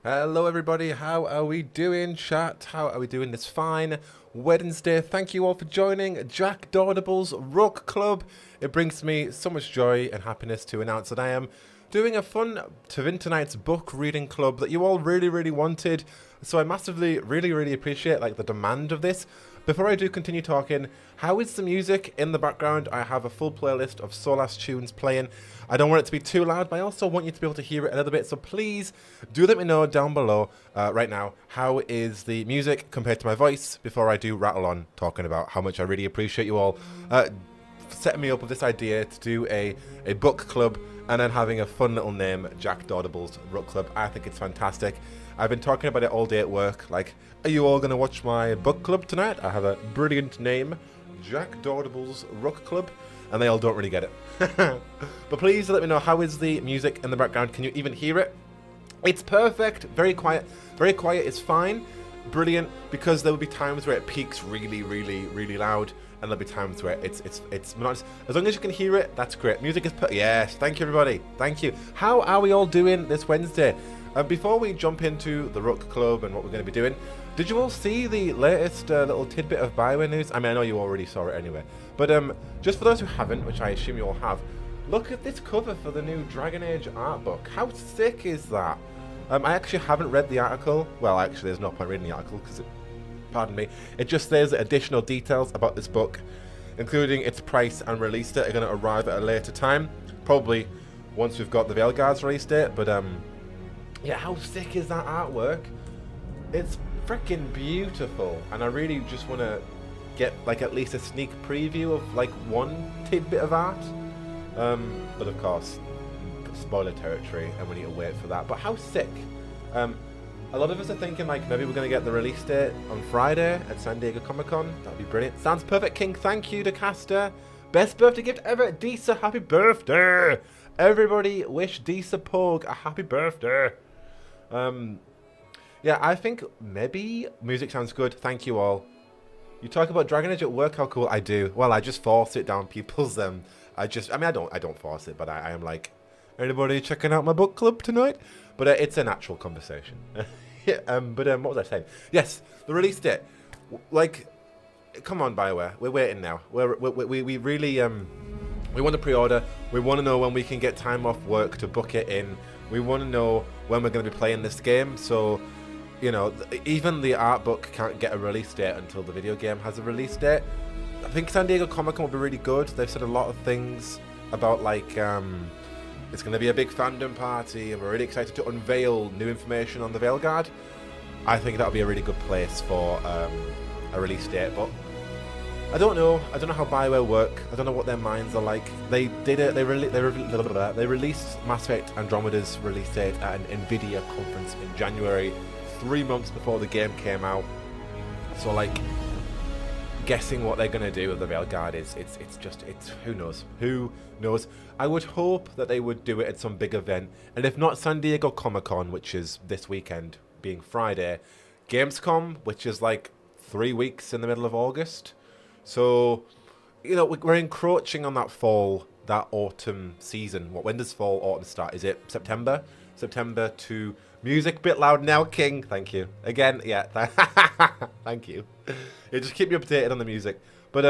Hello everybody, how are we doing, chat? How are we doing this fine Wednesday? Thank you all for joining Jack Daudible's Rook Club. It brings me so much joy and happiness to announce that I am doing a fun Tevinter Nights book reading club that you all really wanted. So I massively, really appreciate the demand of this. Before I do continue talking, how is the music in the background? I have a full playlist of Solas tunes playing. I don't want it to be too loud, but I also want you to be able to hear it a little bit. So please do let me know down below right now, how is the music compared to my voice before I do rattle on talking about how much I really appreciate you all setting me up with this idea to do a book club and then having a fun little name, Jack Daudible's Rook Club. I think it's fantastic. I've been talking about it all day at work. Like, are you all going to watch my book club tonight? I have a brilliant name, Jack Daudible's Rook Club, and they all don't really get it. But please let me know, how is the music in the background? Can you even hear it? It's perfect. Very quiet. Very quiet is fine. Brilliant, because there will be times where it peaks really loud, and there'll be times where it's monotonous. As long as you can hear it, that's great. Music is yes. Thank you, everybody. Thank you. How are we all doing this Wednesday? Before we jump into the Rook Club and what we're going to be doing, did you all see the latest little tidbit of Bioware news? I mean, I know you already saw it anyway, but just for those who haven't, which I assume you all have, look at this cover for the new Dragon Age art book. How sick is that? I actually haven't read the article. Well, actually, there's no point reading the article because pardon me, it just says additional details about this book, including its price and release date are going to arrive at a later time, probably once we've got the Veilguard's release date. But yeah, how sick is that artwork? It's freaking beautiful, and I really just want to get at least a sneak preview of one tidbit of art. But of course, spoiler territory, and we need to wait for that. But how sick! A lot of us are thinking maybe we're going to get the release date on Friday at San Diego Comic-Con. That'd be brilliant. Sounds perfect, King. Thank you to Caster. Best birthday gift ever. Disa, happy birthday! Everybody wish Disa Pogue a happy birthday. Yeah, I think maybe music sounds good. Thank you all. You talk about Dragon Age at work, how cool. I do. Well, I just force it down people's I don't force it, but I am anybody checking out my book club tonight? But it's a natural conversation. Yeah, but what was I saying? Yes, the release date. Come on, Bioware, we're waiting now. We really we want to pre-order. We want to know when we can get time off work to book it in. We want to know when we're going to be playing this game. So, you know, even the art book can't get a release date until the video game has a release date. I think San Diego Comic-Con will be really good. They've said a lot of things about it's going to be a big fandom party, and we're really excited to unveil new information on the Veilguard. I think that'll be a really good place for a release date, but I don't know. I don't know how Bioware work. I don't know what their minds are like. They did it. They released Mass Effect Andromeda's release date at an Nvidia conference in January, 3 months before the game came out. So guessing what they're gonna do with the Veilguard is it's who knows. I would hope that they would do it at some big event, and if not San Diego Comic-Con, which is this weekend being Friday, Gamescom, which is 3 weeks in the middle of August. So, you know, we're encroaching on that autumn season. When does fall, autumn start? Is it September? September to music. Bit loud now, King. Thank you. Again, yeah. Thank you. Yeah, just keep me updated on the music. But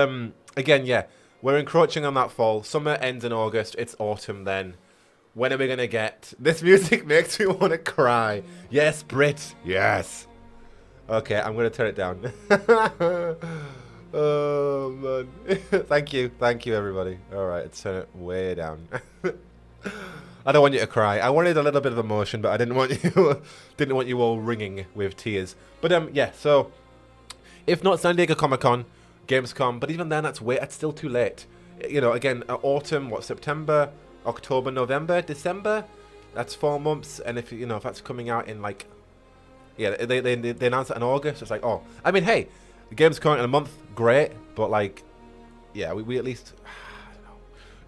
again, yeah, we're encroaching on that fall. Summer ends in August. It's autumn then. When are we going to get... This music makes me want to cry. Yes, Brit. Yes. Okay, I'm going to turn it down. Oh, man. Thank you, everybody. All right, let's turn it way down. I don't want you to cry. I wanted a little bit of emotion, but I didn't want you all ringing with tears. But yeah. So, if not San Diego Comic-Con, Gamescom, but even then, that's still too late. You know, again, autumn. What, September, October, November, December? That's 4 months, and if that's coming out in yeah, they announced it in August. It's oh, I mean, hey. The game's coming in a month, great, but yeah, we at least, I don't know.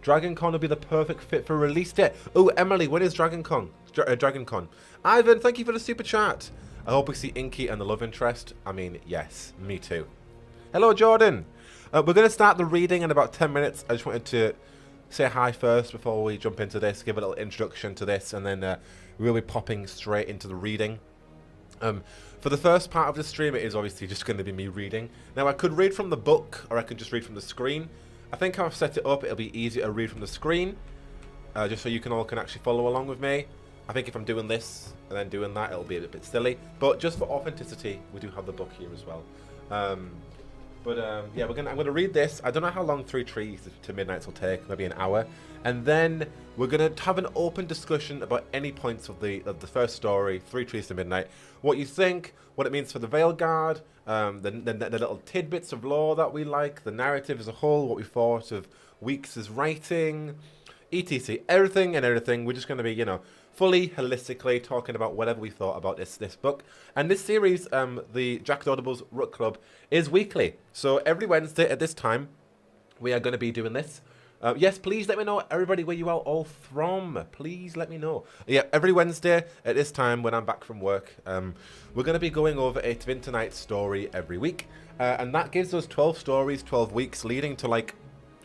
Dragon Con will be the perfect fit for release date. Oh, Emily, when is Dragon Con? Dragon Con. Ivan, thank you for the super chat. I hope we see Inky and the love interest. I mean, yes, me too. Hello, Jordan. We're going to start the reading in about 10 minutes. I just wanted to say hi first before we jump into this, give a little introduction to this, and then we'll be popping straight into the reading. For the first part of the stream, it is obviously just going to be me reading. Now, I could read from the book, or I could just read from the screen. I think I've set it up, it'll be easier to read from the screen, just so you can all actually follow along with me. I think if I'm doing this and then doing that, it'll be a bit silly. But just for authenticity, we do have the book here as well. Yeah, I'm gonna read this. I don't know how long 3 Trees to Midnights will take, maybe an hour, and then we're gonna have an open discussion about any points of the first story, 3 Trees to Midnight. What you think, what it means for the Veilguard, the little tidbits of lore that we like, the narrative as a whole, what we thought of Weeks' writing, etc. Everything and everything. We're just gonna be, you know, fully holistically talking about whatever we thought about this book. And this series, the JACKDAUDIBLE'S Rook Club, is weekly. So every Wednesday at this time, we are going to be doing this. Yes, please let me know, everybody, where you are all from. Please let me know. Yeah, every Wednesday at this time when I'm back from work, we're going to be going over a Tevinter Nights story every week. And that gives us 12 stories, 12 weeks, leading to like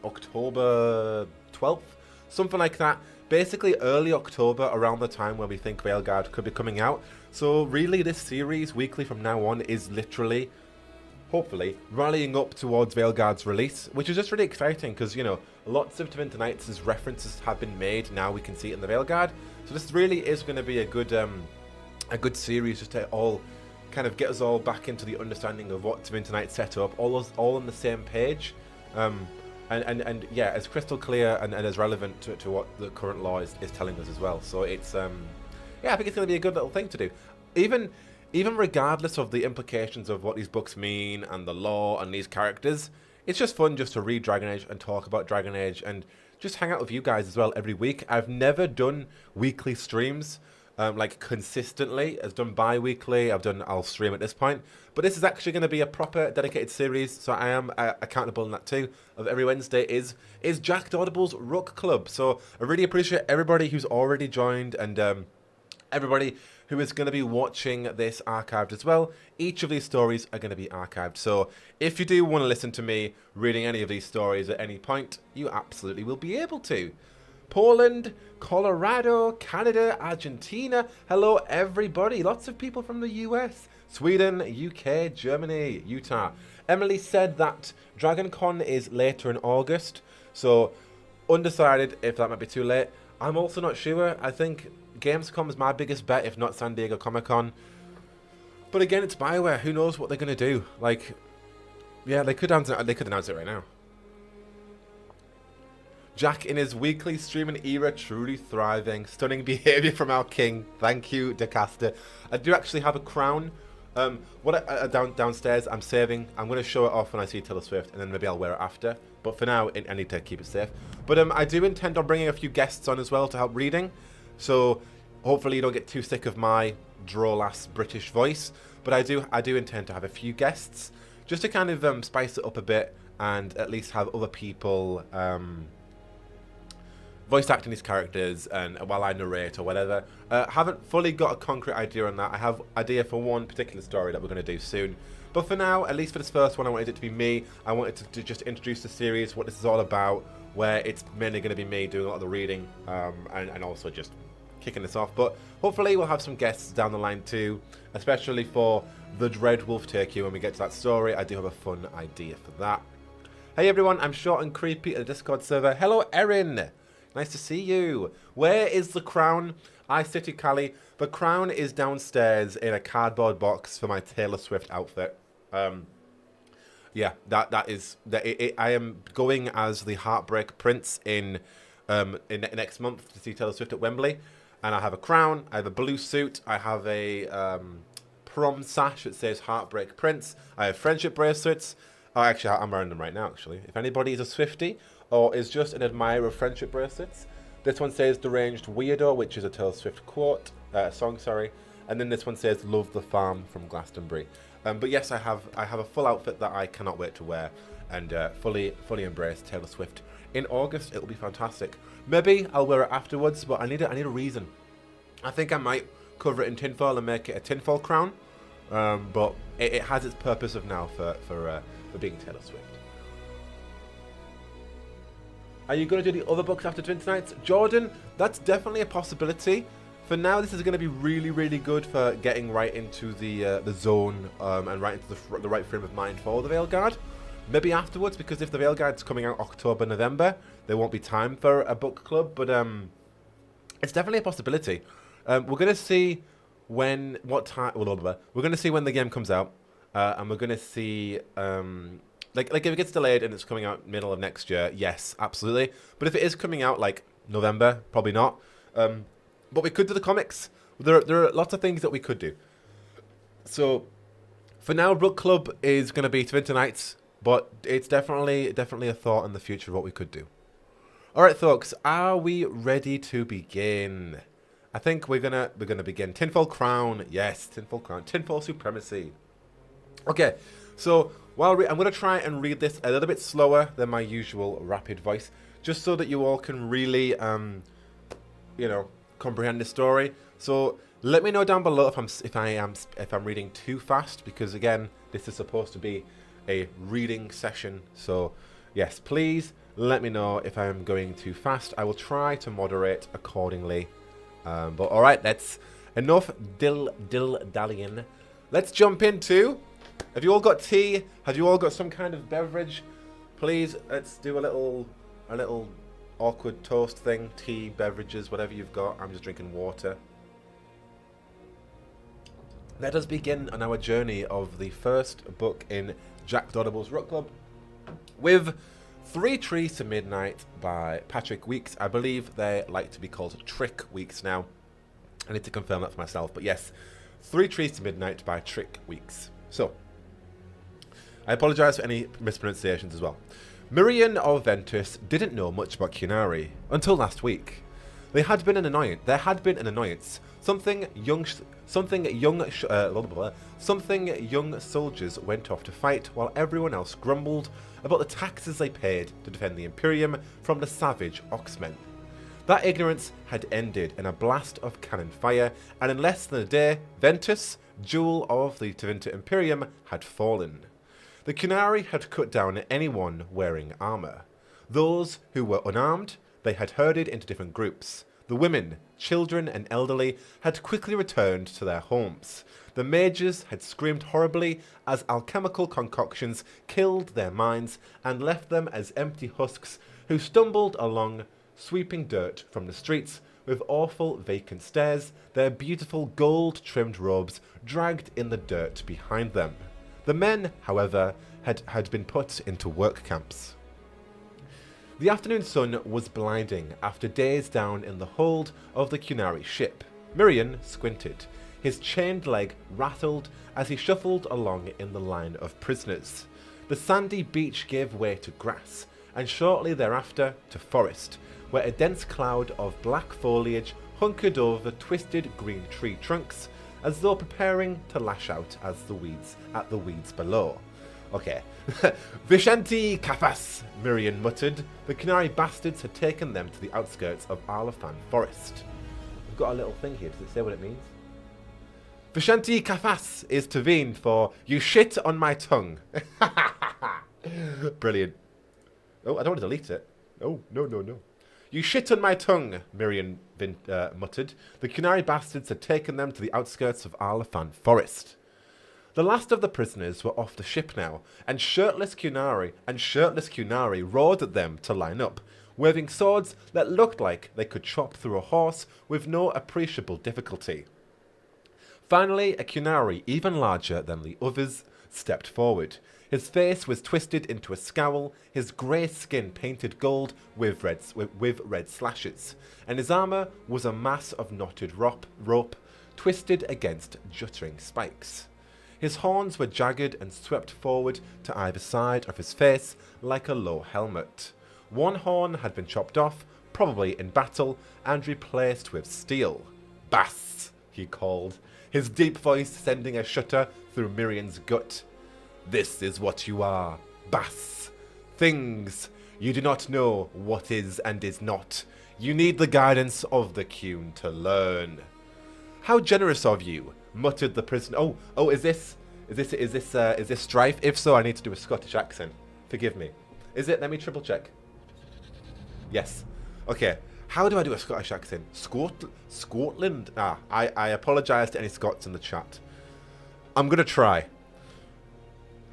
October 12th, something like that. Basically early October, around the time when we think Veilguard could be coming out. So really this series, weekly from now on, is literally, hopefully, rallying up towards Veilguard's release, which is just really exciting because, you know, lots of Tevinter Nights' references have been made. Now we can see it in the Veilguard. So this really is going to be a good series, just to all kind of get us all back into the understanding of what Tevinter Nights set up, all on the same page. And yeah, as crystal clear and as relevant to what the current law is telling us as well. So it's yeah, I think it's going to be a good little thing to do. Even regardless of the implications of what these books mean and the law and these characters, it's just fun just to read Dragon Age and talk about Dragon Age and just hang out with you guys as well every week. I've never done weekly streams like consistently. I've done bi-weekly. I'll stream at this point. But this is actually going to be a proper dedicated series, so I am accountable in that too. Of every Wednesday is JACKDAUDIBLE'S Rook Club. So I really appreciate everybody who's already joined and everybody who is going to be watching this archived as well. Each of these stories are going to be archived. So if you do want to listen to me reading any of these stories at any point, you absolutely will be able to. Poland, Colorado, Canada, Argentina. Hello, everybody. Lots of people from the US, Sweden, UK, Germany, Utah. Emily said that DragonCon is later in August, so undecided if that might be too late. I'm also not sure. I think Gamescom is my biggest bet, if not San Diego Comic-Con. But again, it's BioWare. Who knows what they're going to do? Like, yeah, they could announce it right now. Jack in his weekly streaming era, truly thriving. Stunning behaviour from our king. Thank you, DeCaster. I do actually have a crown. Downstairs, I'm saving. I'm going to show it off when I see Taylor Swift, and then maybe I'll wear it after. But for now, I need to keep it safe. But I do intend on bringing a few guests on as well to help reading. So hopefully you don't get too sick of my droll-ass British voice. But I do intend to have a few guests, just to kind of spice it up a bit, and at least have other people voice acting these characters and while I narrate or whatever. Haven't fully got a concrete idea on that. I have idea for one particular story that we're going to do soon. But for now, at least for this first one, I wanted it to be me. I wanted to just introduce the series, what this is all about, where it's mainly going to be me doing a lot of the reading and also just kicking this off. But hopefully we'll have some guests down the line too, especially for the Dread Wolf Take You when we get to that story. I do have a fun idea for that. Hey everyone, I'm short and creepy at the Discord server. Hello Erin! Nice to see you. Where is the crown? iCity Cali. The crown is downstairs in a cardboard box for my Taylor Swift outfit. Yeah, I am going as the Heartbreak Prince in next month to see Taylor Swift at Wembley, and I have a crown. I have a blue suit. I have a prom sash that says Heartbreak Prince. I have friendship bracelets. Oh, actually, I'm wearing them right now. Actually, if anybody is a Swiftie or is just an admirer of friendship bracelets, this one says Deranged Weirdo, which is a Taylor Swift quote, song, sorry. And then this one says Love the Farm from Glastonbury. But yes, I have a full outfit that I cannot wait to wear and fully embrace Taylor Swift. In August, it'll be fantastic. Maybe I'll wear it afterwards, but I need a reason. I think I might cover it in tinfoil and make it a tinfoil crown. But it has its purpose of now for being Taylor Swift. Are you going to do the other books after Tevinter Nights? Jordan, that's definitely a possibility. For now, this is going to be really, really good for getting right into the zone and right into the right frame of mind for the Veilguard. Maybe afterwards, because if the Veilguard's coming out October, November, there won't be time for a book club, but it's definitely a possibility. We're going to see when the game comes out, and we're going to see like if it gets delayed and it's coming out middle of next year, yes, absolutely. But if it is coming out like November, probably not. But we could do the comics. There are lots of things that we could do. So for now, Rook Club is going to be Tevinter Nights, but it's definitely a thought in the future of what we could do. All right, folks, are we ready to begin? I think we're gonna begin. Tinfoil Crown, yes, Tinfoil Crown, Tinfoil Supremacy. Okay, so I'm gonna try and read this a little bit slower than my usual rapid voice, just so that you all can really, you know, comprehend the story. So let me know down below if I'm reading too fast, because again, this is supposed to be a reading session. So yes, please let me know if I'm going too fast. I will try to moderate accordingly. But all right, that's enough dilly-dallying. Let's jump into. Have you all got tea? Have you all got some kind of beverage? Please, let's do a little awkward toast thing. Tea, beverages, whatever you've got. I'm just drinking water. Let us begin on our journey of the first book in JACKDAUDIBLE'S Rook Club with 3 Trees to Midnight by Patrick Weeks. I believe they like to be called Trick Weeks now. I need to confirm that for myself. But yes, 3 Trees to Midnight by Trick Weeks. So, I apologise for any mispronunciations as well. Mirian of Ventus didn't know much about Qunari until last week. There had been an annoyance. Something young soldiers went off to fight while everyone else grumbled about the taxes they paid to defend the Imperium from the savage Oxmen. That ignorance had ended in a blast of cannon fire, and in less than a day, Ventus, jewel of the Tevinter Imperium, had fallen. The Qunari had cut down anyone wearing armour. Those who were unarmed, they had herded into different groups. The women, children and elderly had quickly returned to their homes. The mages had screamed horribly as alchemical concoctions killed their minds and left them as empty husks who stumbled along, sweeping dirt from the streets with awful vacant stares, their beautiful gold-trimmed robes dragged in the dirt behind them. The men, however, had been put into work camps. The afternoon sun was blinding after days down in the hold of the Qunari ship. Mirian squinted. His chained leg rattled as he shuffled along in the line of prisoners. The sandy beach gave way to grass, and shortly thereafter to forest, where a dense cloud of black foliage hunkered over twisted green tree trunks, as though preparing to lash out at the weeds below. Okay. Vishanti Kafas, Mirian muttered. The Qunari bastards had taken them to the outskirts of Arlafan Forest. I've got a little thing here. Does it say what it means? Vishanti Kafas is Tevin for you shit on my tongue. Brilliant. Oh, I don't want to delete it. Oh, no. You shit on my tongue, Mirian muttered. The Qunari bastards had taken them to the outskirts of Arlafan Forest. The last of the prisoners were off the ship now, and shirtless Qunari roared at them to line up, waving swords that looked like they could chop through a horse with no appreciable difficulty. Finally, a Qunari even larger than the others stepped forward. His face was twisted into a scowl, his grey skin painted gold with red slashes, and his armour was a mass of knotted rope twisted against juttering spikes. His horns were jagged and swept forward to either side of his face like a low helmet. One horn had been chopped off, probably in battle, and replaced with steel. Bass, he called, his deep voice sending a shudder through Mirian's gut. This is what you are, Bass. Things. You do not know what is and is not. You need the guidance of the Qun to learn. How generous of you, muttered the prisoner. Oh, is this strife? If so, I need to do a Scottish accent. Forgive me. Is it? Let me triple check. Yes. Okay. How do I do a Scottish accent? Scotland? Ah, I apologise to any Scots in the chat. I'm going to try.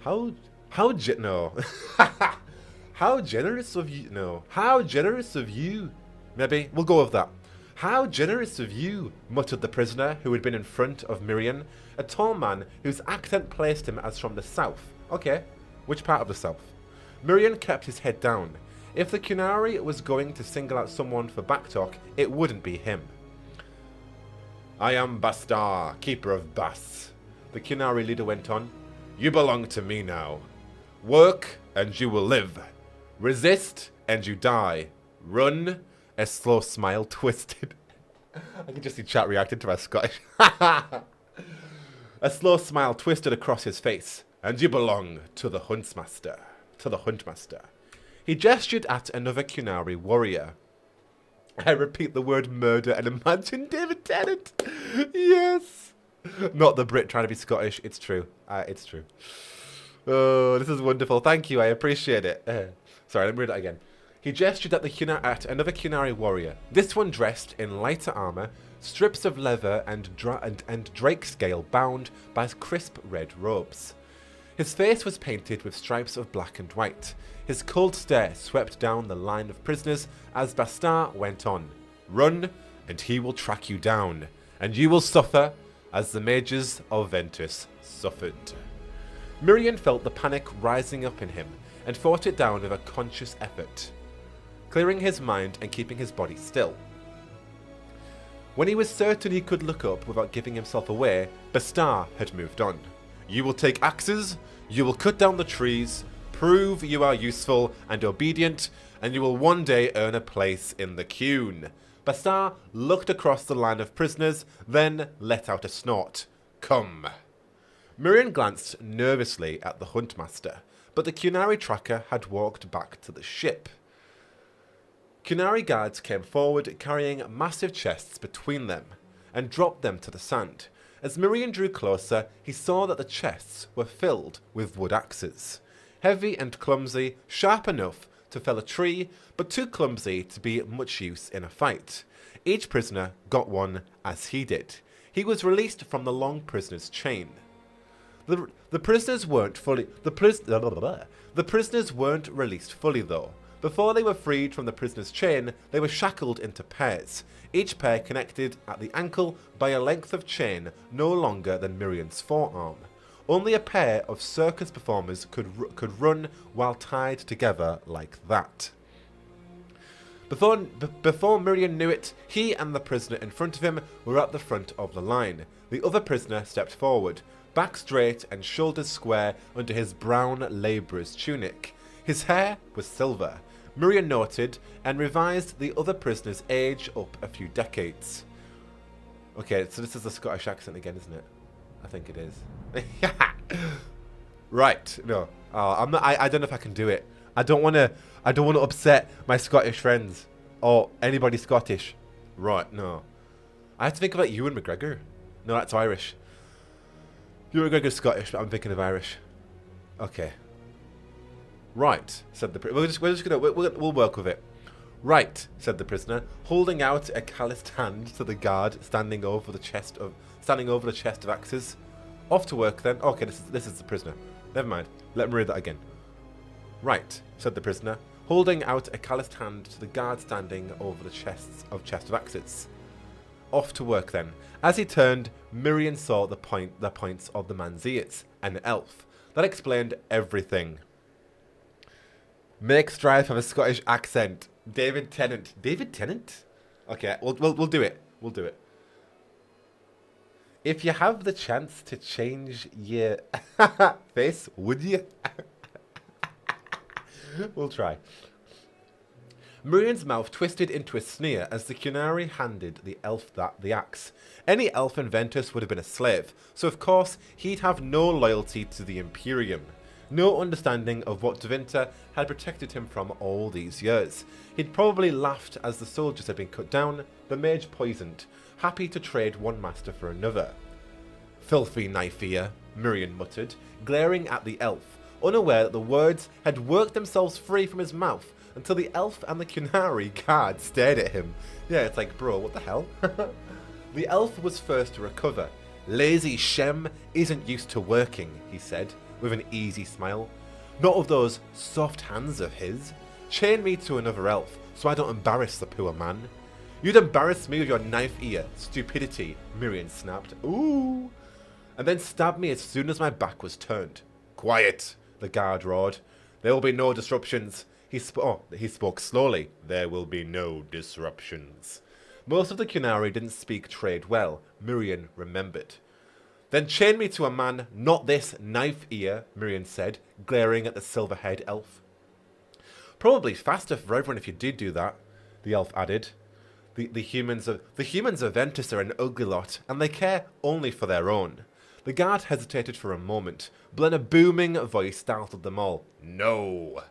No. How generous of you. No. How generous of you. Maybe. We'll go with that. How generous of you, muttered the prisoner who had been in front of Miriam, a tall man whose accent placed him as from the south. Okay. Which part of the south? Miriam kept his head down. If the Cunari was going to single out someone for backtalk, it wouldn't be him. I am Bastar, keeper of Bass. The Cunari leader went on. You belong to me now. Work, and you will live. Resist, and you die. Run, a slow smile twisted. I can just see chat reacting to my Scottish. A slow smile twisted across his face. And you belong to the Huntmaster. He gestured at another Cunari warrior. I repeat the word murder and imagine David Tennant. Yes. Not the Brit trying to be Scottish. It's true. It's true. Oh, this is wonderful. Thank you. I appreciate it. Sorry, let me read that again. He gestured at another Cunari warrior. This one dressed in lighter armor, strips of leather and drake scale bound by crisp red robes. His face was painted with stripes of black and white. His cold stare swept down the line of prisoners as Bastar went on. Run, and he will track you down, and you will suffer as the mages of Ventus suffered. Miriam felt the panic rising up in him and fought it down with a conscious effort, clearing his mind and keeping his body still. When he was certain he could look up without giving himself away, Bastar had moved on. You will take axes, you will cut down the trees, prove you are useful and obedient, and you will one day earn a place in the queue. Bastar looked across the line of prisoners, then let out a snort. Come. Miriam glanced nervously at the Huntmaster, but the Cunari tracker had walked back to the ship. Cunari guards came forward carrying massive chests between them and dropped them to the sand. As Miriam drew closer, he saw that the chests were filled with wood axes. Heavy and clumsy, sharp enough to fell a tree, but too clumsy to be much use in a fight. Each prisoner got one as he did. He was released from the long prisoner's chain. The prisoners weren't released fully though. Before they were freed from the prisoner's chain, they were shackled into pairs, each pair connected at the ankle by a length of chain no longer than Miriam's forearm. Only a pair of circus performers could run while tied together like that. Before Miriam knew it, he and the prisoner in front of him were at the front of the line. The other prisoner stepped forward, back straight and shoulders square under his brown labourer's tunic. His hair was silver. Miriam noted and revised the other prisoner's age up a few decades. Okay, so this is the Scottish accent again, isn't it? I think it is. Right. No. I'm not. I don't know if I can do it. I don't want to upset my Scottish friends or anybody Scottish. Right. No. I have to think about Ewan McGregor. No, that's Irish. Ewan McGregor's Scottish, but I'm thinking of Irish. Okay. Right, said the prisoner. We'll work with it. Right, said the prisoner, holding out a calloused hand to the guard standing over the chest of axes. Off to work then. Okay, this is the prisoner. Never mind. Let me read that again. Right, said the prisoner, holding out a calloused hand to the guard standing over the chest of axes. Off to work then. As he turned, Miriam saw the points of the man's ears. An elf. That explained everything. Make strides have a Scottish accent. David Tennant. David Tennant? Okay, we'll do it. We'll do it. If you have the chance to change your face, would you? We'll try. Miriam's mouth twisted into a sneer as the Cunari handed the elf the axe. Any elf in Ventus would have been a slave, so of course he'd have no loyalty to the Imperium. No understanding of what Tevinter had protected him from all these years. He'd probably laughed as the soldiers had been cut down, the mage poisoned, happy to trade one master for another. Filthy knife ear, Miriam muttered, glaring at the elf, unaware that the words had worked themselves free from his mouth until the elf and the Kunari guard stared at him. Yeah, it's like, bro, what the hell? The elf was first to recover. Lazy Shem isn't used to working, he said, with an easy smile. Not with those soft hands of his. Chain me to another elf, so I don't embarrass the poor man. You'd embarrass me with your knife ear, stupidity, Miriam snapped. Ooh. And then stabbed me as soon as my back was turned. Quiet, the guard roared. There will be no disruptions. He spoke slowly. There will be no disruptions. Most of the Kunari didn't speak trade well, Miriam remembered. Then chain me to a man, not this knife ear, Miriam said, glaring at the silver-haired elf. Probably faster for everyone if you did do that, the elf added. The humans of Ventus are an ugly lot, and they care only for their own. The guard hesitated for a moment, but then a booming voice startled them all. No!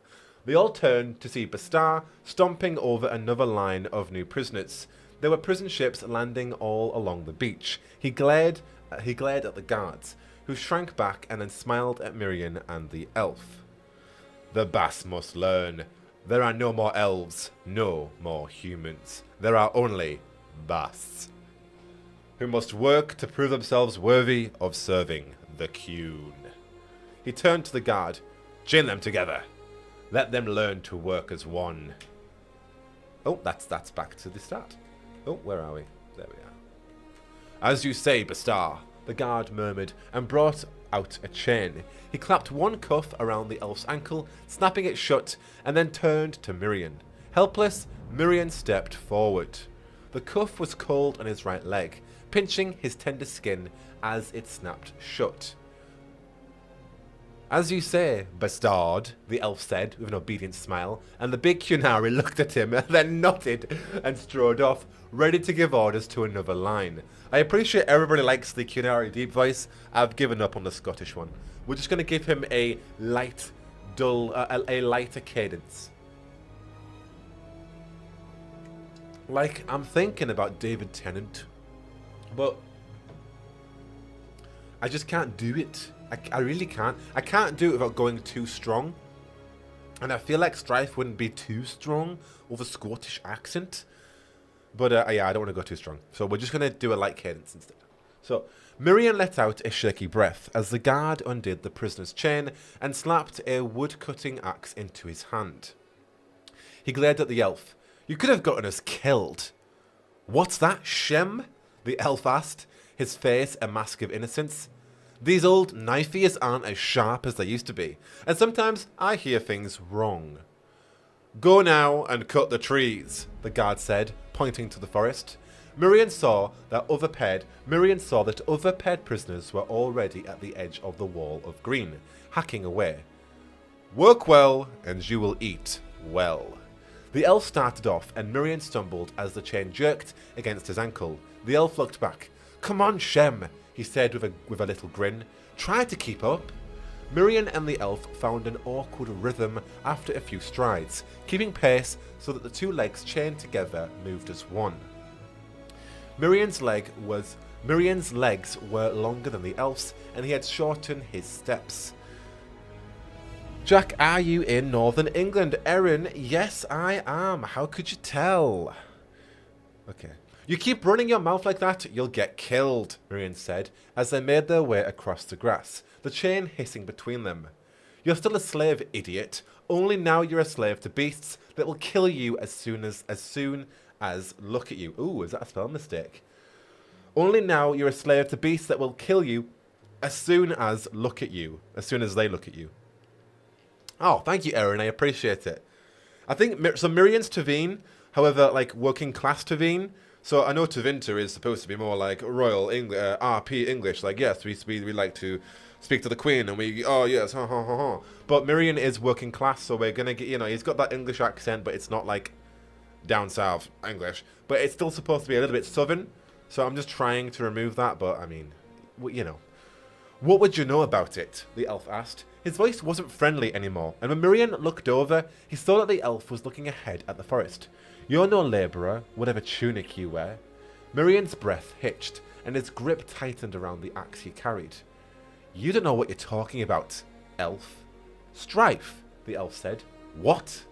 They all turned to see Bastar stomping over another line of new prisoners. There were prison ships landing all along the beach. He glared at the guards, who shrank back and then smiled at Miriam and the elf. The Bass must learn. There are no more elves, no more humans. There are only Bass, who must work to prove themselves worthy of serving the Qun. He turned to the guard. Chain them together. Let them learn to work as one. Oh, that's back to the start. Oh, where are we? There we are. As you say, Bastar, the guard murmured and brought out a chain. He clapped one cuff around the elf's ankle, snapping it shut, and then turned to Miriam. Helpless, Miriam stepped forward. The cuff was cold on his right leg, pinching his tender skin as it snapped shut. As you say, bastard, the elf said with an obedient smile, and the big Kunari looked at him and then nodded and strode off, ready to give orders to another line. I appreciate everybody likes the Kunari deep voice. I've given up on the Scottish one. We're just going to give him a light, dull, a lighter cadence. Like, I'm thinking about David Tennant, but I just can't do it. I really can't. I can't do it without going too strong. And I feel like Strife wouldn't be too strong with a Scottish accent. But yeah, I don't want to go too strong. So we're just going to do a light cadence instead. So Miriam let out a shaky breath as the guard undid the prisoner's chain and slapped a wood-cutting axe into his hand. He glared at the elf. You could have gotten us killed. What's that, Shem? The elf asked, his face a mask of innocence. These old knife ears aren't as sharp as they used to be, and sometimes I hear things wrong. Go now and cut the trees, the guard said, pointing to the forest. Miriam saw that other paired prisoners were already at the edge of the wall of green, hacking away. Work well, and you will eat well. The elf started off, and Miriam stumbled as the chain jerked against his ankle. The elf looked back. Come on, Shem, he said with a little grin. Try to keep up. Miriam and the elf found an awkward rhythm after a few strides, keeping pace so that the two legs chained together moved as one. Miriam's legs were longer than the elf's, and he had shortened his steps. Jack, are you in Northern England? Erin, yes I am. How could you tell? Okay. You keep running your mouth like that, you'll get killed, Miriam said, as they made their way across the grass, the chain hissing between them. You're still a slave, idiot. Only now you're a slave to beasts that will kill you as soon as look at you. Ooh, is that a spell mistake? Only now you're a slave to beasts that will kill you as soon as they look at you. Oh, thank you, Erin. I appreciate it. I think so. Miriam's Teveen, however, like working class Teveen. So I know Tevinter is supposed to be more like royal RP English. Like, yes, we like to speak to the Queen, and oh yes, ha ha ha ha. But Miriam is working class, so we're gonna get, he's got that English accent, but it's not like down south English. But it's still supposed to be a little bit southern. So I'm just trying to remove that. But I mean, what would you know about it? The elf asked. His voice wasn't friendly anymore, and when Miriam looked over, he saw that the elf was looking ahead at the forest. You're no labourer, whatever tunic you wear. Miriam's breath hitched, and his grip tightened around the axe he carried. You don't know what you're talking about, elf. Strife, the elf said. What?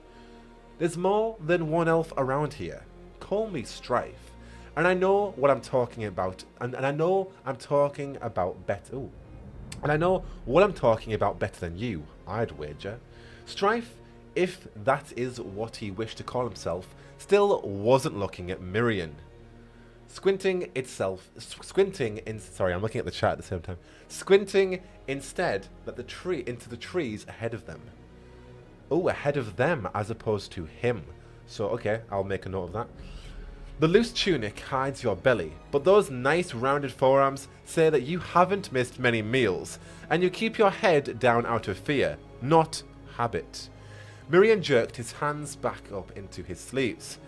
There's more than one elf around here. Call me Strife. And I know what I'm talking about. And I know I'm talking about better. Ooh. And I know what I'm talking about better than you, I'd wager. Strife, if that is what he wished to call himself, still wasn't looking at Mirian. Sorry, I'm looking at the chat at the same time. Squinting instead into the trees ahead of them. Oh, ahead of them as opposed to him. So, okay, I'll make a note of that. The loose tunic hides your belly, but those nice rounded forearms say that you haven't missed many meals, and you keep your head down out of fear, not habit. Mirian jerked his hands back up into his sleeves.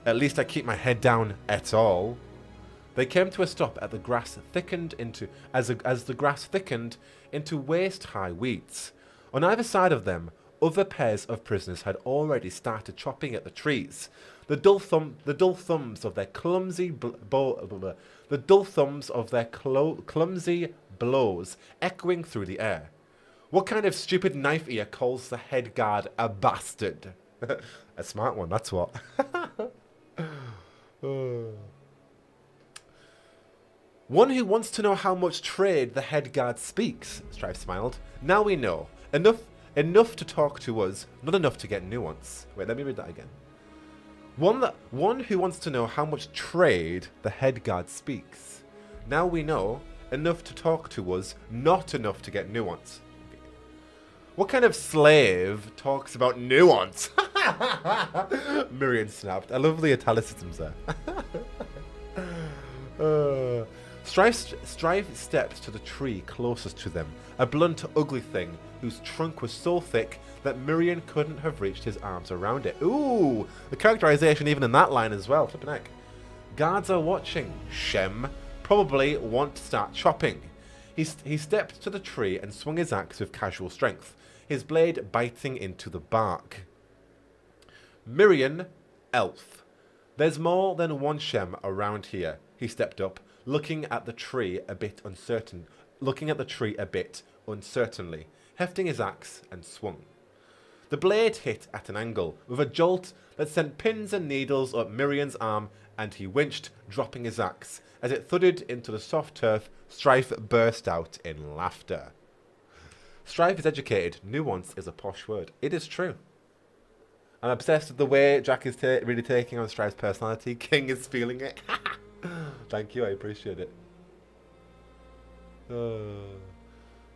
At least I keep my head down at all. They came to a stop as the grass thickened into waist-high weeds. On either side of them, other pairs of prisoners had already started chopping at the trees. The dull thumbs of their clumsy blows echoing through the air. What kind of stupid knife ear calls the head guard a bastard? A smart one, that's what. One who wants to know how much trade the head guard speaks, Strife smiled. Now we know. Enough to talk to us, not enough to get nuance. Wait, let me read that again. One who wants to know how much trade the head guard speaks. Now we know. Enough to talk to us, not enough to get nuance. What kind of slave talks about nuance? Mirian snapped. I love the italicisms there. Strife stepped to the tree closest to them, a blunt, ugly thing whose trunk was so thick that Mirian couldn't have reached his arms around it. Ooh, the characterization even in that line as well. Flippin' heck. Guards are watching. Shem probably want to start chopping. He stepped to the tree and swung his axe with casual strength, his blade biting into the bark. Mirian, elf. There's more than one Shem around here. He stepped up, looking at the tree a bit uncertainly, hefting his axe and swung. The blade hit at an angle, with a jolt that sent pins and needles up Mirian's arm, and he winched, dropping his axe. As it thudded into the soft turf, Strife burst out in laughter. Strife is educated. Nuance is a posh word. It is true. I'm obsessed with the way Jack is really taking on Strife's personality. King is feeling it. Thank you, I appreciate it.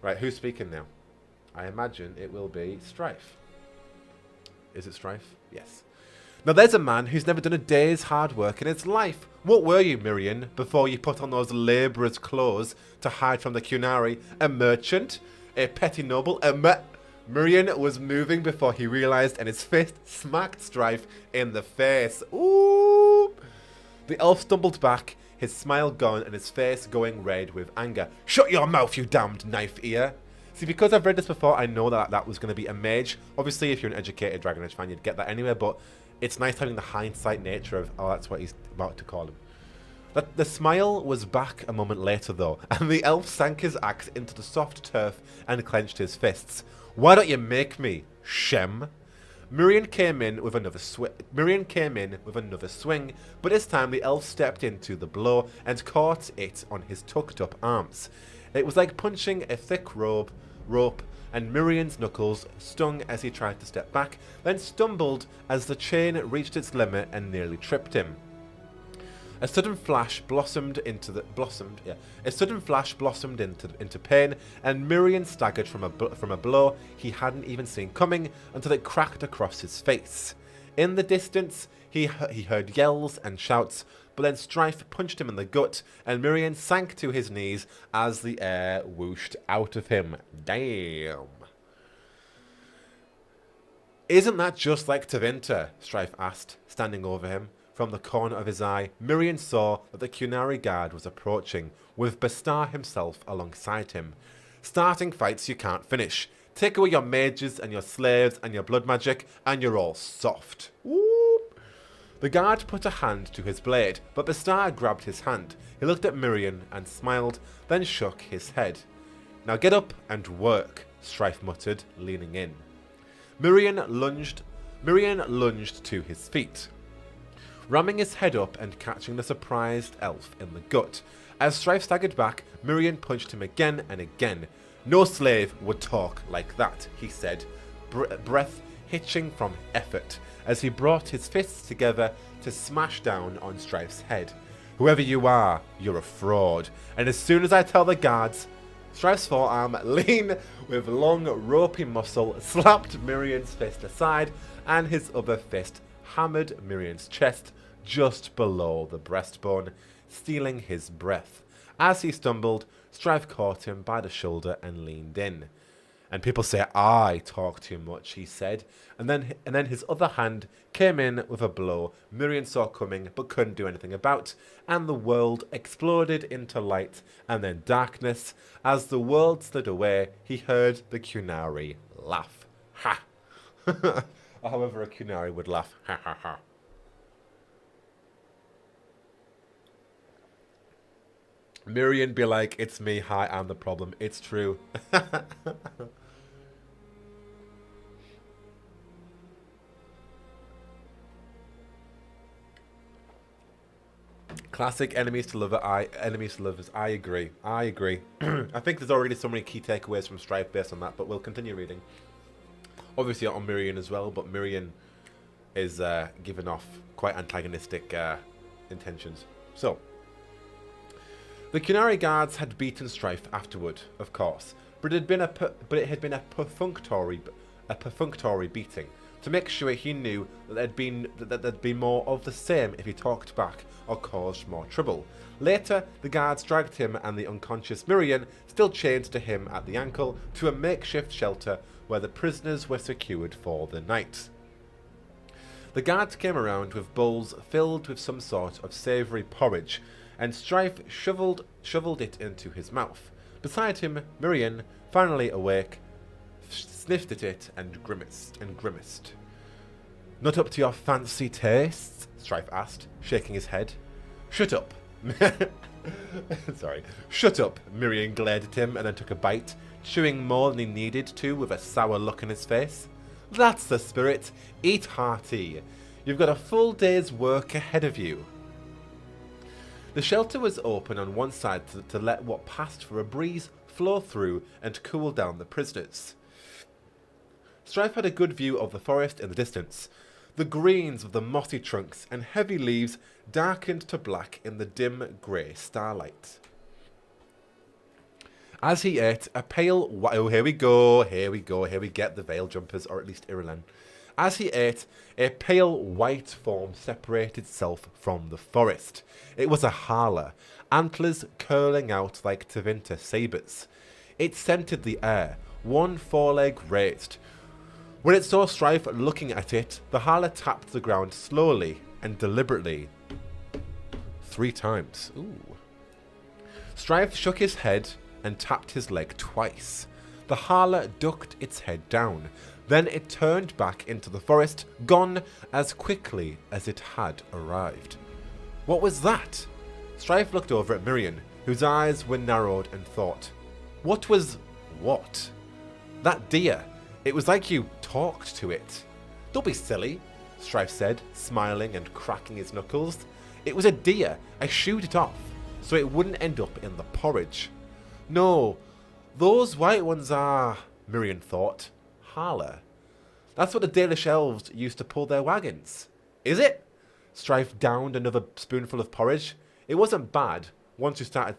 Right, who's speaking now? I imagine it will be Strife. Is it Strife? Yes. Now there's a man who's never done a day's hard work in his life. What were you, Mirian, before you put on those labourer's clothes to hide from the Kunari? A merchant? A petty noble? Mirian was moving before he realised, and his fist smacked Strife in the face. Ooh! The elf stumbled back, his smile gone and his face going red with anger. Shut your mouth, you damned knife ear! See, because I've read this before, I know that that was going to be a mage. Obviously, if you're an educated Dragon Age fan, you'd get that anyway, but it's nice having the hindsight nature of, oh, that's what he's about to call him. The smile was back a moment later, though, and the elf sank his axe into the soft turf and clenched his fists. Why don't you make me, Shem? Mirian came in with another swing, but this time the elf stepped into the blow and caught it on his tucked up arms. It was like punching a thick rope, and Mirian's knuckles stung as he tried to step back, then stumbled as the chain reached its limit and nearly tripped him. A sudden flash blossomed into pain, and Mirian staggered from a blow he hadn't even seen coming until it cracked across his face. In the distance, he heard yells and shouts, but then Strife punched him in the gut, and Mirian sank to his knees as the air whooshed out of him. Damn. Isn't that just like Tevinter? Strife asked, standing over him. From the corner of his eye, Mirian saw that the Kunari guard was approaching, with Bastar himself alongside him. Starting fights you can't finish. Take away your mages and your slaves and your blood magic, and you're all soft. Whoop. The guard put a hand to his blade, but Bastar grabbed his hand. He looked at Mirian and smiled, then shook his head. Now get up and work, Strife muttered, leaning in. Mirian lunged, Mirian lunged to his feet, ramming his head up and catching the surprised elf in the gut. As Strife staggered back, Mirian punched him again and again. "No slave would talk like that," he said, breath hitching from effort, as he brought his fists together to smash down on Strife's head. "Whoever you are, you're a fraud, and as soon as I tell the guards..." Strife's forearm, lean with long ropey muscle, slapped Mirian's fist aside, and his other fist hammered Mirian's chest just below the breastbone, stealing his breath. As he stumbled, Strife caught him by the shoulder and leaned in. "And people say I talk too much," he said, and then his other hand came in with a blow Mirian saw coming but couldn't do anything about, and the world exploded into light and then darkness. As the world slid away, he heard the Kunari laugh. Ha! However a Kunari would laugh. Ha ha ha. Mirian be like, "It's me, hi, I'm the problem, it's true." Classic enemies to lovers. I agree. I think there's already so many key takeaways from Strife based on that, but we'll continue reading. Obviously on Mirian as well, but Mirian is giving off quite antagonistic intentions. So, the Kunari guards had beaten Strife afterward, of course, but it had been a perfunctory beating, to make sure he knew that there'd be more of the same if he talked back or caused more trouble. Later, the guards dragged him and the unconscious Mirian, still chained to him at the ankle, to a makeshift shelter where the prisoners were secured for the night. The guards came around with bowls filled with some sort of savoury porridge, and Strife shoveled it into his mouth. Beside him, Mirian, finally awake, sniffed at it and grimaced. "Not up to your fancy tastes?" Strife asked, shaking his head. "Shut up." Sorry. "Shut up," Mirian glared at him and then took a bite, chewing more than he needed to with a sour look on his face. "That's the spirit. Eat hearty. You've got a full day's work ahead of you." The shelter was open on one side to let what passed for a breeze flow through and cool down the prisoners. Strife had a good view of the forest in the distance. The greens of the mossy trunks and heavy leaves darkened to black in the dim grey starlight. As he ate a pale... Oh, here we get the veil jumpers, or at least Irulan. As he ate, a pale white form separated itself from the forest. It was a halla, antlers curling out like Tevinter sabres. It scented the air, one foreleg raised. When it saw Strife looking at it, the halla tapped the ground slowly and deliberately 3 times. Ooh. Strife shook his head and tapped his leg twice. The halla ducked its head down. Then it turned back into the forest, gone as quickly as it had arrived. What was that? Strife looked over at Mirian, whose eyes were narrowed, and thought, what was what? That deer. It was like you talked to it. Don't be silly, Strife said, smiling and cracking his knuckles. It was a deer. I shooed it off, so it wouldn't end up in the porridge. No, those white ones are, Mirian thought, halla. That's what the Dalish elves used to pull their wagons. Is it? Strife downed another spoonful of porridge. It wasn't bad once you started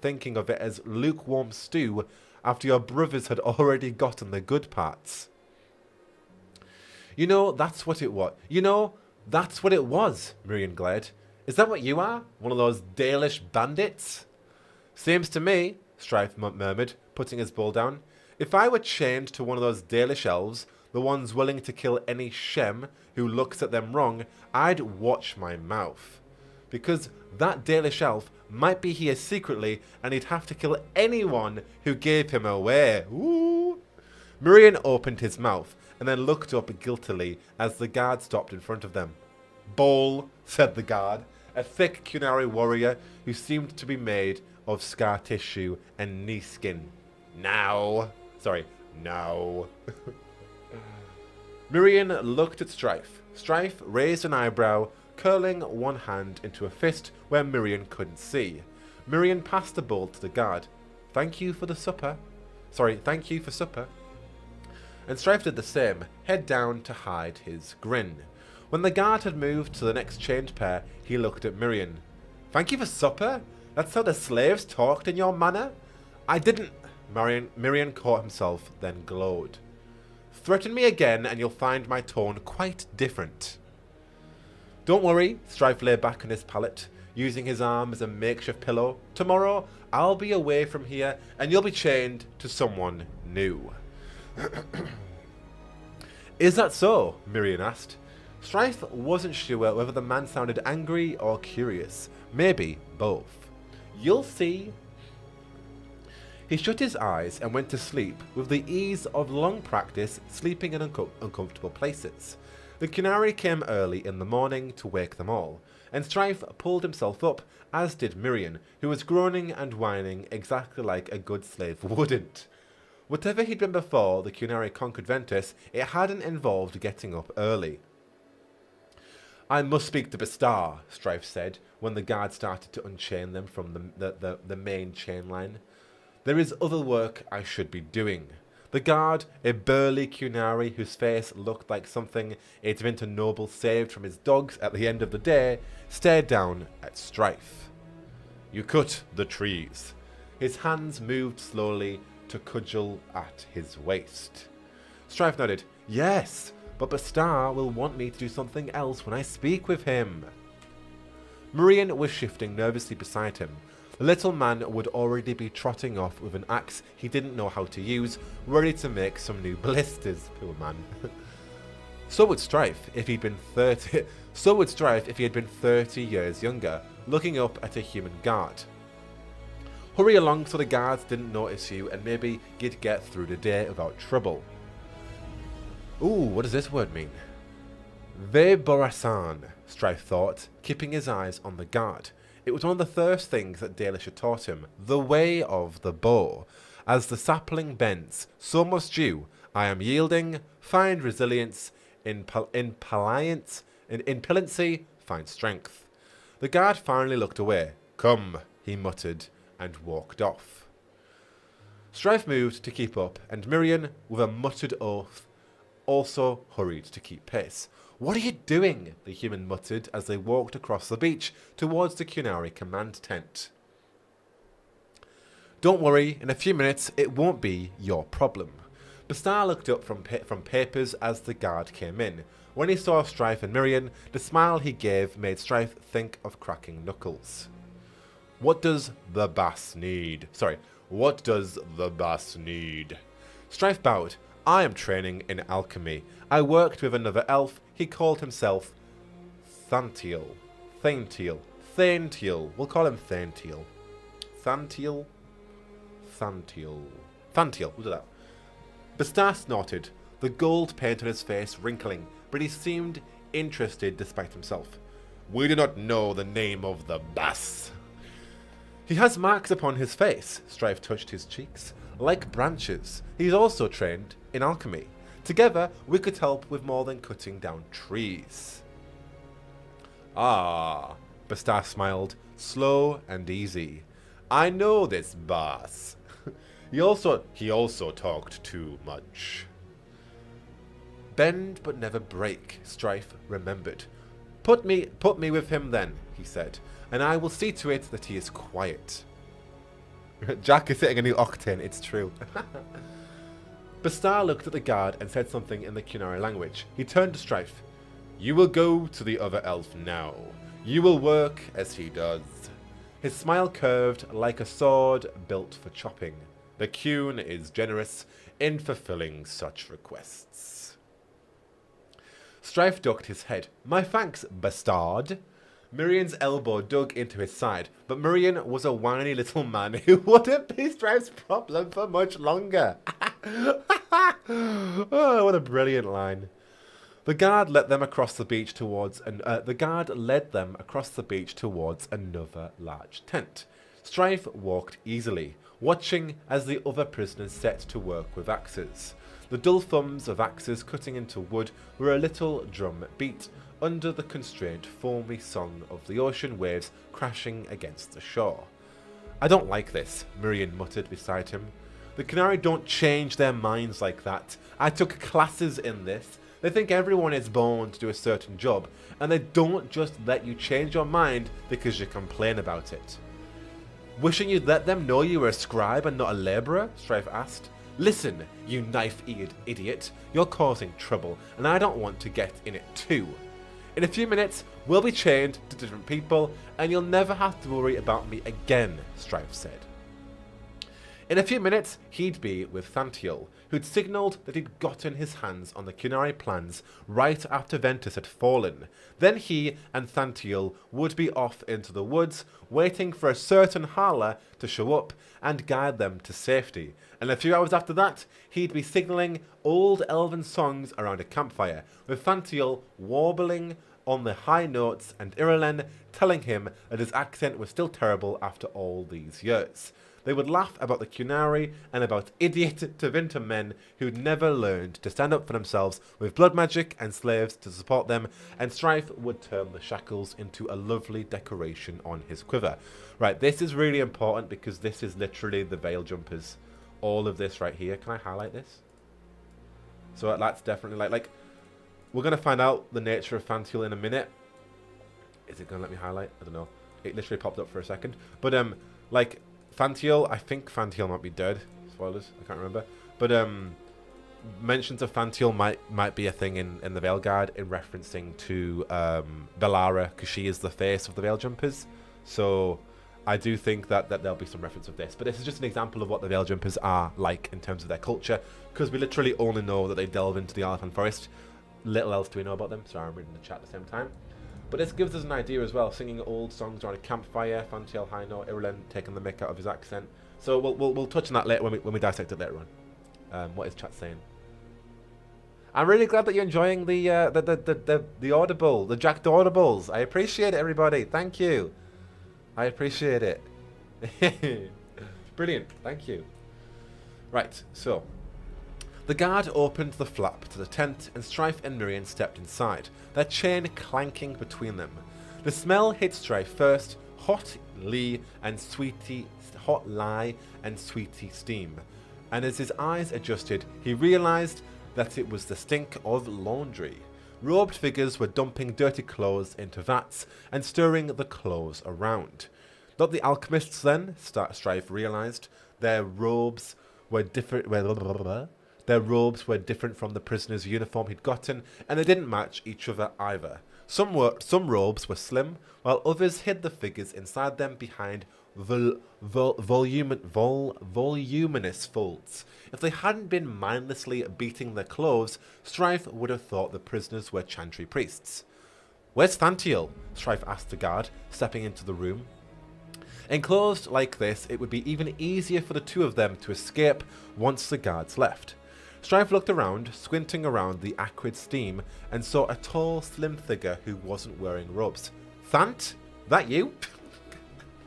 thinking of it as lukewarm stew after your brothers had already gotten the good parts. That's what it was, Mirian glared. Is that what you are? One of those Dalish bandits? Seems to me, Strife murmured, putting his bowl down. If I were chained to one of those Dalish elves, the ones willing to kill any Shem who looks at them wrong, I'd watch my mouth. Because that Dalish elf might be here secretly, and he'd have to kill anyone who gave him away. Ooh. Mirian opened his mouth, and then looked up guiltily as the guard stopped in front of them. Bowl, said the guard, a thick Kunari warrior who seemed to be made of scar tissue and knee skin. Now. Miriam looked at Strife. Strife raised an eyebrow, curling one hand into a fist where Miriam couldn't see. Miriam passed the bowl to the guard. Thank you for supper. And Strife did the same, head down to hide his grin. When the guard had moved to the next chained pair, he looked at Miriam. Thank you for supper? That's how the slaves talked in your manner? I didn't... Miriam caught himself, then glowed. Threaten me again and you'll find my tone quite different. Don't worry, Strife lay back on his pallet, using his arm as a makeshift pillow. Tomorrow, I'll be away from here and you'll be chained to someone new. Is that so? Miriam asked. Strife wasn't sure whether the man sounded angry or curious. Maybe both. You'll see. He shut his eyes and went to sleep with the ease of long practice sleeping in uncomfortable places. The Qunari came early in the morning to wake them all, and Strife pulled himself up, as did Miriam, who was groaning and whining exactly like a good slave wouldn't. Whatever he'd been before the Qunari conquered Ventus, it hadn't involved getting up early. I must speak to Bastar, Strife said, when the guard started to unchain them from the main chain line. There is other work I should be doing. The guard, a burly Qunari whose face looked like something a Tevinter noble saved from his dogs at the end of the day, stared down at Strife. You cut the trees. His hands moved slowly to cudgel at his waist. Strife nodded. Yes, but Bastar will want me to do something else when I speak with him. Miriam was shifting nervously beside him. The little man would already be trotting off with an axe he didn't know how to use, ready to make some new blisters, poor man. So would Strife if he'd been 30 years younger, looking up at a human guard. Hurry along so the guards didn't notice you and maybe you'd get through the day without trouble. Ooh, what does this word mean? Veilguard, Strife thought, keeping his eyes on the guard. It was one of the first things that Dalish had taught him, the way of the bow. As the sapling bends, so must you. I am yielding, find resilience, in pilancy, find strength. The guard finally looked away. Come, he muttered, and walked off. Strife moved to keep up, and Miriam, with a muttered oath, also hurried to keep pace. What are you doing? The human muttered as they walked across the beach towards the Qunari command tent. Don't worry, in a few minutes it won't be your problem. Bastar looked up from papers as the guard came in. When he saw Strife and Miriam, the smile he gave made Strife think of cracking knuckles. What does the boss need? What does the boss need? Strife bowed. I am training in alchemy. I worked with another elf. He called himself Thantiel. We'll call him Thantiel. Thantiel. We'll do that. Bastar snorted, the gold paint on his face wrinkling, but he seemed interested despite himself. We do not know the name of the boss. He has marks upon his face. Strife touched his cheeks. Like branches. He's also trained in alchemy. Together, we could help with more than cutting down trees. Ah, Bastar smiled, slow and easy. I know this boss. He also talked too much. Bend but never break, Strife remembered. Put me with him then, he said, and I will see to it that he is quiet. Jack is hitting a new octane, it's true. Bastar looked at the guard and said something in the Qunari language. He turned to Strife. You will go to the other elf now. You will work as he does. His smile curved like a sword built for chopping. The Qun is generous in fulfilling such requests. Strife ducked his head. My thanks, bastard. Miriam's elbow dug into his side, but Miriam was a whiny little man who wouldn't be Strife's problem for much longer. Oh, what a brilliant line. The guard led them across the beach towards another large tent. Strife walked easily, watching as the other prisoners set to work with axes. The dull thumps of axes cutting into wood were a little drum beat under the constrained foamy song of the ocean waves crashing against the shore. "I don't like this," Miriam muttered beside him. "The Canary don't change their minds like that. I took classes in this. They think everyone is born to do a certain job, and they don't just let you change your mind because you complain about it." "Wishing you'd let them know you were a scribe and not a labourer?" Strife asked. "Listen, you knife-eared idiot, you're causing trouble, and I don't want to get in it too. In a few minutes, we'll be chained to different people, and you'll never have to worry about me again," Strife said. In a few minutes, he'd be with Thanthiel, who'd signalled that he'd gotten his hands on the Cunari plans right after Ventus had fallen. Then he and Thanthiel would be off into the woods, waiting for a certain halla to show up and guide them to safety. And a few hours after that, he'd be signalling old elven songs around a campfire, with Thanthiel warbling on the high notes and Irulan telling him that his accent was still terrible after all these years. They would laugh about the Cunari and about idiot Tevinter men who'd never learned to stand up for themselves with blood magic and slaves to support them, and Strife would turn the shackles into a lovely decoration on his quiver. Right, this is really important because this is literally the veil jumpers. All of this right here. Can I highlight this? So that's definitely like we're going to find out the nature of Thanthiel in a minute. Is it going to let me highlight? I don't know. It literally popped up for a second. But like Thanthiel, I think Thanthiel might be dead. Spoilers, I can't remember. But mentions of Thanthiel might be a thing in the Veilguard in referencing to Velara, because she is the face of the Veil Jumpers. So I do think that there'll be some reference of this. But this is just an example of what the Veil Jumpers are like in terms of their culture, because we literally only know that they delve into the Arthan Forest. Little else do we know about them. Sorry, I'm reading the chat at the same time. But this gives us an idea as well, singing old songs around a campfire, Thanthiel high note, Irulan taking the mick out of his accent. So we'll touch on that later when we dissect it later on. What is chat saying? I'm really glad that you're enjoying the Audible, the Jacked Audibles. I appreciate it, everybody. Thank you. I appreciate it. Brilliant. Thank you. Right, so the guard opened the flap to the tent, and Strife and Miriam stepped inside, their chain clanking between them. The smell hit Strife first, hot lie and sweetie steam, and as his eyes adjusted, he realized that it was the stink of laundry. Robed figures were dumping dirty clothes into vats and stirring the clothes around. Not the alchemists then, Strife realized. Their robes were different. Their robes were different from the prisoner's uniform he'd gotten, and they didn't match each other either. Some robes were slim, while others hid the figures inside them behind voluminous folds. If they hadn't been mindlessly beating their clothes, Strife would have thought the prisoners were chantry priests. "Where's Thanthiel?" Strife asked the guard, stepping into the room. Enclosed like this, it would be even easier for the two of them to escape once the guards left. Strife looked around, squinting around the acrid steam, and saw a tall, slim figure who wasn't wearing robes. "Thant? That you?"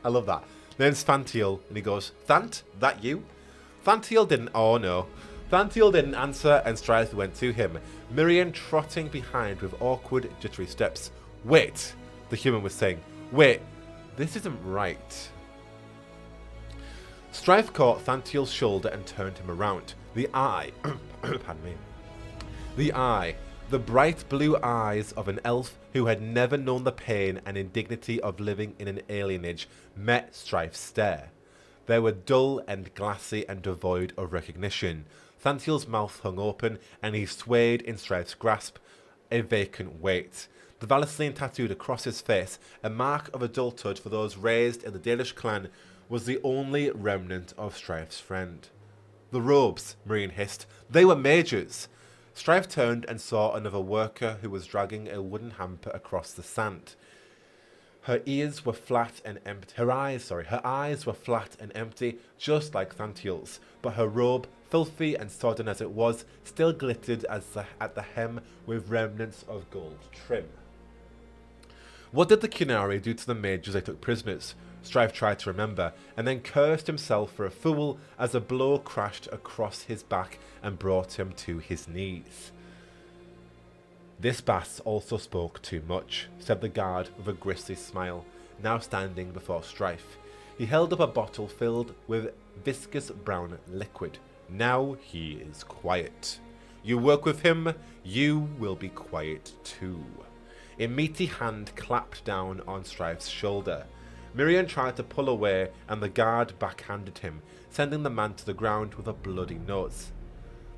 I love that. Name's Thanthiel, and he goes, "Thant? That you?" Thanthiel didn't, oh no. Thanthiel didn't answer, and Strife went to him, Miriam trotting behind with awkward, jittery steps. "Wait," the human was saying. "Wait, this isn't right." Strife caught Thanthiel's shoulder and turned him around. The eye, pardon me. The bright blue eyes of an elf who had never known the pain and indignity of living in an alienage met Strife's stare. They were dull and glassy and devoid of recognition. Thanthiel's mouth hung open, and he swayed in Strife's grasp, a vacant weight. The Valicine tattooed across his face, a mark of adulthood for those raised in the Dalish clan, was the only remnant of Strife's friend. "The robes," Miriam hissed. "They were mages." Strife turned and saw another worker who was dragging a wooden hamper across the sand. Her eyes were flat and empty, just like Thanthiel's, but her robe, filthy and sodden as it was, still glittered at the hem with remnants of gold trim. What did the Qunari do to the mages they took prisoners? Strife tried to remember, and then cursed himself for a fool as a blow crashed across his back and brought him to his knees. This bass also spoke too much, said the guard with a grisly smile, now standing before Strife. He held up a bottle filled with viscous brown liquid. Now he is quiet. You work with him, you will be quiet too. A meaty hand clapped down on Strife's shoulder. Miriam tried to pull away, and the guard backhanded him, sending the man to the ground with a bloody nose.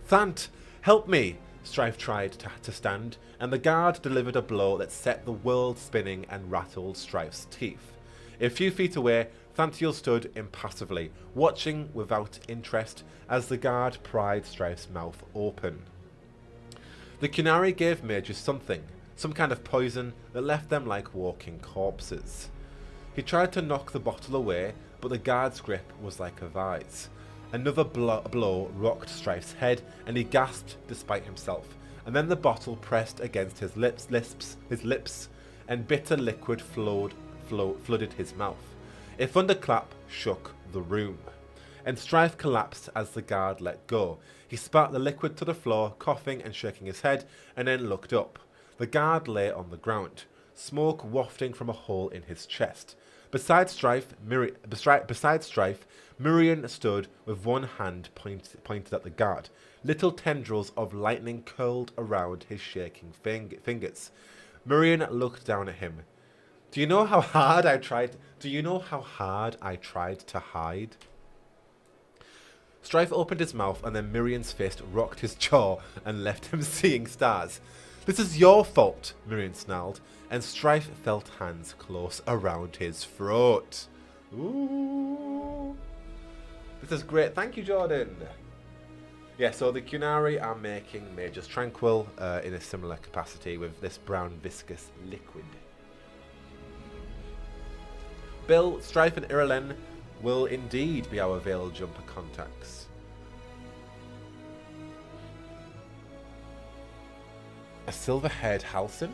Thant, help me! Strife tried to stand, and the guard delivered a blow that set the world spinning and rattled Strife's teeth. A few feet away, Thanthiel stood impassively, watching without interest as the guard pried Strife's mouth open. The Qunari gave mages something, some kind of poison that left them like walking corpses. He tried to knock the bottle away, but the guard's grip was like a vise. Another blow rocked Strife's head, and he gasped despite himself, and then the bottle pressed against his lips, and bitter liquid flooded his mouth. A thunderclap shook the room, and Strife collapsed as the guard let go. He spat the liquid to the floor, coughing and shaking his head, and then looked up. The guard lay on the ground, smoke wafting from a hole in his chest. Beside Strife, Miriam stood with one hand pointed at the guard. Little tendrils of lightning curled around his shaking fingers. Miriam looked down at him. Do you know how hard I tried to hide? Strife opened his mouth, and then Miriam's fist rocked his jaw and left him seeing stars. This is your fault, Miriam snarled, and Strife felt hands close around his throat. Ooh. This is great. Thank you, Jordan. Yeah, so the Qunari are making Mages Tranquil in a similar capacity with this brown viscous liquid. Bill, Strife and Irulen will indeed be our Veil Jumper contacts. A silver-haired Halcyon?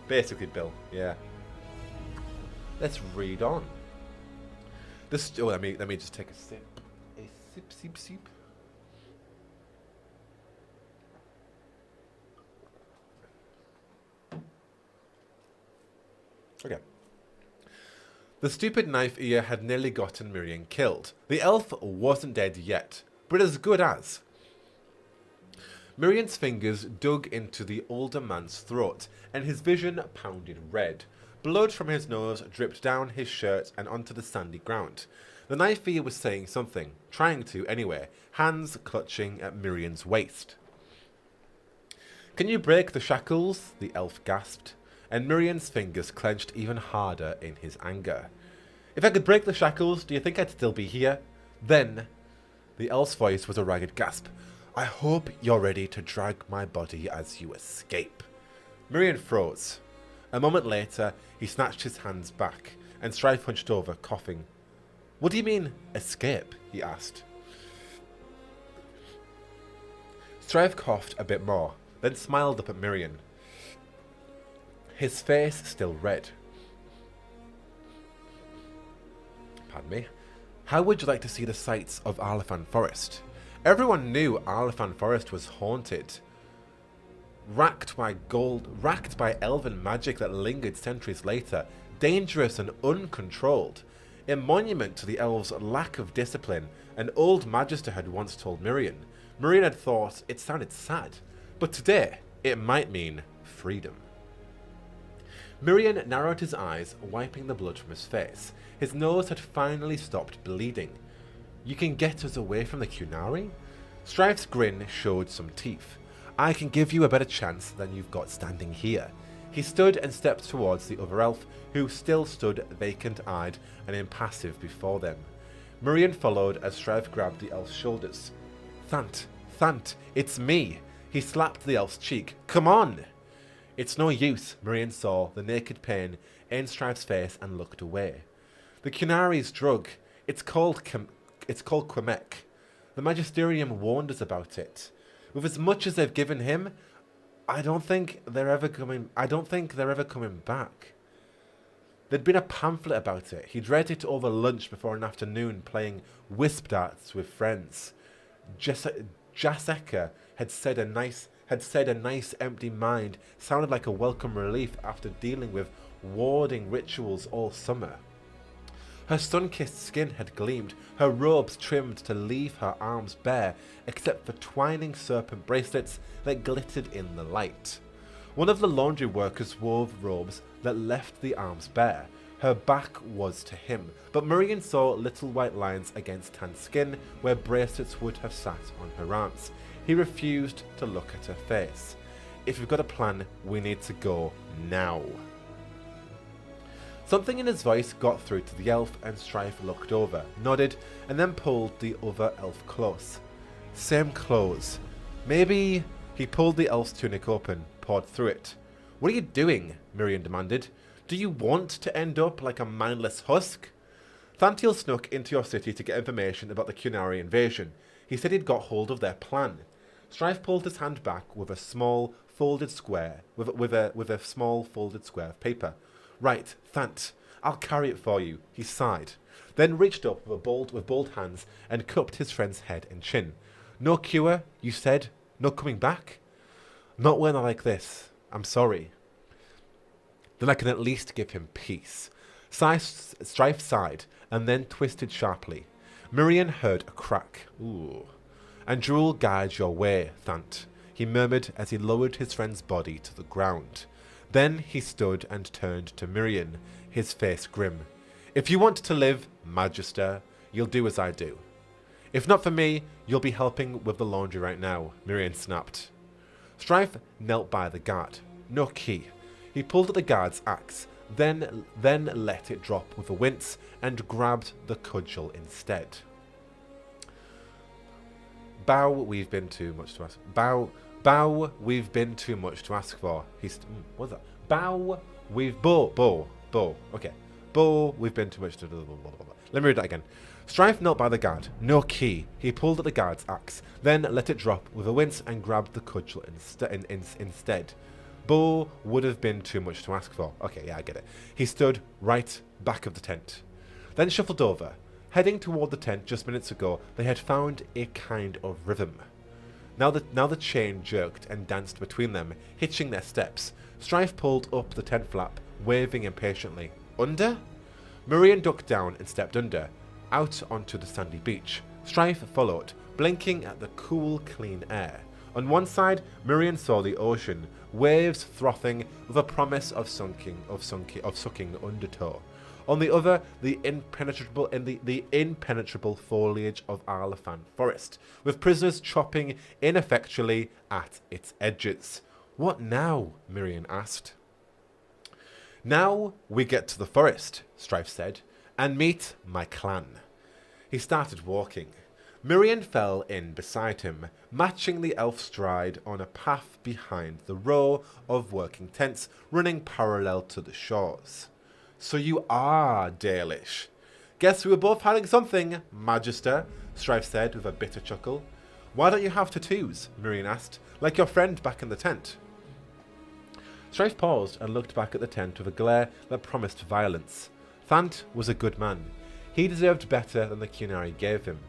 Basically Bill, yeah. Let's read on. This, oh, let me just take a sip. A sip. Okay. The stupid knife ear had nearly gotten Miriam killed. The elf wasn't dead yet, but as good as. Miriam's fingers dug into the older man's throat, and his vision pounded red. Blood from his nose dripped down his shirt and onto the sandy ground. The knife ear was saying something, trying to anyway, hands clutching at Miriam's waist. Can you break the shackles? The elf gasped, and Miriam's fingers clenched even harder in his anger. If I could break the shackles, do you think I'd still be here? Then, the elf's voice was a ragged gasp. I hope you're ready to drag my body as you escape. Miriam froze. A moment later, he snatched his hands back, and Strife hunched over, coughing. What do you mean, escape? He asked. Strife coughed a bit more, then smiled up at Miriam. His face still red. Pardon me. How would you like to see the sights of Arlefan Forest? Everyone knew Arlefan Forest was haunted, racked by elven magic that lingered centuries later, dangerous and uncontrolled. A monument to the elves' lack of discipline, an old magister had once told Miriam. Miriam had thought it sounded sad, but today it might mean freedom. Miriam narrowed his eyes, wiping the blood from his face. His nose had finally stopped bleeding. You can get us away from the Qunari? Strife's grin showed some teeth. I can give you a better chance than you've got standing here. He stood and stepped towards the other elf, who still stood vacant-eyed and impassive before them. Miriam followed as Strife grabbed the elf's shoulders. Thant, it's me! He slapped the elf's cheek. Come on! It's no use, Miriam saw the naked pain in Strife's face and looked away. The Qunari's drug, it's called Quimek. The Magisterium warned us about it. With as much as they've given him, I don't think they're ever coming. I don't think they're ever coming back. There'd been a pamphlet about it. He'd read it over lunch before an afternoon playing wisp darts with friends. Jacka had said a nice empty mind sounded like a welcome relief after dealing with warding rituals all summer. Her sun-kissed skin had gleamed, her robes trimmed to leave her arms bare, except for twining serpent bracelets that glittered in the light. One of the laundry workers wove robes that left the arms bare. Her back was to him, but Miriam saw little white lines against tan skin where bracelets would have sat on her arms. He refused to look at her face. If you've got a plan, we need to go now. Something in his voice got through to the elf, and Strife looked over, nodded, and then pulled the other elf close. Same clothes. Maybe... He pulled the elf's tunic open, pawed through it. What are you doing? Miriam demanded. Do you want to end up like a mindless husk? Thanthiel snuck into your city to get information about the Qunari invasion. He said he'd got hold of their plan. Strife pulled his hand back with a small folded square with a small folded square of paper. Right, Thant, I'll carry it for you, he sighed, then reached up with bold hands and cupped his friend's head and chin. No cure, you said? No coming back? Not when I like this. I'm sorry. Then I can at least give him peace. Strife sighed and then twisted sharply. Miriam heard a crack. Ooh. And Drool guide your way, Thant, he murmured as he lowered his friend's body to the ground. Then he stood and turned to Miriam, his face grim. If you want to live, Magister, you'll do as I do. If not for me, you'll be helping with the laundry right now, Miriam snapped. Strife knelt by the guard. No key. He pulled at the guard's axe, then let it drop with a wince and grabbed the cudgel instead. Bow, we've been too much to ask. Bow, we've been too much to ask for. What's that? Bow, we've... Bow. Okay. Bow, we've been too much to... Let me read that again. Strife knelt by the guard. No key. He pulled at the guard's axe, then let it drop with a wince and grabbed the cudgel instead. Bow would have been too much to ask for. Okay, yeah, I get it. He stood right back of the tent, then shuffled over. Heading toward the tent just minutes ago, they had found a kind of rhythm. Now the chain jerked and danced between them, hitching their steps. Strife pulled up the tent flap, waving impatiently. Under? Miriam ducked down and stepped under, out onto the sandy beach. Strife followed, blinking at the cool, clean air. On one side, Miriam saw the ocean, waves frothing with a promise of sucking undertow. On the other, the impenetrable foliage of Arlefan Forest, with prisoners chopping ineffectually at its edges. What now? Miriam asked. Now we get to the forest, Strife said, and meet my clan. He started walking. Miriam fell in beside him, matching the elf stride on a path behind the row of working tents running parallel to the shores. So you are Dalish. Guess we were both hiding something, Magister, Strife said with a bitter chuckle. Why don't you have tattoos? Miriam asked, like your friend back in the tent. Strife paused and looked back at the tent with a glare that promised violence. Thant was a good man. He deserved better than the Qunari gave him.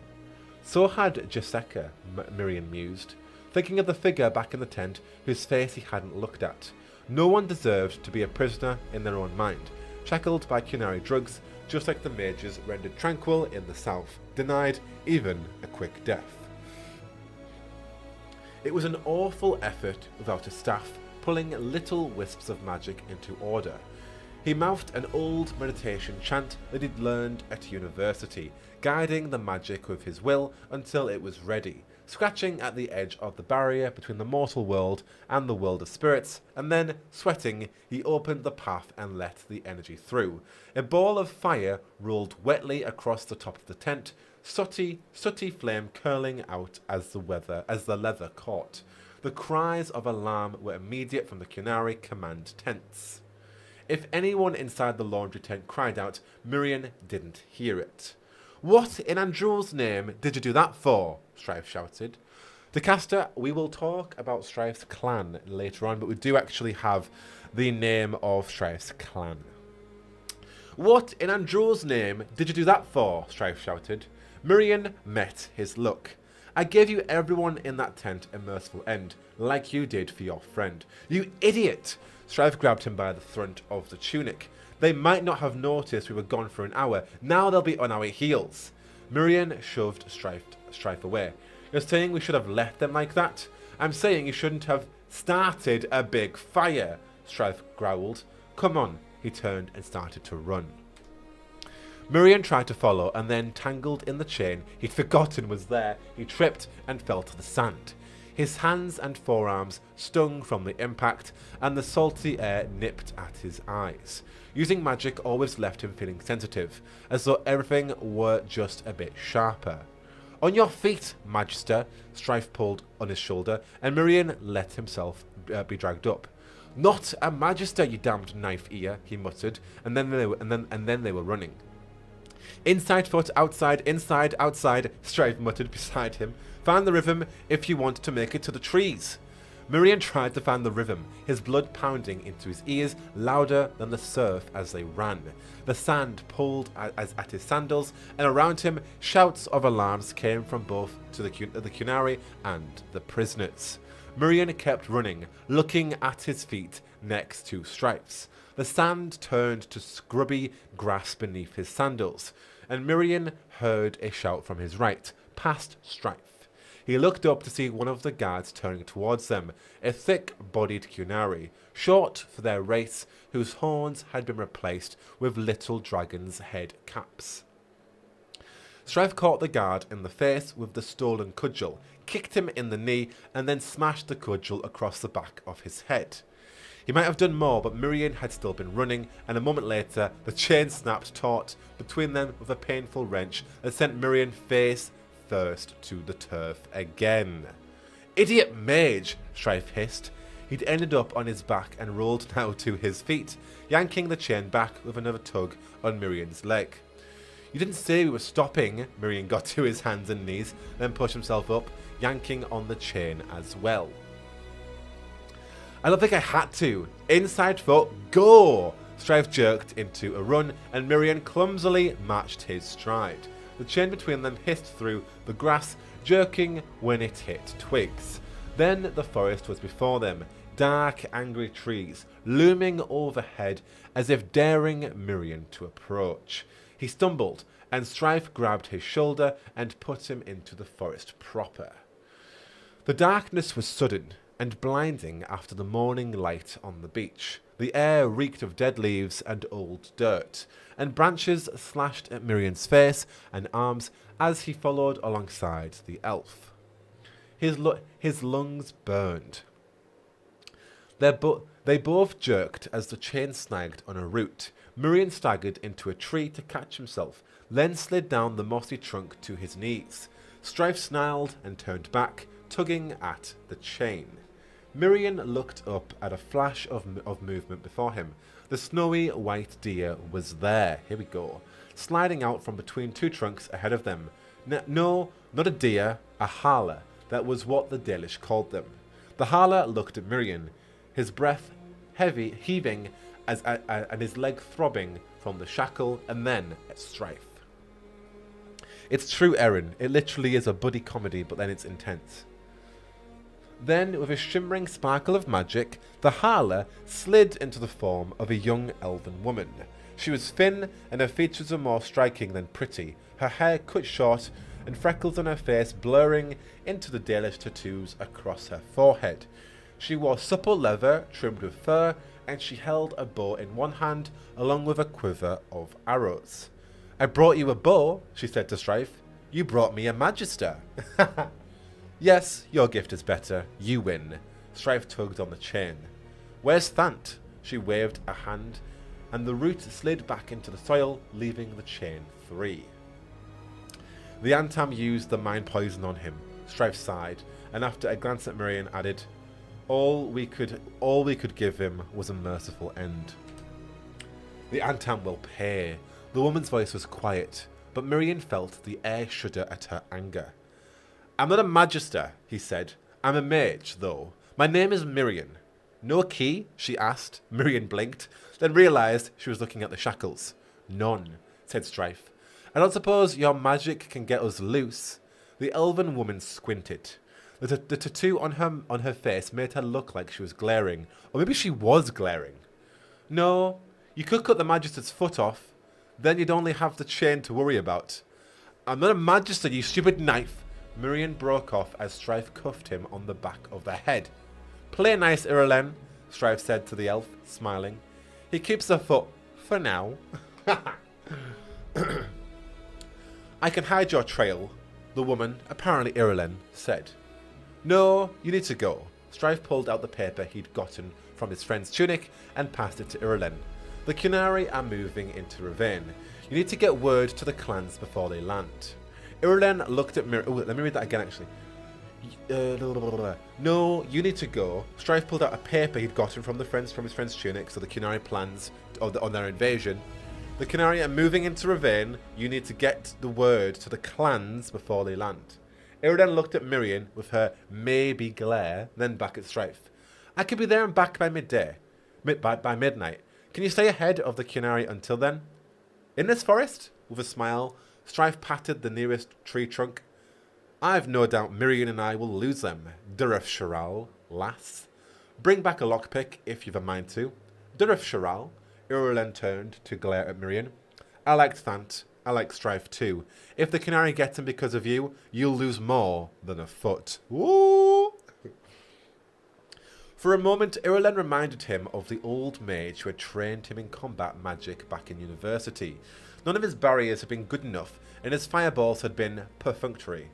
So had Jaseka, Miriam mused, thinking of the figure back in the tent whose face he hadn't looked at. No one deserved to be a prisoner in their own mind, shackled by Qunari drugs, just like the mages rendered tranquil in the south, denied even a quick death. It was an awful effort without a staff, pulling little wisps of magic into order. He mouthed an old meditation chant that he'd learned at university, guiding the magic with his will until it was ready, scratching at the edge of the barrier between the mortal world and the world of spirits, and then, sweating, he opened the path and let the energy through. A ball of fire rolled wetly across the top of the tent, sooty flame curling out as the leather caught. The cries of alarm were immediate from the Qunari command tents. If anyone inside the laundry tent cried out, Miriam didn't hear it. What in Andrew's name did you do that for? Strife shouted. To Caster, we will talk about Strife's clan later on, but we do actually have the name of Strife's clan. What in Andrew's name did you do that for? Strife shouted. Mirian met his look. I gave you everyone in that tent a merciful end, like you did for your friend. You idiot! Strife grabbed him by the front of the tunic. They might not have noticed we were gone for an hour. Now they'll be on our heels. Mirian shoved Strife away. You're saying we should have left them like that? I'm saying you shouldn't have started a big fire, Strife growled. Come on. He turned and started to run. Mirian tried to follow and then, tangled in the chain he'd forgotten was there, he tripped and fell to the sand. His hands and forearms stung from the impact and the salty air nipped at his eyes. Using magic always left him feeling sensitive, as though everything were just a bit sharper. On your feet, Magister, Strife pulled on his shoulder, and Mirian let himself be dragged up. Not a Magister, you damned knife ear, he muttered, and then they were running. Inside foot, outside, inside, outside, Strife muttered beside him. Find the rhythm if you want to make it to the trees. Mirian tried to find the rhythm, his blood pounding into his ears, louder than the surf as they ran. The sand pulled at his sandals, and around him, shouts of alarms came from both to the Kunari and the prisoners. Mirian kept running, looking at his feet next to Strife's. The sand turned to scrubby grass beneath his sandals, and Mirian heard a shout from his right, past Strife. He looked up to see one of the guards turning towards them, a thick-bodied Kunari, short for their race, whose horns had been replaced with little dragon's head caps. Strife caught the guard in the face with the stolen cudgel, kicked him in the knee, and then smashed the cudgel across the back of his head. He might have done more, but Mirian had still been running, and a moment later, the chain snapped taut between them with a painful wrench that sent Mirian face first to the turf again. Idiot mage, Strife hissed. He'd ended up on his back and rolled now to his feet, yanking the chain back with another tug on Mirian's leg. You didn't say we were stopping. Mirian got to his hands and knees, then pushed himself up, yanking on the chain as well. I don't think I had to. Inside foot, go! Strife jerked into a run, and Mirian clumsily matched his stride. The chain between them hissed through the grass, jerking when it hit twigs. Then the forest was before them, dark, angry trees looming overhead as if daring Mirian to approach. He stumbled, and Strife grabbed his shoulder and put him into the forest proper. The darkness was sudden and blinding after the morning light on the beach. The air reeked of dead leaves and old dirt, and branches slashed at Mirian's face and arms as he followed alongside the elf. His lungs burned. They both jerked as the chain snagged on a root. Mirian staggered into a tree to catch himself, then slid down the mossy trunk to his knees. Strife snarled and turned back, tugging at the chain. Mirian looked up at a flash of movement before him. The snowy white deer was there, here we go, sliding out from between two trunks ahead of them. No, not a deer, a halla. That was what the Dalish called them. The halla looked at Mirian, his breath heaving and his leg throbbing from the shackle, and then at Strife. It's true, Erin. It literally is a buddy comedy, but then it's intense. Then, with a shimmering sparkle of magic, the halla slid into the form of a young elven woman. She was thin, and her features were more striking than pretty, her hair cut short, and freckles on her face blurring into the Dalish tattoos across her forehead. She wore supple leather trimmed with fur, and she held a bow in one hand, along with a quiver of arrows. I brought you a bow, she said to Strife. You brought me a magister. Yes, your gift is better. You win. Strife tugged on the chain. Where's Thant? She waved a hand, and the root slid back into the soil, leaving the chain free. The Antam used the mind poison on him. Strife sighed, and after a glance at Mirian added, All we could give him was a merciful end. The Antam will pay. The woman's voice was quiet, but Mirian felt the air shudder at her anger. I'm not a magister, he said. I'm a mage, though. My name is Mirian. No key? She asked. Mirian blinked, then realised she was looking at the shackles. None, said Strife. I don't suppose your magic can get us loose. The elven woman squinted. The tattoo on her face made her look like she was glaring. Or maybe she was glaring. No, you could cut the magister's foot off. Then you'd only have the chain to worry about. I'm not a magister, you stupid knife. Mirian broke off as Strife cuffed him on the back of the head. Play nice, Irulen, Strife said to the elf, smiling. He keeps the foot for now. I can hide your trail, the woman, apparently Irulen, said. No, you need to go. Strife pulled out the paper he'd gotten from his friend's tunic and passed it to Irulen. The Qunari are moving into Ravine. You need to get word to the clans before they land. Irulen looked at Mirian. Oh, let me read that again, actually. No, you need to go. Strife pulled out a paper he'd gotten from his friend's tunic, so the Qunari plans on their invasion. The Qunari are moving into Ravine. You need to get the word to the clans before they land. Irulen looked at Mirian with her maybe glare, then back at Strife. I could be there and back by midday. By midnight. Can you stay ahead of the Qunari until then? In this forest? With a smile, Strife patted the nearest tree trunk. I've no doubt Mirian and I will lose them. Durif Sharal, lass. Bring back a lockpick if you've a mind to. Durif Sharal. Irulen turned to glare at Mirian. I like Thant. I like Strife too. If the Qunari get him because of you, you'll lose more than a foot. Woo! For a moment, Irulen reminded him of the old mage who had trained him in combat magic back in university. None of his barriers had been good enough, and his fireballs had been perfunctory.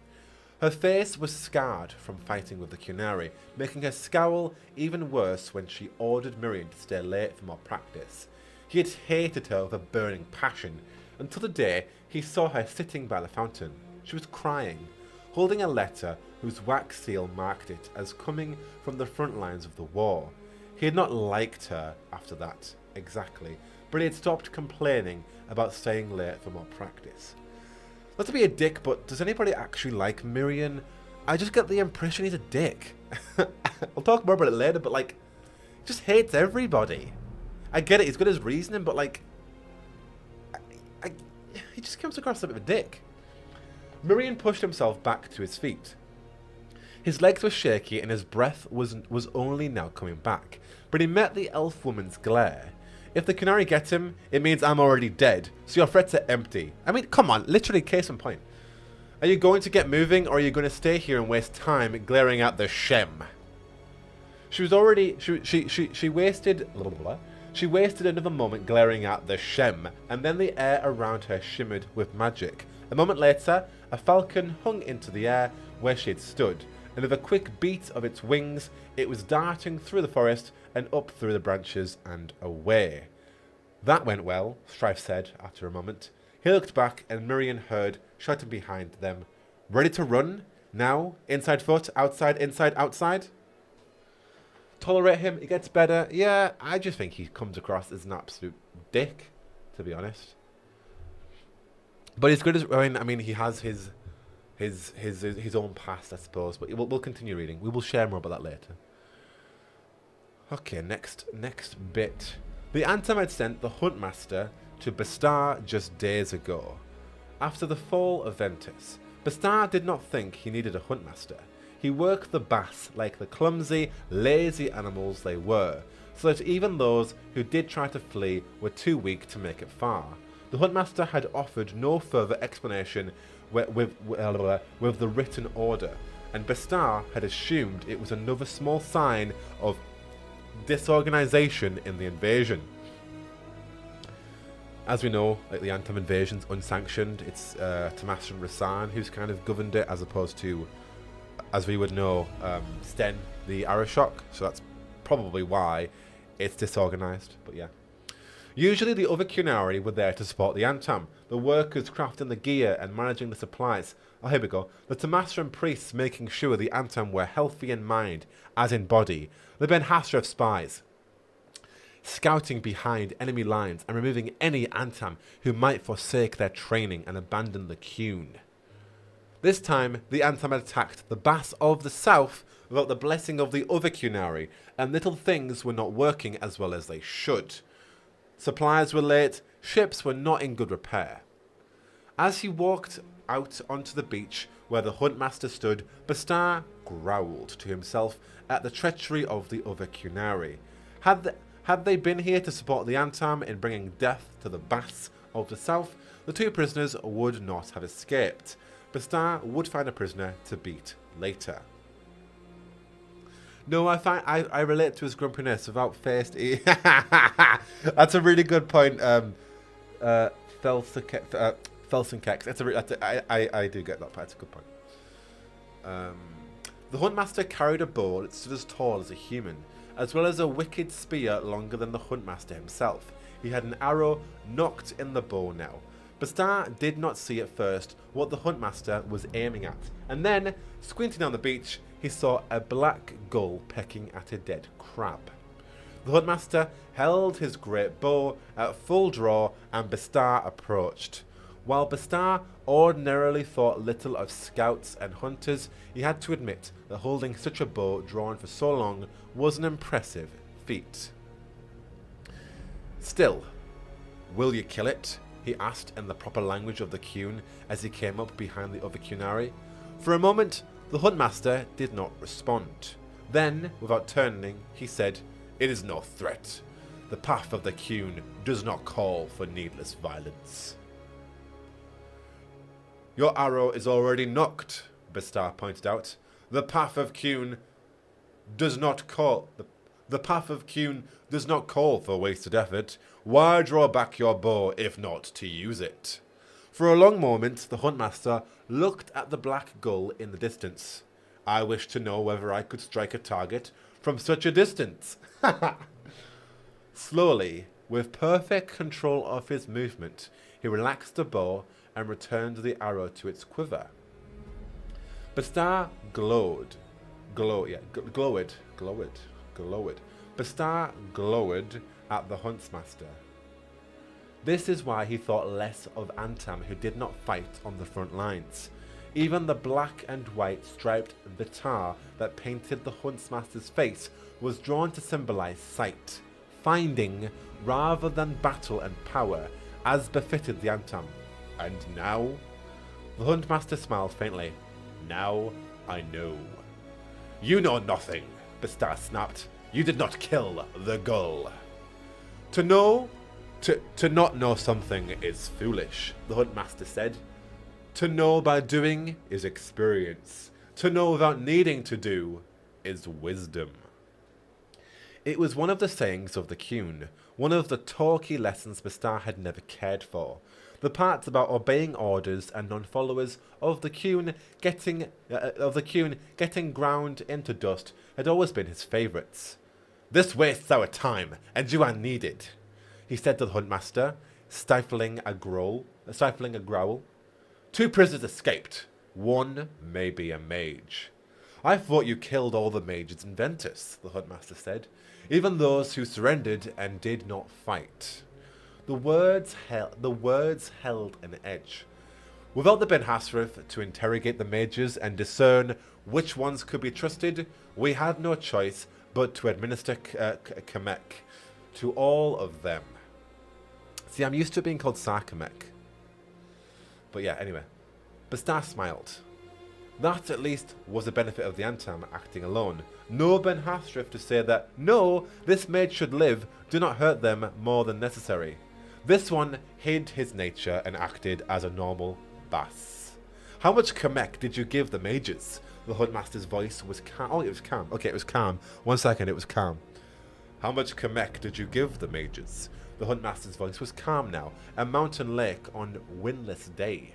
Her face was scarred from fighting with the Qunari, making her scowl even worse when she ordered Mirian to stay late for more practice. He had hated her with a burning passion, until the day he saw her sitting by the fountain. She was crying, holding a letter whose wax seal marked it as coming from the front lines of the war. He had not liked her after that, exactly, but he had stopped complaining about staying late for more practice. Not to be a dick, but does anybody actually like Mirian? I just get the impression he's a dick. I'll talk more about it later, but like, he just hates everybody. I get it, he's got his reasoning, but like, he just comes across a bit of a dick. Mirian pushed himself back to his feet. His legs were shaky and his breath was only now coming back, but he met the elf woman's glare. If the Qunari get him, it means I'm already dead, so your threats are empty. I mean, come on, literally case in point. Are you going to get moving, or are you going to stay here and waste time glaring at the Shem? She was already, she wasted another moment glaring at the Shem, and then the air around her shimmered with magic. A moment later, a falcon hung into the air where she had stood, and with a quick beat of its wings, it was darting through the forest and up through the branches and away. That went well, Strife said after a moment. He looked back and Mirian heard shouting behind them. Ready to run? Now? Inside foot? Outside? Inside? Outside? Tolerate him? He gets better? Yeah, I just think he comes across as an absolute dick, to be honest. But he's good as... I mean, he has his own past, I suppose. But we'll continue reading. We will share more about that later. Okay, next bit. The Antam had sent the Huntmaster to Bastar just days ago. After the fall of Ventus, Bastar did not think he needed a Huntmaster. He worked the bass like the clumsy, lazy animals they were, so that even those who did try to flee were too weak to make it far. The Huntmaster had offered no further explanation with the written order, and Bastar had assumed it was another small sign of disorganization in the invasion. As we know, like the Antam invasion's unsanctioned. It's Tamas and Rasan who's kind of governed it, as opposed to, as we would know, Sten, the Arashok. So that's probably why it's disorganized. But yeah. Usually the other Qunari were there to support the Antam, the workers crafting the gear and managing the supplies. Oh, here we go. The Tamasran priests making sure the Antam were healthy in mind, as in body. The Ben Hasraf spies, scouting behind enemy lines and removing any Antam who might forsake their training and abandon the Qun. This time, the Antam had attacked the Bass of the South without the blessing of the other Cunari, and little things were not working as well as they should. Supplies were late, ships were not in good repair. As he walked out onto the beach where the Huntmaster stood, Bastar growled to himself at the treachery of the other Cunari. Had they been here to support the Antam in bringing death to the Bass of the South, the two prisoners would not have escaped. Bastar would find a prisoner to beat later. No, I relate to his grumpiness without faced. That's a really good point. Felsenkex. I do get that. That's a good point. The Huntmaster carried a bow that stood as tall as a human, as well as a wicked spear longer than the Huntmaster himself. He had an arrow nocked in the bow now. Bastar did not see at first what the Huntmaster was aiming at, and then, squinting on the beach, he saw a black gull pecking at a dead crab. The Huntmaster held his great bow at full draw, and Bastar approached. While Bastar ordinarily thought little of scouts and hunters, he had to admit that holding such a bow drawn for so long was an impressive feat. Still, will you kill it? He asked in the proper language of the Cune as he came up behind the other Cunari. For a moment, the Huntmaster did not respond. Then, without turning, he said, "It is no threat. The path of the Cune does not call for needless violence." "Your arrow is already nocked," Bastar pointed out. The path of Cune does not call for wasted effort. Why draw back your bow if not to use it? For a long moment, the Huntmaster looked at the black gull in the distance. I wish to know whether I could strike a target from such a distance. Slowly, with perfect control of his movement, he relaxed the bow and returned the arrow to its quiver. Bastar glowed. Bastar glowered at the Huntsmaster. This is why he thought less of Antam, who did not fight on the front lines. Even the black and white striped vitar that painted the Huntsmaster's face was drawn to symbolize sight, finding, rather than battle and power, as befitted the Antam. And now? The Huntmaster smiled faintly. Now I know. You know nothing, Bastar snapped. You did not kill the gull. To not know something is foolish, the Huntmaster said. To know by doing is experience. To know without needing to do is wisdom. It was one of the sayings of the Cune, one of the talky lessons Bastar had never cared for. The parts about obeying orders and non-followers of the Cune getting ground into dust had always been his favourites. This wastes our time, and you are needed, he said to the Huntmaster, stifling a growl. 2 prisoners escaped. 1 may be a mage. I thought you killed all the mages in Ventus, the Huntmaster said, even those who surrendered and did not fight. The words held an edge. Without the Ben Hasrith to interrogate the mages and discern which ones could be trusted, we had no choice but to administer Kamek to all of them. See, I'm used to being called Sarkamek. But yeah, anyway. Bastar smiled. That, at least, was the benefit of the Antam acting alone. No Ben Hasrith to say that, no, this mage should live, do not hurt them more than necessary. This one hid his nature and acted as a normal Bass. How much Kamek did you give the mages? The Huntmaster's voice was calm. Oh, it was calm. Okay, it was calm. 1 second, it was calm. How much Kamek did you give the mages? The Huntmaster's voice was calm now. A mountain lake on windless day.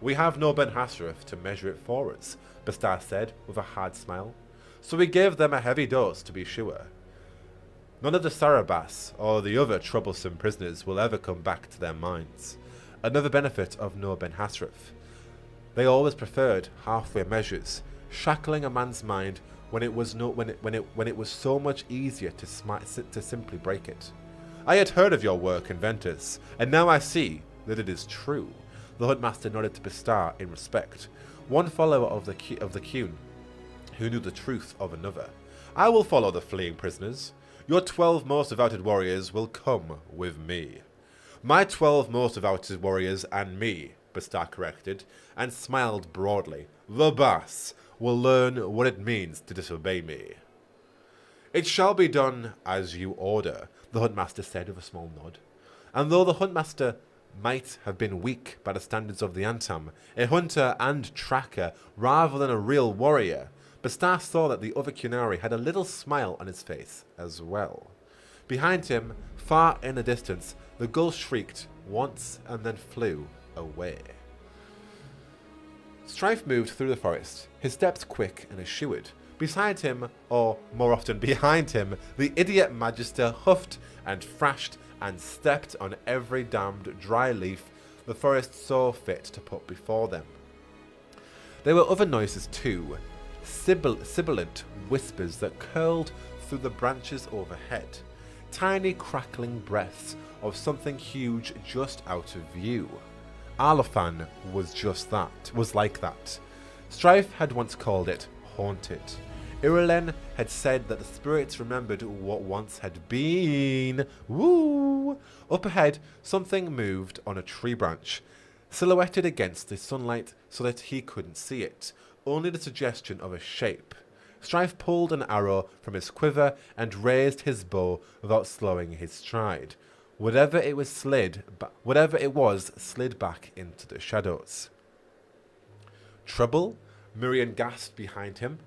We have no Ben Hasrith to measure it for us, Bastar said with a hard smile. So we gave them a heavy dose to be sure. None of the Sarabas or the other troublesome prisoners will ever come back to their minds. Another benefit of no Ben Hasrith. They always preferred halfway measures, shackling a man's mind when it was so much easier to simply break it. I had heard of your work in Ventus, and now I see that it is true. The Huntmaster nodded to Bastar in respect. one follower of the Qun, who knew the truth of another. I will follow the fleeing prisoners. Your 12 most devoted warriors will come with me. My 12 most devoted warriors and me, Bastar corrected, and smiled broadly. The boss will learn what it means to disobey me. It shall be done as you order, the Huntmaster said with a small nod. And though the Huntmaster might have been weak by the standards of the Antam, a hunter and tracker rather than a real warrior, Bastar saw that the other Qunari had a little smile on his face as well. Behind him, far in the distance, the gull shrieked once and then flew away. Strife moved through the forest, his steps quick and assured. Beside him, or more often behind him, the idiot Magister huffed and thrashed and stepped on every damned dry leaf the forest saw fit to put before them. There were other noises too, sibilant whispers that curled through the branches overhead, tiny crackling breaths of something huge just out of view. Arlafan was like that. Strife had once called it haunted. Irulen had said that the spirits remembered what once had been. Woo! Up ahead, something moved on a tree branch, silhouetted against the sunlight so that he couldn't see it, only the suggestion of a shape. Strife pulled an arrow from his quiver and raised his bow without slowing his stride. Whatever it was slid back into the shadows. Trouble? Mirian gasped behind him.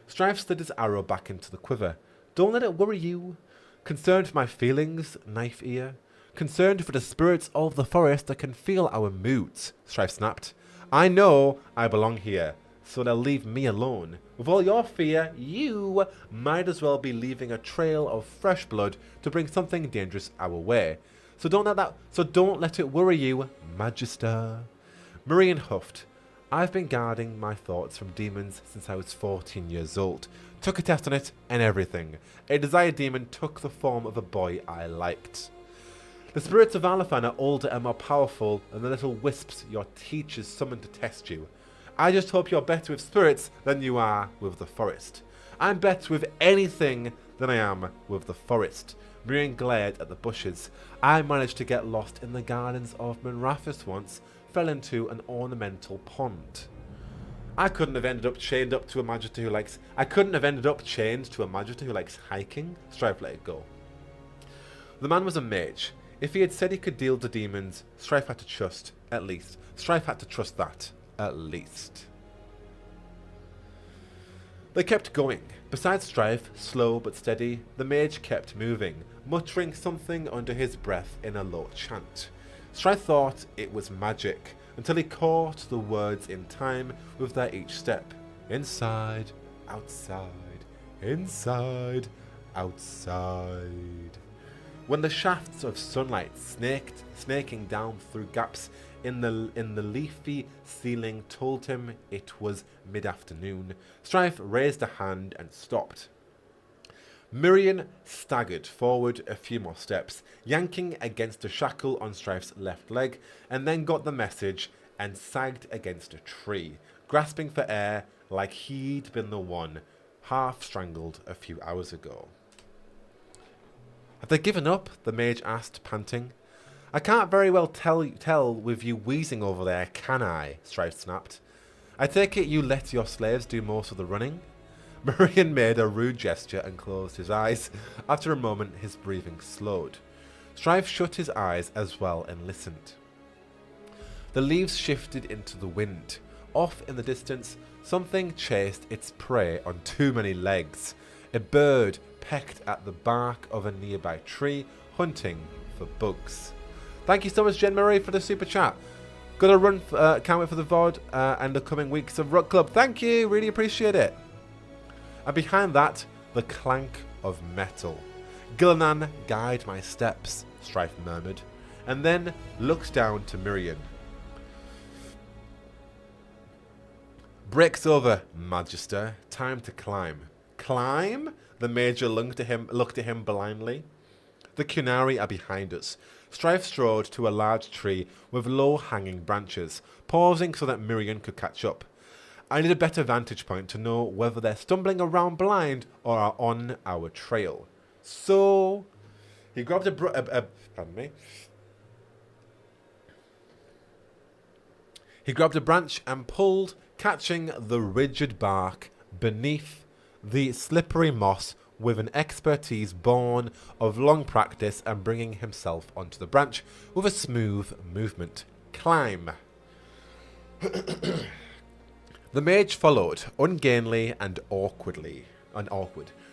Strife slid his arrow back into the quiver. Don't let it worry you. Concerned for my feelings, Knife Ear. Concerned for the spirits of the forest that can feel our moods, Strife snapped. I know I belong here, so they'll leave me alone. With all your fear, you might as well be leaving a trail of fresh blood to bring something dangerous our way. So don't let it worry you, Magister. Mirian huffed. I've been guarding my thoughts from demons since I was 14 years old. Took a test on it and everything. A desire demon took the form of a boy I liked. The spirits of Arlafan are older and more powerful than the little wisps your teachers summoned to test you. I just hope you're better with spirits than you are with the forest. I'm better with anything than I am with the forest. Miriam glared at the bushes. I managed to get lost in the gardens of Manrathus once, fell into an ornamental pond. I couldn't have ended up chained to a magister who likes hiking. Strife let it go. The man was a mage. If he had said he could deal to demons, Strife had to trust that, at least. They kept going. Besides Strife, slow but steady, the mage kept moving, muttering something under his breath in a low chant. Strife thought it was magic, until he caught the words in time with their each step. Inside, outside, inside, outside. When the shafts of sunlight snaking down through gaps in the leafy ceiling told him it was mid-afternoon, Strife raised a hand and stopped. Mirian staggered forward a few more steps, yanking against a shackle on Strife's left leg, and then got the message and sagged against a tree, grasping for air like he'd been the one half-strangled a few hours ago. Have they given up? The mage asked, panting. I can't very well tell with you wheezing over there, can I? Strife snapped. I take it you let your slaves do most of the running? Mirian made a rude gesture and closed his eyes. After a moment, his breathing slowed. Strife shut his eyes as well and listened. The leaves shifted into the wind. Off in the distance, something chased its prey on too many legs. A bird pecked at the bark of a nearby tree, hunting for bugs. Thank you so much, Jen Marie, for the super chat. Gotta run, can't wait for the VOD and the coming weeks of Rook Club. Thank you, really appreciate it. And behind that, the clank of metal. Gillinan, guide my steps, Strife murmured, and then looked down to Mirian. Breaks over, Magister. Time to climb. Climb? The major looked at him blindly. The Qunari are behind us. Strife strode to a large tree with low-hanging branches, pausing so that Mirian could catch up. I need a better vantage point to know whether they're stumbling around blind or are on our trail. So he grabbed pardon me. He grabbed a branch and pulled, catching the rigid bark beneath the slippery moss with an expertise born of long practice and bringing himself onto the branch with a smooth movement. Climb. The mage followed, ungainly and awkward.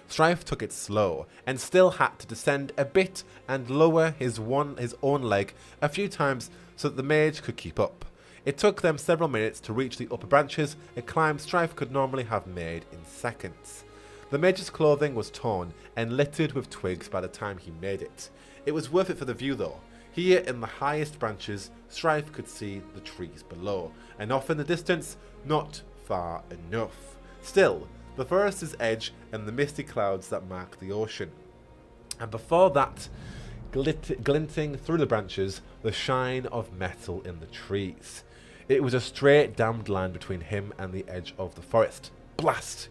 Strife took it slow, and still had to descend a bit and lower his own leg a few times so that the mage could keep up. It took them several minutes to reach the upper branches, a climb Strife could normally have made in seconds. The mage's clothing was torn and littered with twigs by the time he made it. It was worth it for the view though. Here in the highest branches, Strife could see the trees below, and off in the distance, not far enough. Still, the forest's edge and the misty clouds that mark the ocean. And before that, glinting through the branches, the shine of metal in the trees. It was a straight damned line between him and the edge of the forest. Blast!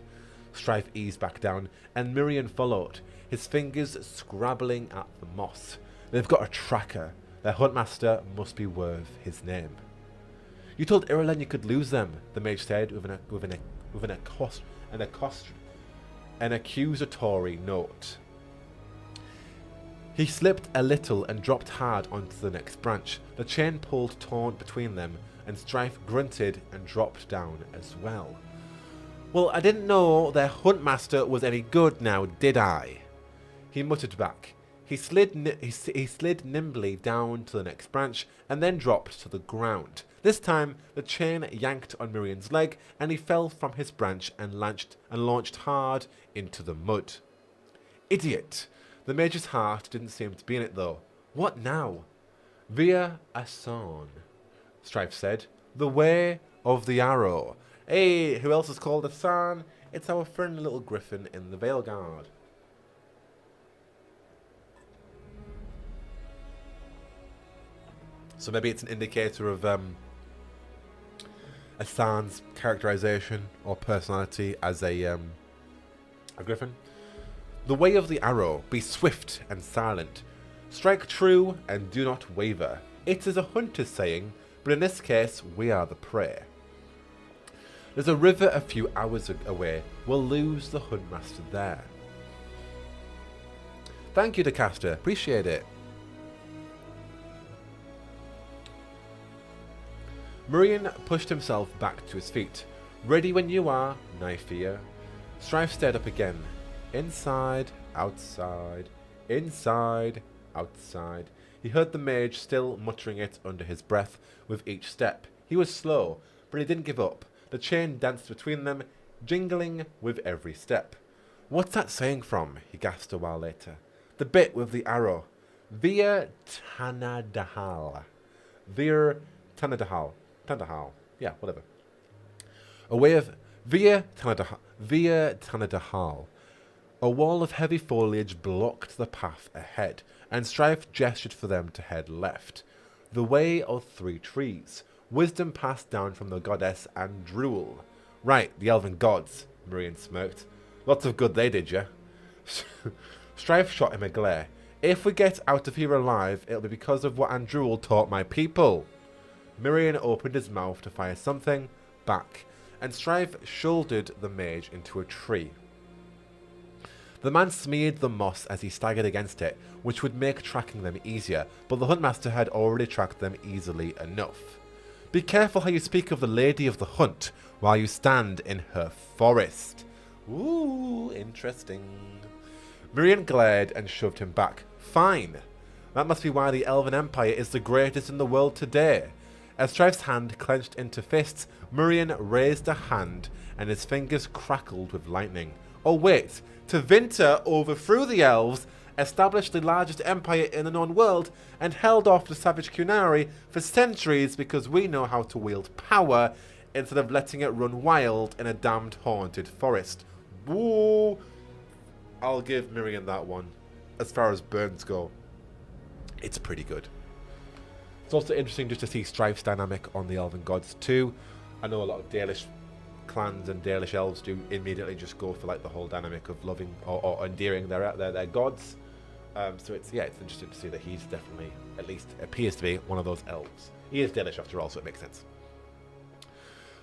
Strife eased back down, and Miriam followed, his fingers scrabbling at the moss. They've got a tracker. Their huntmaster must be worth his name. You told Irulan you could lose them, the mage said with an accusatory note. He slipped a little and dropped hard onto the next branch. The chain pulled taut between them, and Strife grunted and dropped down as well. Well, I didn't know their huntmaster was any good now, did I? He muttered back. He slid nimbly down to the next branch and then dropped to the ground. This time, the chain yanked on Miriam's leg and he fell from his branch and launched hard into the mud. Idiot! The mage's heart didn't seem to be in it though. What now? Via Asan, Strife said. The way of the arrow. Hey, who else is called Asan? It's our friendly little griffin in the Veilguard. So maybe it's an indicator of Asan's characterization or personality as a griffin. The way of the arrow, be swift and silent. Strike true and do not waver. It is a hunter's saying, but in this case, we are the prey. There's a river a few hours away. We'll lose the huntmaster there. Thank you, DeCaster. Appreciate it. Miriam pushed himself back to his feet. Ready when you are, Nyphea. Strife stared up again. Inside, outside, inside, outside. He heard the mage still muttering it under his breath with each step. He was slow, but he didn't give up. The chain danced between them, jingling with every step. What's that saying from? He gasped a while later. The bit with the arrow. Via Tanadahal. Via Tanadahal. Tanadahal. Yeah, whatever. A way of... Via Tanadahal. A wall of heavy foliage blocked the path ahead, and Strife gestured for them to head left. The way of three trees. Wisdom passed down from the goddess Andruel. Right, the elven gods, Miriam smirked. Lots of good they did, ya. Strife shot him a glare. If we get out of here alive, it'll be because of what Andruel taught my people. Miriam opened his mouth to fire something back, and Strife shouldered the mage into a tree. The man smeared the moss as he staggered against it, which would make tracking them easier, but the huntmaster had already tracked them easily enough. Be careful how you speak of the lady of the hunt while you stand in her forest. Ooh, interesting. Miriam glared and shoved him back. Fine. That must be why the Elven Empire is the greatest in the world today. As Strife's hand clenched into fists, Miriam raised a hand and his fingers crackled with lightning. Oh wait, Tevinter overthrew the elves, established the largest empire in the known world, and held off the savage Kunari for centuries because we know how to wield power instead of letting it run wild in a damned haunted forest. Woo! I'll give Miriam that one. As far as burns go, it's pretty good. It's also interesting just to see Strife's dynamic on the Elven Gods too. I know a lot of Dalish clans and Dalish elves do immediately just go for like the whole dynamic of loving or endearing their gods. So it's interesting to see that he's definitely, at least appears to be, one of those elves. He is Dalish after all, so it makes sense.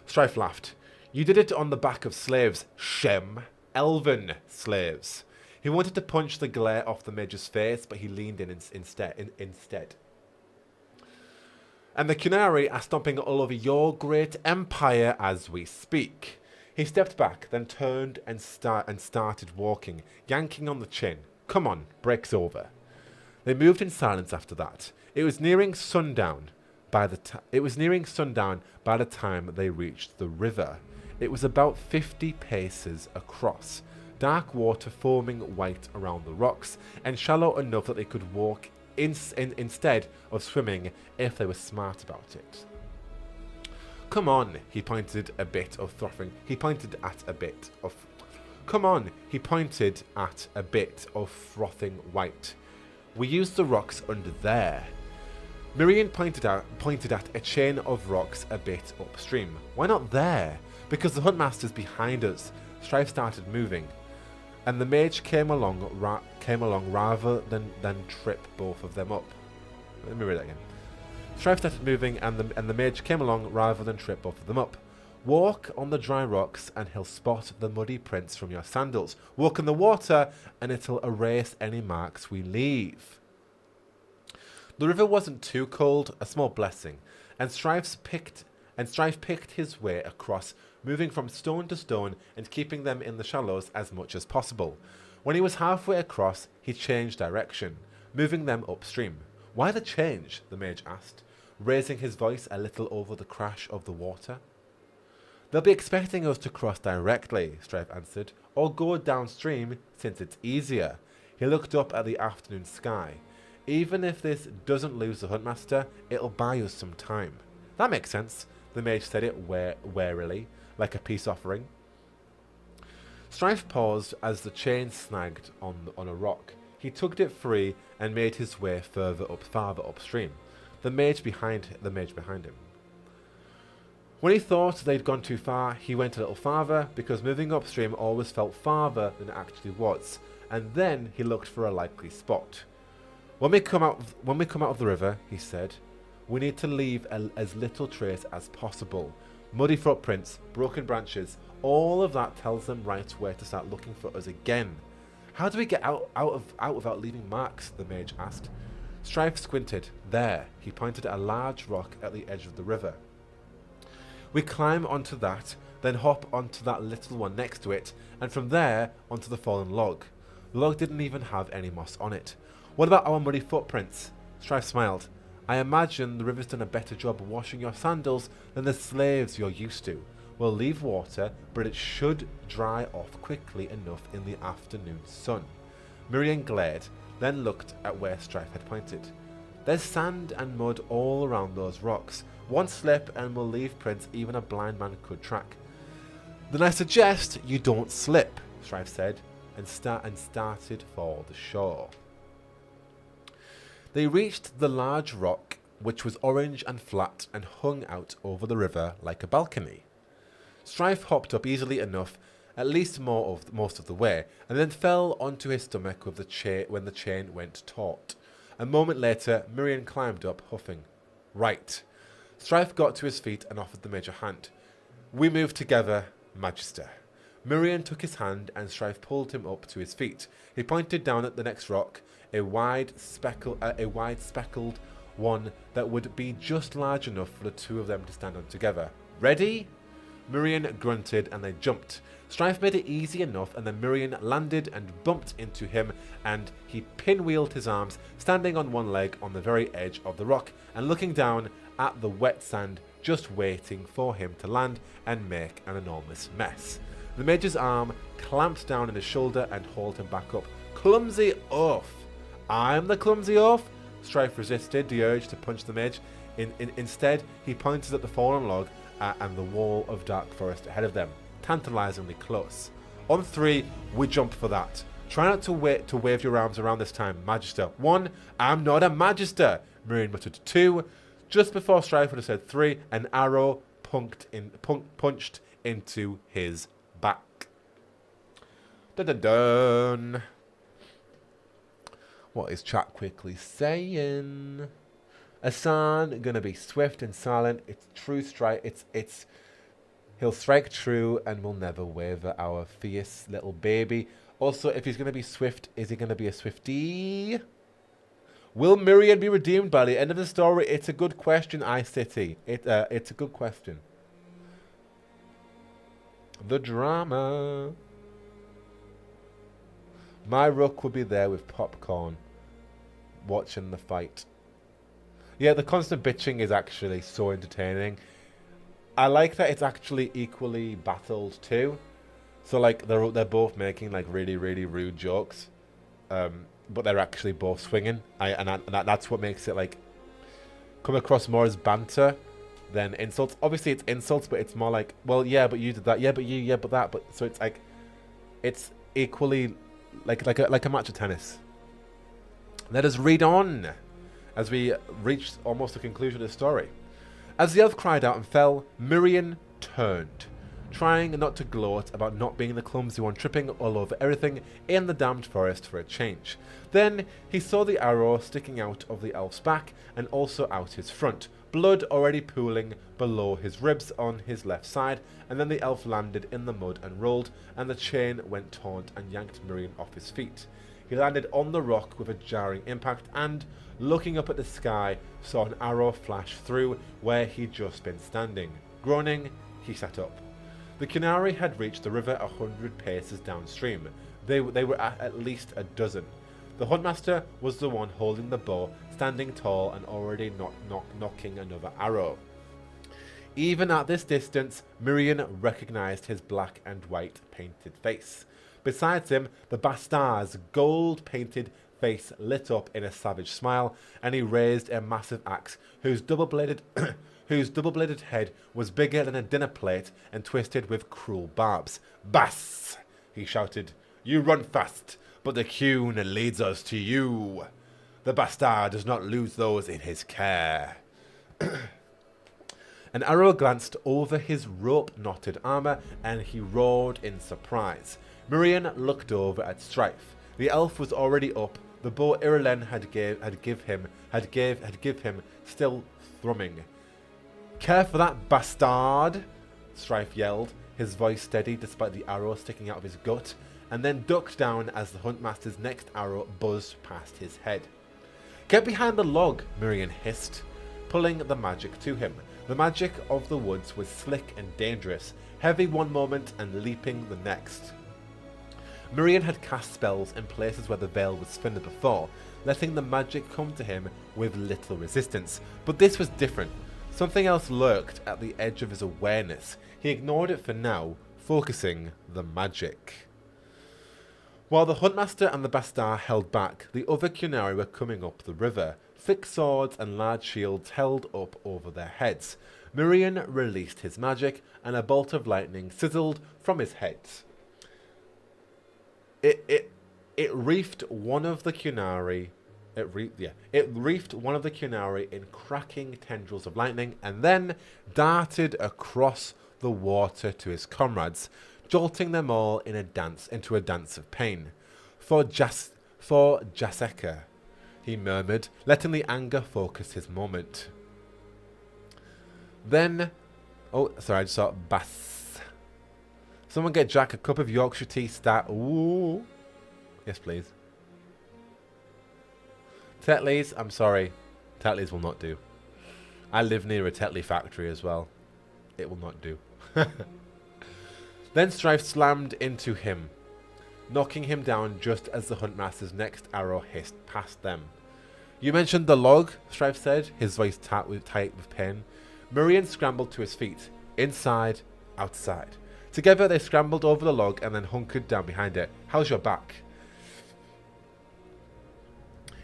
Strife laughed. You did it on the back of slaves, Shem. Elven slaves. He wanted to punch the glare off the mage's face, but he leaned in instead. And the Qunari are stomping all over your great empire as we speak. He stepped back, then turned and started walking, yanking on the chain. Come on, break's over. They moved in silence after that. It was nearing sundown by the time they reached the river. It was about 50 paces across, dark water foaming white around the rocks, and shallow enough that they could walk instead of swimming if they were smart about it. Come on, he pointed at a bit of frothing white. We used the rocks under there. Miriam pointed at a chain of rocks a bit upstream. Why not there? Because the Huntmaster's behind us. Strife started moving, and the mage came along rather than trip both of them up. Let me read that again. Strife started moving, and the mage came along rather than trip both of them up. Walk on the dry rocks, and he'll spot the muddy prints from your sandals. Walk in the water, and it'll erase any marks we leave. The river wasn't too cold, a small blessing, and Strife picked his way across, moving from stone to stone and keeping them in the shallows as much as possible. When he was halfway across, he changed direction, moving them upstream. Why the change? The mage asked, raising his voice a little over the crash of the water. They'll be expecting us to cross directly, Strife answered, or go downstream since it's easier. He looked up at the afternoon sky. Even if this doesn't lose the Huntmaster, it'll buy us some time. That makes sense. The mage said it warily, like a peace offering. Strife paused as the chain snagged on a rock. He tugged it free and made his way farther upstream. The mage behind him. When he thought they'd gone too far, he went a little farther, because moving upstream always felt farther than it actually was. And then he looked for a likely spot. When we come out of the river, he said, we need to leave as little trace as possible. Muddy footprints, broken branches, all of that tells them right where to start looking for us again. How do we get out without leaving marks? The mage asked. Strife squinted. There, he pointed at a large rock at the edge of the river. We climb onto that, then hop onto that little one next to it, and from there onto the fallen log. The log didn't even have any moss on it. What about our muddy footprints? Strife smiled. I imagine the river's done a better job of washing your sandals than the slaves you're used to. We'll leave water, but it should dry off quickly enough in the afternoon sun. Miriam glared, then looked at where Strife had pointed. There's sand and mud all around those rocks. One slip and we'll leave prints even a blind man could track. Then I suggest you don't slip, Strife said, and started for the shore. They reached the large rock, which was orange and flat and hung out over the river like a balcony. Strife hopped up easily enough, at least most of the way, and then fell onto his stomach with when the chain went taut. A moment later, Miriam climbed up, huffing. Right. Strife got to his feet and offered the mage a hand. We moved together, Magister. Miriam took his hand and Strife pulled him up to his feet. He pointed down at the next rock, a wide speckled one that would be just large enough for the two of them to stand on together. Ready? Miriam grunted and they jumped. Strife made it easy enough, and then Miriam landed and bumped into him, and he pinwheeled his arms, standing on one leg on the very edge of the rock and looking down at the wet sand, just waiting for him to land and make an enormous mess. The mage's arm clamped down on his shoulder and hauled him back up. Clumsy oaf! I'm the clumsy oaf? Strife resisted the urge to punch the mage. Instead, he pointed at the fallen log and the wall of dark forest ahead of them, tantalizingly close. On three, we jump for that. Try not to wave your arms around this time, Magister. 1, I'm not a Magister, Miriam muttered. 2, just before Strife would have said 3, an arrow punched into his back. Dun dun dun. What is chat quickly saying? Asan gonna be swift and silent. It's true strike. It's he'll strike true and will never waver. Our fierce little baby. Also, if he's gonna be swift, is he gonna be a swifty? Will Miriam be redeemed by the end of the story? It's a good question, iCity. It's a good question. The drama. My rook would be there with popcorn, watching the fight. Yeah, the constant bitching is actually so entertaining. I like that it's actually equally battled too. So like they're both making like really rude jokes, but they're actually both swinging. That's what makes it like come across more as banter than insults. Obviously it's insults, but it's more like, well, yeah, but you did that, yeah, but you, yeah, but that, but so it's like it's equally like a match of tennis. Let us read on as we reach almost the conclusion of the story. As the elf cried out and fell, Miriam turned, trying not to gloat about not being the clumsy one tripping all over everything in the damned forest for a change. Then he saw the arrow sticking out of the elf's back and also out his front, blood already pooling below his ribs on his left side, and then the elf landed in the mud and rolled, and the chain went taut and yanked Miriam off his feet. He landed on the rock with a jarring impact and, looking up at the sky, saw an arrow flash through where he'd just been standing. Groaning, he sat up. The Canary had reached the river 100 paces downstream. They were at least a dozen. The Huntmaster was the one holding the bow, standing tall and already knocking another arrow. Even at this distance, Miriam recognized his black and white painted face. Besides him, the bastard's gold-painted face lit up in a savage smile, and he raised a massive axe whose double-bladed head was bigger than a dinner plate and twisted with cruel barbs. "Bass!" he shouted. "You run fast, but the Cune leads us to you. The bastard does not lose those in his care." An arrow glanced over his rope-knotted armor, and he roared in surprise. Miriam looked over at Strife. The elf was already up. The bow Irulen had give him still thrumming. "Care for that bastard!" Strife yelled, his voice steady despite the arrow sticking out of his gut, and then ducked down as the Huntmaster's next arrow buzzed past his head. "Get behind the log," Miriam hissed, pulling the magic to him. The magic of the woods was slick and dangerous, heavy one moment and leaping the next. Miriam had cast spells in places where the veil was thinner before, letting the magic come to him with little resistance. But this was different. Something else lurked at the edge of his awareness. He ignored it for now, focusing the magic. While the Huntmaster and the Bastard held back, the other Cunari were coming up the river, thick swords and large shields held up over their heads. Miriam released his magic, and a bolt of lightning sizzled from his head. It reefed one of the Cunari. It reefed one of the Cunari in cracking tendrils of lightning, and then darted across the water to his comrades, jolting them all into a dance of pain. For Jaseka, he murmured, letting the anger focus his moment. Then, oh, sorry, I just saw Bass. Someone get Jack a cup of Yorkshire tea. Ooh, yes, please. Tetleys, I'm sorry. Tetleys will not do. I live near a Tetley factory as well. It will not do. Then Strife slammed into him, knocking him down just as the Huntmaster's next arrow hissed past them. "You mentioned the log," Strife said, his voice tight with pain. Miriam scrambled to his feet. Inside, outside. Together they scrambled over the log and then hunkered down behind it. "How's your back?"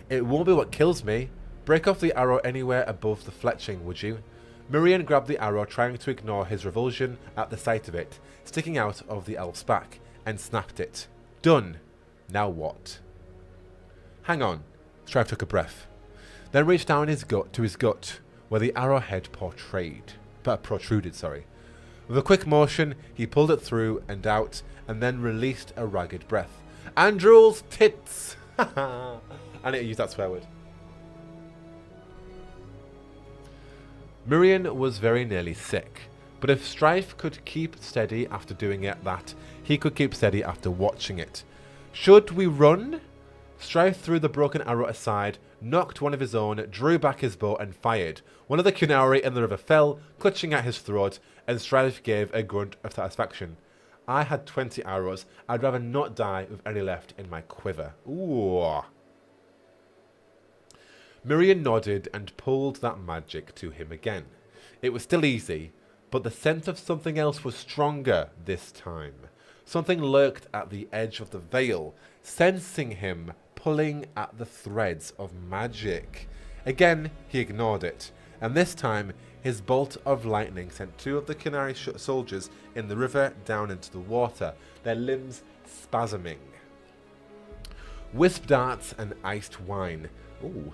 "It won't be what kills me. Break off the arrow anywhere above the fletching, would you?" Miriam grabbed the arrow, trying to ignore his revulsion at the sight of it, sticking out of the elf's back, and snapped it. "Done. Now what?" "Hang on." Strife took a breath, then reached down to his gut, where the arrowhead protruded. With a quick motion, he pulled it through and out, and then released a ragged breath. Andrew's tits! I need to use that swear word. Mirian was very nearly sick, but if Strife could keep steady after doing that, he could keep steady after watching it. Should we run? Strife threw the broken arrow aside, knocked one of his own, drew back his bow and fired. One of the Kunari in the river fell, clutching at his throat, and Strife gave a grunt of satisfaction. I had 20 arrows. I'd rather not die with any left in my quiver. Ooh. Mirian nodded and pulled that magic to him again. It was still easy, but the scent of something else was stronger this time. Something lurked at the edge of the veil, sensing him pulling at the threads of magic. Again, he ignored it, and this time his bolt of lightning sent two of the Kunari soldiers in the river down into the water, their limbs spasming. Wisp darts and iced wine. Ooh.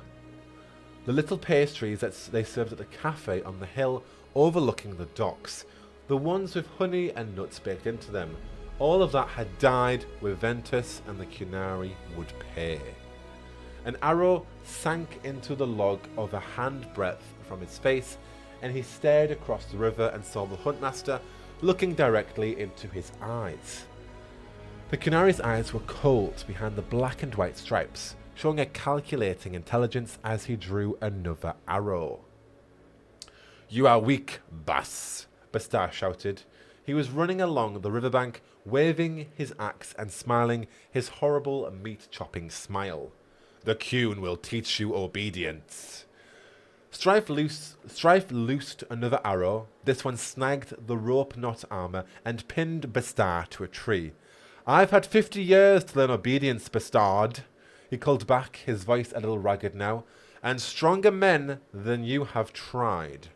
The little pastries that they served at the cafe on the hill overlooking the docks. The ones with honey and nuts baked into them. All of that had died with Ventus, and the Kunari would pay. An arrow sank into the log of a handbreadth from his face, and he stared across the river and saw the Huntmaster looking directly into his eyes. The Kunari's eyes were cold behind the black and white stripes, showing a calculating intelligence as he drew another arrow. "You are weak, Bass," Bastar shouted. He was running along the riverbank, waving his axe and smiling his horrible meat-chopping smile. "The Kun will teach you obedience." Strife loosed another arrow. This one snagged the rope knot armor and pinned Bastar to a tree. "I've had 50 years to learn obedience, Bastard," he called back, his voice a little ragged now, "and stronger men than you have tried."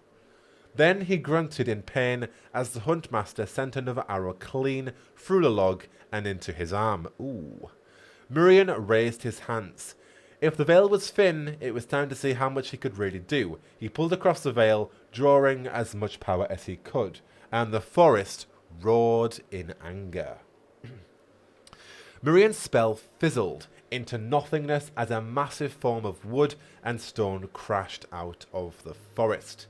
Then he grunted in pain as the Huntmaster sent another arrow clean through the log and into his arm. Ooh. Mirian raised his hands. If the veil was thin, it was time to see how much he could really do. He pulled across the veil, drawing as much power as he could, and the forest roared in anger. Mirian's spell fizzled into nothingness as a massive form of wood and stone crashed out of the forest.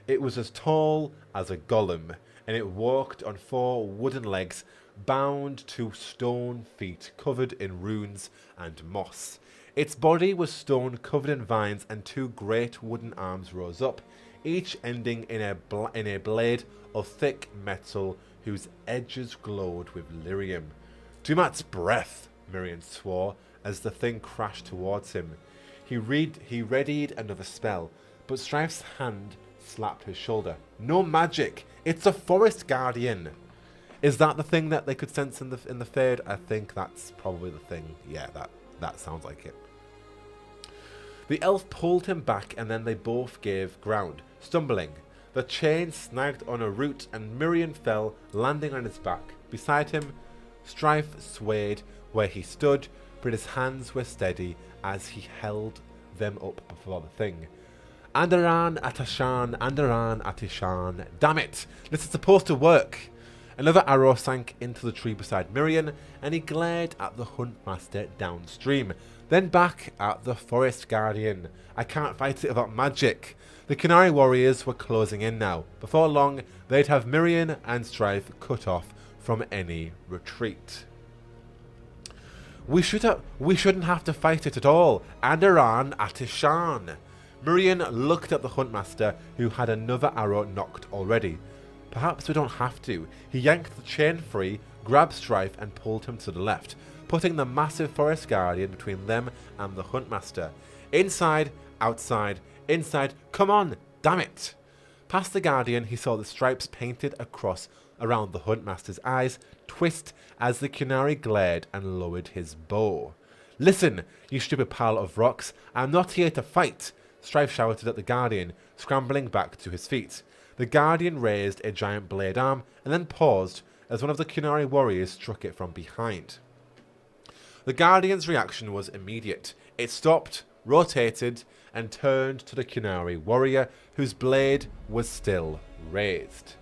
It was as tall as a golem, and it walked on 4 wooden legs, bound to stone feet covered in runes and moss. Its body was stone covered in vines, and 2 great wooden arms rose up, each ending in a blade of thick metal whose edges glowed with lyrium. "Dumat's breath," Mirian swore as the thing crashed towards him. He readied another spell, but Strife's hand slapped his shoulder. "No magic! It's a forest guardian!" Is that the thing that they could sense in the third? I think that's probably the thing. Yeah, that sounds like it. The elf pulled him back, and then they both gave ground, stumbling. The chain snagged on a root, and Mirian fell, landing on his back. Beside him, Strife swayed where he stood, but his hands were steady as he held them up before the thing. "Andaran Atashan, Andaran Atishan. Damn it! This is supposed to work!" Another arrow sank into the tree beside Mirian, and he glared at the Huntmaster downstream, then back at the Forest Guardian. "I can't fight it without magic." The Kunari warriors were closing in now. Before long, they'd have Mirian and Strife cut off from any retreat. We shouldn't have to fight it at all. Andaran Atishan." Mirian looked at the Huntmaster, who had another arrow knocked already. "Perhaps we don't have to." He yanked the chain free, grabbed Strife, and pulled him to the left, putting the massive Forest Guardian between them and the Huntmaster. "Inside, outside, inside, come on, damn it!" Past the Guardian, he saw the stripes painted across around the Huntmaster's eyes twist as the Kunari glared and lowered his bow. "Listen, you stupid pile of rocks, I'm not here to fight!" Strife shouted at the Guardian, scrambling back to his feet. The Guardian raised a giant blade arm and then paused as one of the Kunari warriors struck it from behind. The Guardian's reaction was immediate. It stopped, rotated, and turned to the Kunari warrior, whose blade was still raised.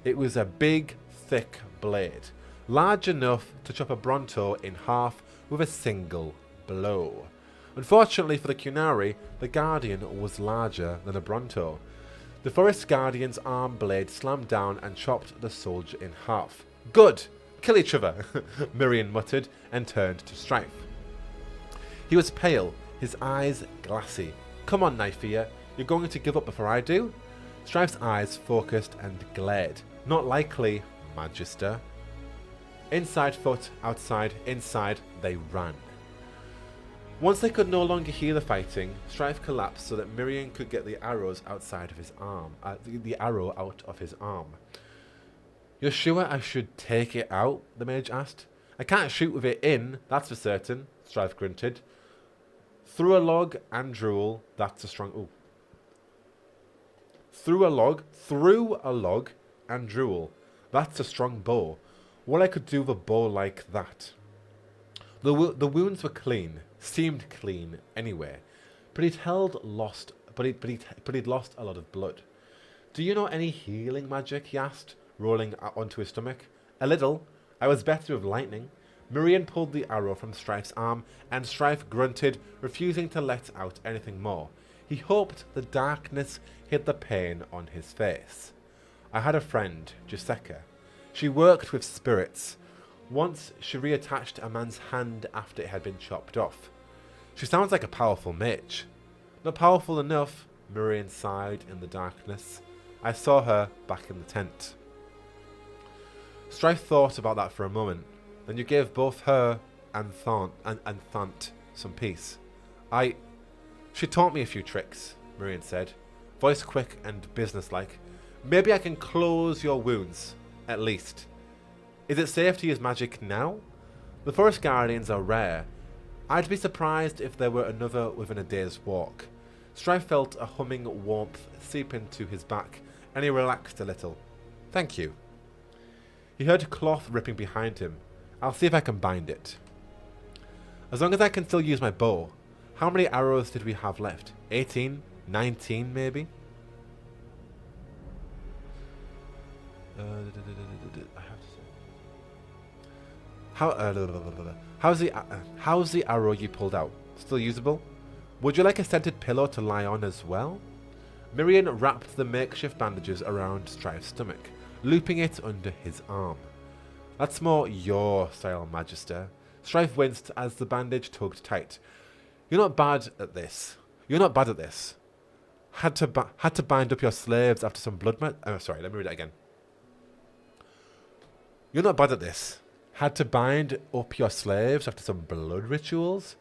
It was a big, thick blade, large enough to chop a Bronto in half with a single blow. Unfortunately for the Qunari, the Guardian was larger than a Bronto. The Forest Guardian's arm blade slammed down and chopped the soldier in half. Good! Kill each other, Mirian muttered and turned to Strife. He was pale, his eyes glassy. Come on, Nyphea, you're going to give up before I do? Strife's eyes focused and glared. Not likely, Magister. Inside foot, outside, inside, they ran. Once they could no longer hear the fighting, Strife collapsed so that Mirian could get the arrows outside of his arm. The arrow out of his arm. You're sure I should take it out? The mage asked. I can't shoot with it in, that's for certain, Strife grunted. Through a log and drool, that's a strong... Ooh. Through a log and drool, that's a strong bow. What I could do with a bow like that. The wounds were clean, seemed clean anyway, but he'd lost a lot of blood. Do you know any healing magic? He asked, rolling onto his stomach. A little. I was better with lightning. Mirian pulled the arrow from Strife's arm, and Strife grunted, refusing to let out anything more. He hoped the darkness hid the pain on his face. I had a friend, Jaseka. She worked with spirits. Once she reattached a man's hand after it had been chopped off. She sounds like a powerful mage. Not powerful enough, Mirian sighed in the darkness. I saw her back in the tent. Strife thought about that for a moment. Then you gave both her and Thant some peace. She taught me a few tricks, Mirian said, voice quick and businesslike. Maybe I can close your wounds, at least. Is it safe to use magic now? The Forest Guardians are rare. I'd be surprised if there were another within a day's walk. Strife felt a humming warmth seep into his back, and he relaxed a little. Thank you. He heard cloth ripping behind him. I'll see if I can bind it. As long as I can still use my bow. How many arrows did we have left? 18? 19 maybe? I have to say. How's the arrow you pulled out? Still usable? Would you like a scented pillow to lie on as well? Mirian wrapped the makeshift bandages around Strife's stomach, looping it under his arm. That's more your style, Magister. Strife winced as the bandage tugged tight. You're not bad at this. Had to bind up your slaves after some blood sorry, let me read that again. You're not bad at this. Had to bind up your slaves after some blood rituals?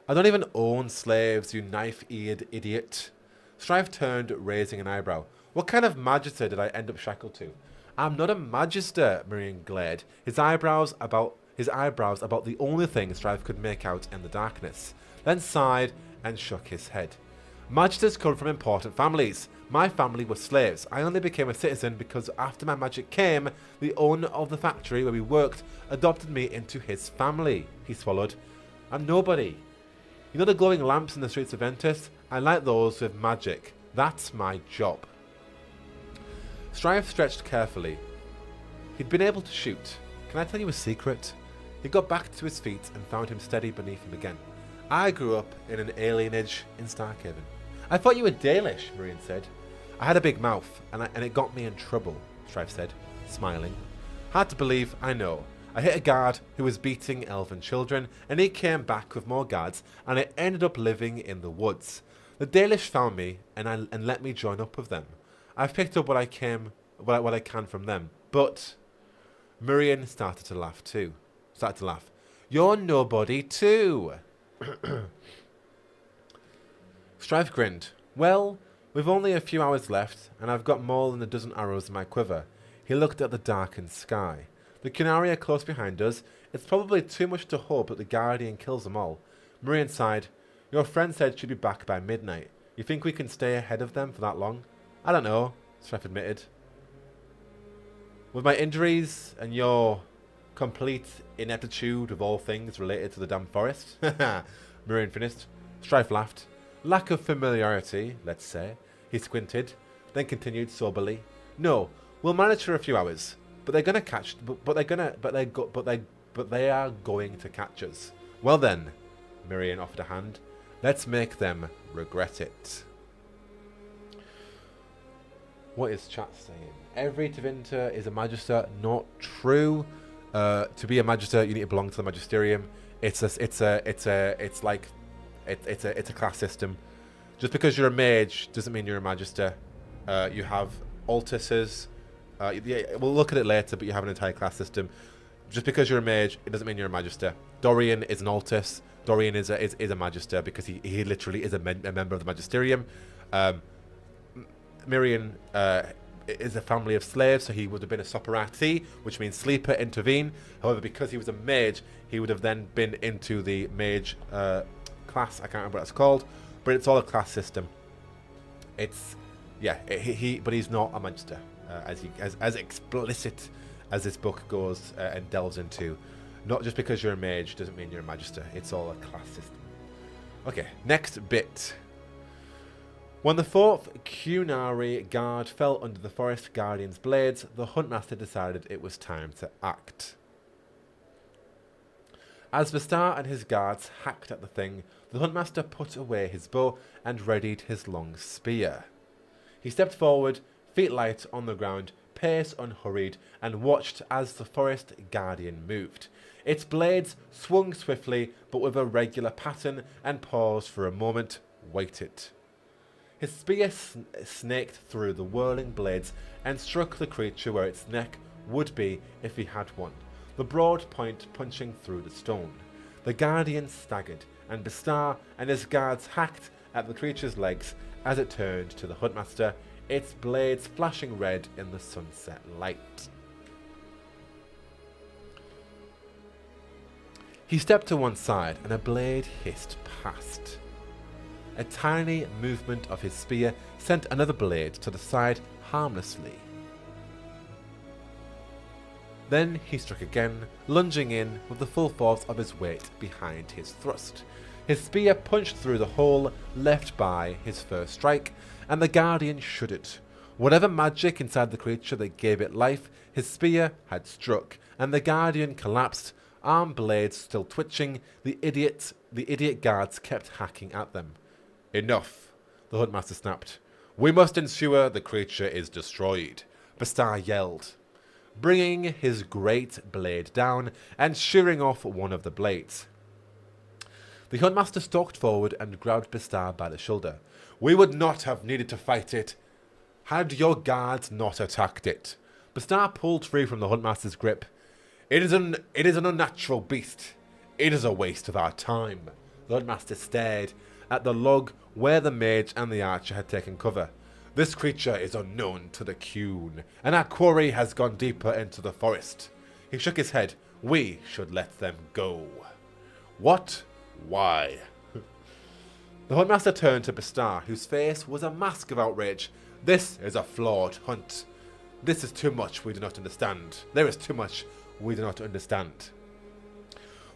I don't even own slaves, you knife-eared idiot. Strife turned, raising an eyebrow. What kind of magister did I end up shackled to? I'm not a magister, Mirian glared, his eyebrows about the only thing Strife could make out in the darkness, then sighed and shook his head. Magisters come from important families. My family were slaves. I only became a citizen because after my magic came, the owner of the factory where we worked adopted me into his family. He swallowed. I'm nobody. You know the glowing lamps in the streets of Ventus? I like those with magic. That's my job. Strife stretched carefully. He'd been able to shoot. Can I tell you a secret? He got back to his feet and found him steady beneath him again. I grew up in an alienage in Starkhaven. I thought you were Dalish, Mirian said. I had a big mouth, and it got me in trouble, Strife said, smiling. Hard to believe, I know. I hit a guard who was beating elven children, and he came back with more guards, and I ended up living in the woods. The Dalish found me, and let me join up with them. I've picked up what I can from them, but... Mirian started to laugh. You're nobody too! Strife grinned. Well, we've only a few hours left, and I've got more than a dozen arrows in my quiver. He looked at the darkened sky. The Qunari are close behind us. It's probably too much to hope that the Guardian kills them all. Mirian sighed. Your friend said she'd be back by midnight. You think we can stay ahead of them for that long? I don't know, Strife admitted. With my injuries and your complete ineptitude of all things related to the damn forest? Mirian finished. Strife laughed. Lack of familiarity, let's say. He squinted, then continued soberly. No, We'll manage for a few hours, but they're gonna catch. But they are going to catch us. Well then, Miriam offered a hand. Let's make them regret it. What is chat saying? Every Tevinter is a magister. Not true. To be a magister, you need to belong to the magisterium. It's a class system. Just because you're a mage doesn't mean you're a magister. You have altuses. Yeah, we'll look at it later, but you have an entire class system. Just because you're a mage, it doesn't mean you're a magister. Dorian is an altus. Dorian is a magister because he literally is a member of the magisterium. Miriam is a family of slaves, so he would have been a soperati, which means sleeper, intervene. However, because he was a mage, he would have then been into the mage class. I can't remember what it's called, but it's all a class system. It's but he's not a magister, as explicit as this book goes and delves into. Not just because you're a mage doesn't mean you're a magister. It's all a class system. Okay, next bit. When the 4th Cunari guard fell under the forest guardian's blades, the huntmaster decided it was time to act. As Bastar and his guards hacked at the thing, the huntmaster put away his bow and readied his long spear. He stepped forward, feet light on the ground, pace unhurried, and watched as the forest guardian moved. Its blades swung swiftly, but with a regular pattern, and paused for a moment, waited. His spear snaked through the whirling blades and struck the creature where its neck would be if he had one, the broad point punching through the stone. The guardian staggered, and Bastar and his guards hacked at the creature's legs as it turned to the huntmaster, its blades flashing red in the sunset light. He stepped to one side, and a blade hissed past. A tiny movement of his spear sent another blade to the side harmlessly. Then he struck again, lunging in with the full force of his weight behind his thrust. His spear punched through the hole left by his first strike, and the guardian shuddered. Whatever magic inside the creature that gave it life, his spear had struck, and the guardian collapsed, arm blades still twitching. The idiot guards kept hacking at them. Enough, the huntmaster snapped. We must ensure the creature is destroyed, Bastar yelled, bringing his great blade down and shearing off one of the blades. The huntmaster stalked forward and grabbed Bastar by the shoulder. We would not have needed to fight it had your guards not attacked it. Bastar pulled free from the huntmaster's grip. It is an unnatural beast. It is a waste of our time. The huntmaster stared at the log where the mage and the archer had taken cover. This creature is unknown to the Qun, and our quarry has gone deeper into the forest. He shook his head. We should let them go. What? Why? The huntmaster turned to Bastar, whose face was a mask of outrage. This is a flawed hunt. This is too much we do not understand. There is too much we do not understand.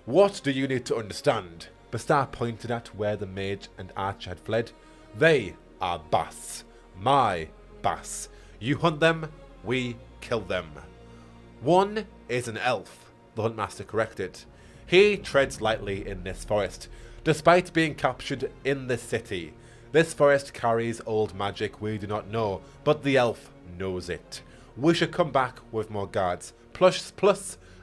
What do you need to understand? Bastar pointed at where the mage and archer had fled. They are Bass. My Bass. You hunt them, we kill them. One is an elf, the huntmaster corrected. He treads lightly in this forest, despite being captured in the city. This forest carries old magic we do not know, but the elf knows it. We should come back with more guards, plus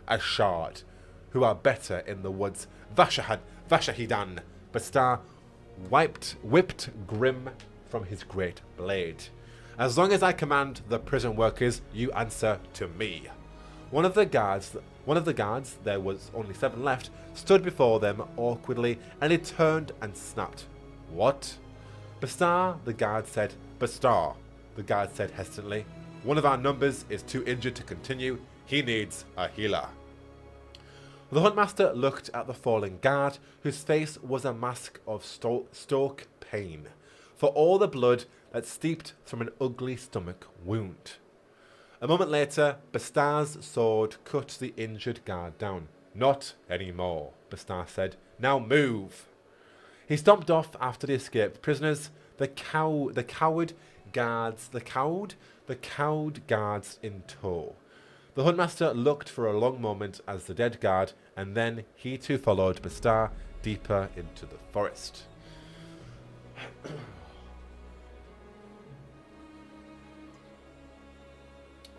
a shard, who are better in the woods. Vashahidan. Bastar whipped grim from his great blade. As long as I command the prison workers, you answer to me. One of the guards, there was only 7 left, stood before them awkwardly, and he turned and snapped. What? Bastar, the guard said. Bastar, the guard said hesitantly. One of our numbers is too injured to continue. He needs a healer. The huntmaster looked at the fallen guard, whose face was a mask of stoic pain, for all the blood that steeped from an ugly stomach wound. A moment later, Bastar's sword cut the injured guard down. Not anymore, Bastar said. Now move. He stomped off after the escaped prisoners. The cowed the cowed guards in tow. The Huntmaster looked for a long moment as the dead guard, and then he too followed Bastar deeper into the forest.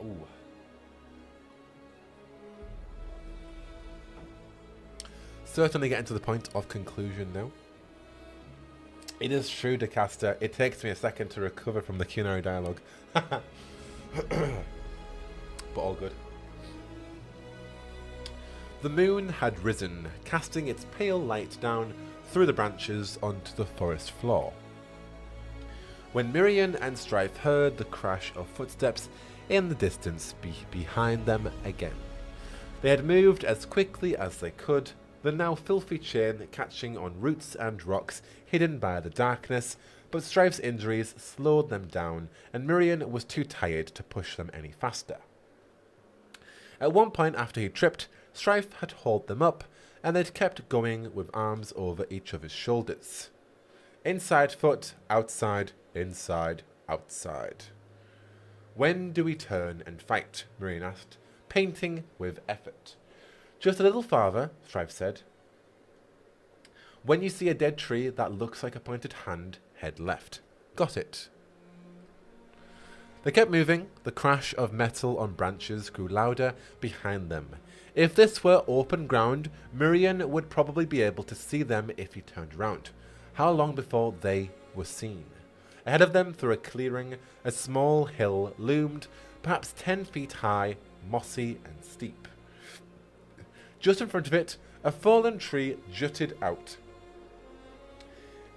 Ooh. Certainly getting to the point of conclusion now. It is true, Decaster. It takes me a second to recover from the Cunari dialogue. But all good. The moon had risen, casting its pale light down through the branches onto the forest floor. When Miriam and Strife heard the crash of footsteps in the distance behind them again. They had moved as quickly as they could, the now filthy chain catching on roots and rocks hidden by the darkness, but Strife's injuries slowed them down, and Miriam was too tired to push them any faster. At one point after he tripped, Strife had hauled them up, and they'd kept going with arms over each other's shoulders. Inside foot, outside, inside, outside. When do we turn and fight? Miriam asked, painting with effort. Just a little farther, Strife said. When you see a dead tree that looks like a pointed hand, head left. Got it. They kept moving. The crash of metal on branches grew louder behind them. If this were open ground, Miriam would probably be able to see them if he turned around. How long before they were seen? Ahead of them, through a clearing, a small hill loomed, perhaps 10 feet high, mossy and steep. Just in front of it, a fallen tree jutted out.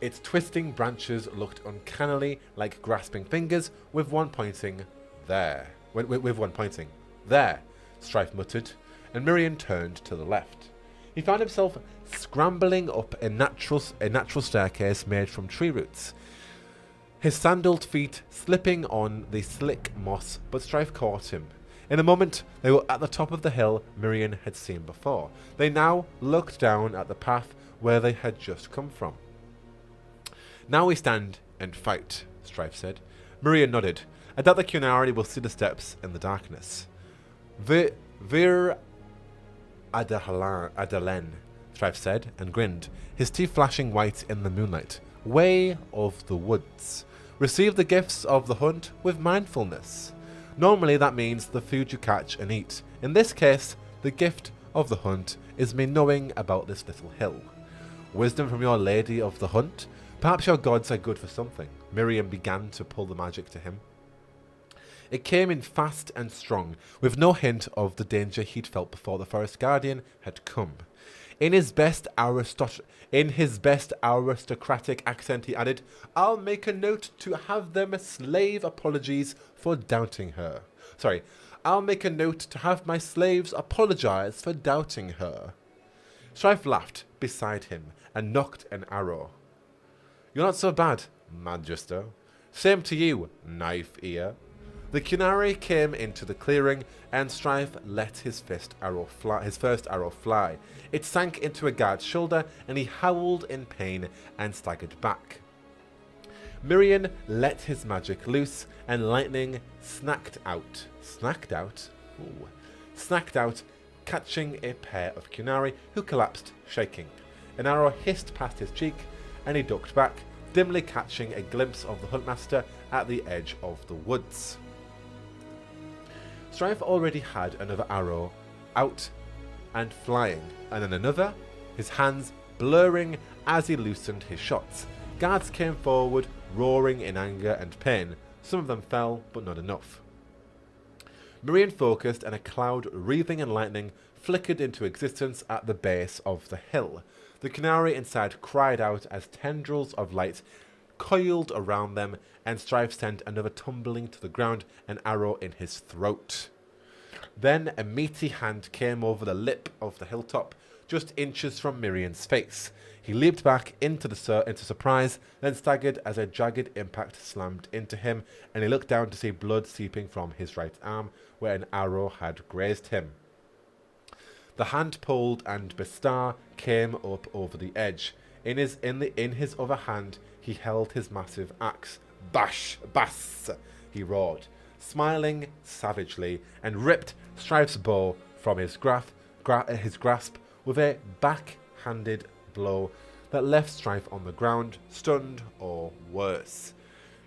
Its twisting branches looked uncannily like grasping fingers, with one pointing there. With one pointing there, Strife muttered, and Miriam turned to the left. He found himself scrambling up a natural staircase made from tree roots, his sandaled feet slipping on the slick moss, but Strife caught him. In a moment, they were at the top of the hill Miriam had seen before. They now looked down at the path where they had just come from. Now we stand and fight, Strife said. Miriam nodded. I doubt the Cunari will see the steps in the darkness. Vir Adalen, Strife said, and grinned, his teeth flashing white in the moonlight. Way of the woods. Receive the gifts of the hunt with mindfulness. Normally that means the food you catch and eat. In this case, the gift of the hunt is me knowing about this little hill. Wisdom from your lady of the hunt? Perhaps your gods are good for something. Miriam began to pull the magic to him. It came in fast and strong, with no hint of the danger he'd felt before the Forest Guardian had come. In his best aristocratic accent, he added, I'll make a note to have them slave apologies for doubting her. I'll make a note to have my slaves apologize for doubting her. Strife laughed beside him and knocked an arrow. You're not so bad, Magister. Same to you, Knife Ear. The Cunari came into the clearing, and Strife let his first arrow fly. It sank into a guard's shoulder, and he howled in pain and staggered back. Miriam let his magic loose, and lightning snacked out, catching a pair of Cunari who collapsed, shaking. An arrow hissed past his cheek, and he ducked back, dimly catching a glimpse of the Huntmaster at the edge of the woods. Strife already had another arrow out and flying, and then another, his hands blurring as he loosened his shots. Guards came forward, roaring in anger and pain. Some of them fell, but not enough. Miriam focused, and a cloud wreathing in lightning flickered into existence at the base of the hill. The Cunari inside cried out as tendrils of light coiled around them, and Strife sent another tumbling to the ground, an arrow in his throat. Then a meaty hand came over the lip of the hilltop, just inches from Miriam's face. He leaped back into surprise, then staggered as a jagged impact slammed into him, and he looked down to see blood seeping from his right arm, where an arrow had grazed him. The hand pulled, and Bastar came up over the edge. In his other hand, he held his massive axe. Bash! Bass! He roared. smiling savagely, and ripped Strife's bow from his grasp with a backhanded blow that left Strife on the ground, stunned or worse.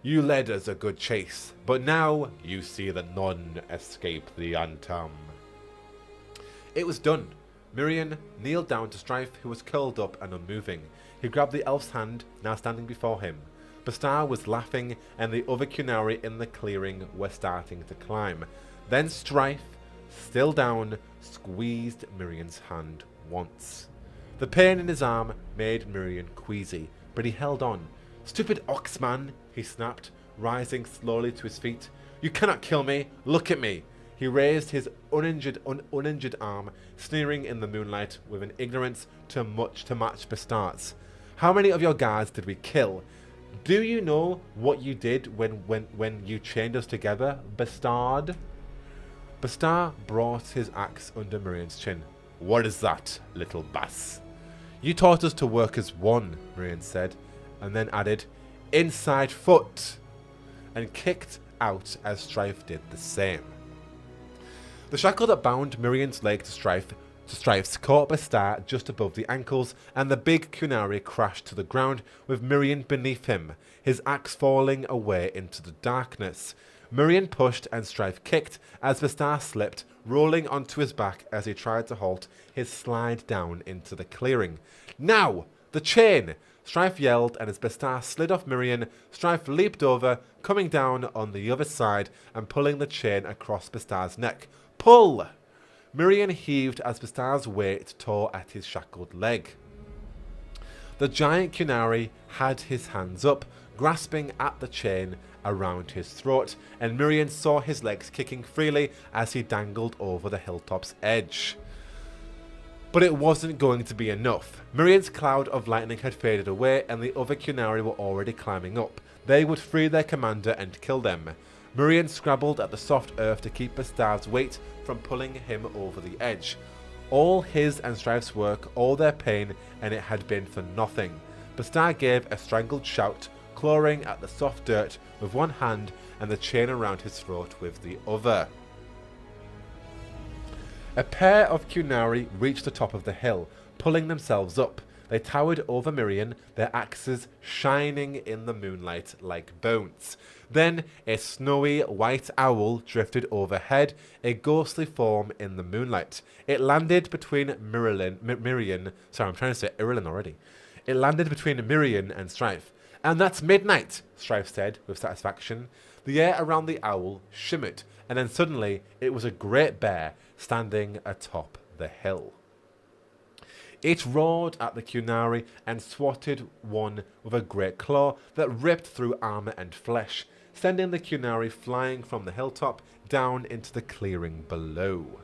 You led us a good chase, but now you see that none escape the Antam. It was done. Mirian kneeled down to Strife, who was curled up and unmoving. He grabbed the elf's hand, now standing before him. Bastar was laughing, and the other Qunari in the clearing were starting to climb. Then Strife, still down, squeezed Mirian's hand once. The pain in his arm made Mirian queasy, but he held on. "Stupid oxman," he snapped, rising slowly to his feet. "You cannot kill me. Look at me." He raised his uninjured arm, sneering in the moonlight with an ignorance to match Bastar's. "How many of your guards did we kill? Do you know what you did when you chained us together, Bastard?" Bastar brought his axe under Mirian's chin. "What is that, little bass?" "You taught us to work as one," Mirian said, and then added, "Inside foot," and kicked out as Strife did the same. The shackle that bound Mirian's leg to Strife's caught Bastar just above the ankles, and the big Qunari crashed to the ground with Mirian beneath him, his axe falling away into the darkness. Mirian pushed and Strife kicked as Bastar slipped, rolling onto his back as he tried to halt his slide down into the clearing. "Now! The chain!" Strife yelled, and as Bastar slid off Mirian, Strife leaped over, coming down on the other side and pulling the chain across Bastar's neck. "Pull!" Mirian heaved as Bastar's weight tore at his shackled leg. The giant Qunari had his hands up, grasping at the chain around his throat, and Mirian saw his legs kicking freely as he dangled over the hilltop's edge. But it wasn't going to be enough. Mirian's cloud of lightning had faded away, and the other Qunari were already climbing up. They would free their commander and kill them. Mirian scrabbled at the soft earth to keep Bastar's weight from pulling him over the edge. All his and Strife's work, all their pain, and it had been for nothing. Bastar gave a strangled shout, clawing at the soft dirt with one hand and the chain around his throat with the other. A pair of Qunari reached the top of the hill, pulling themselves up. They towered over Mirian, their axes shining in the moonlight like bones. Then a snowy white owl drifted overhead, a ghostly form in the moonlight. It landed between Mirian. Sorry, I'm trying to say Irilyn already. It landed between Mirian and Strife. "And that's midnight," Strife said with satisfaction. The air around the owl shimmered, and then suddenly it was a great bear standing atop the hill. It roared at the Qunari and swatted one with a great claw that ripped through armor and flesh, sending the Qunari flying from the hilltop down into the clearing below.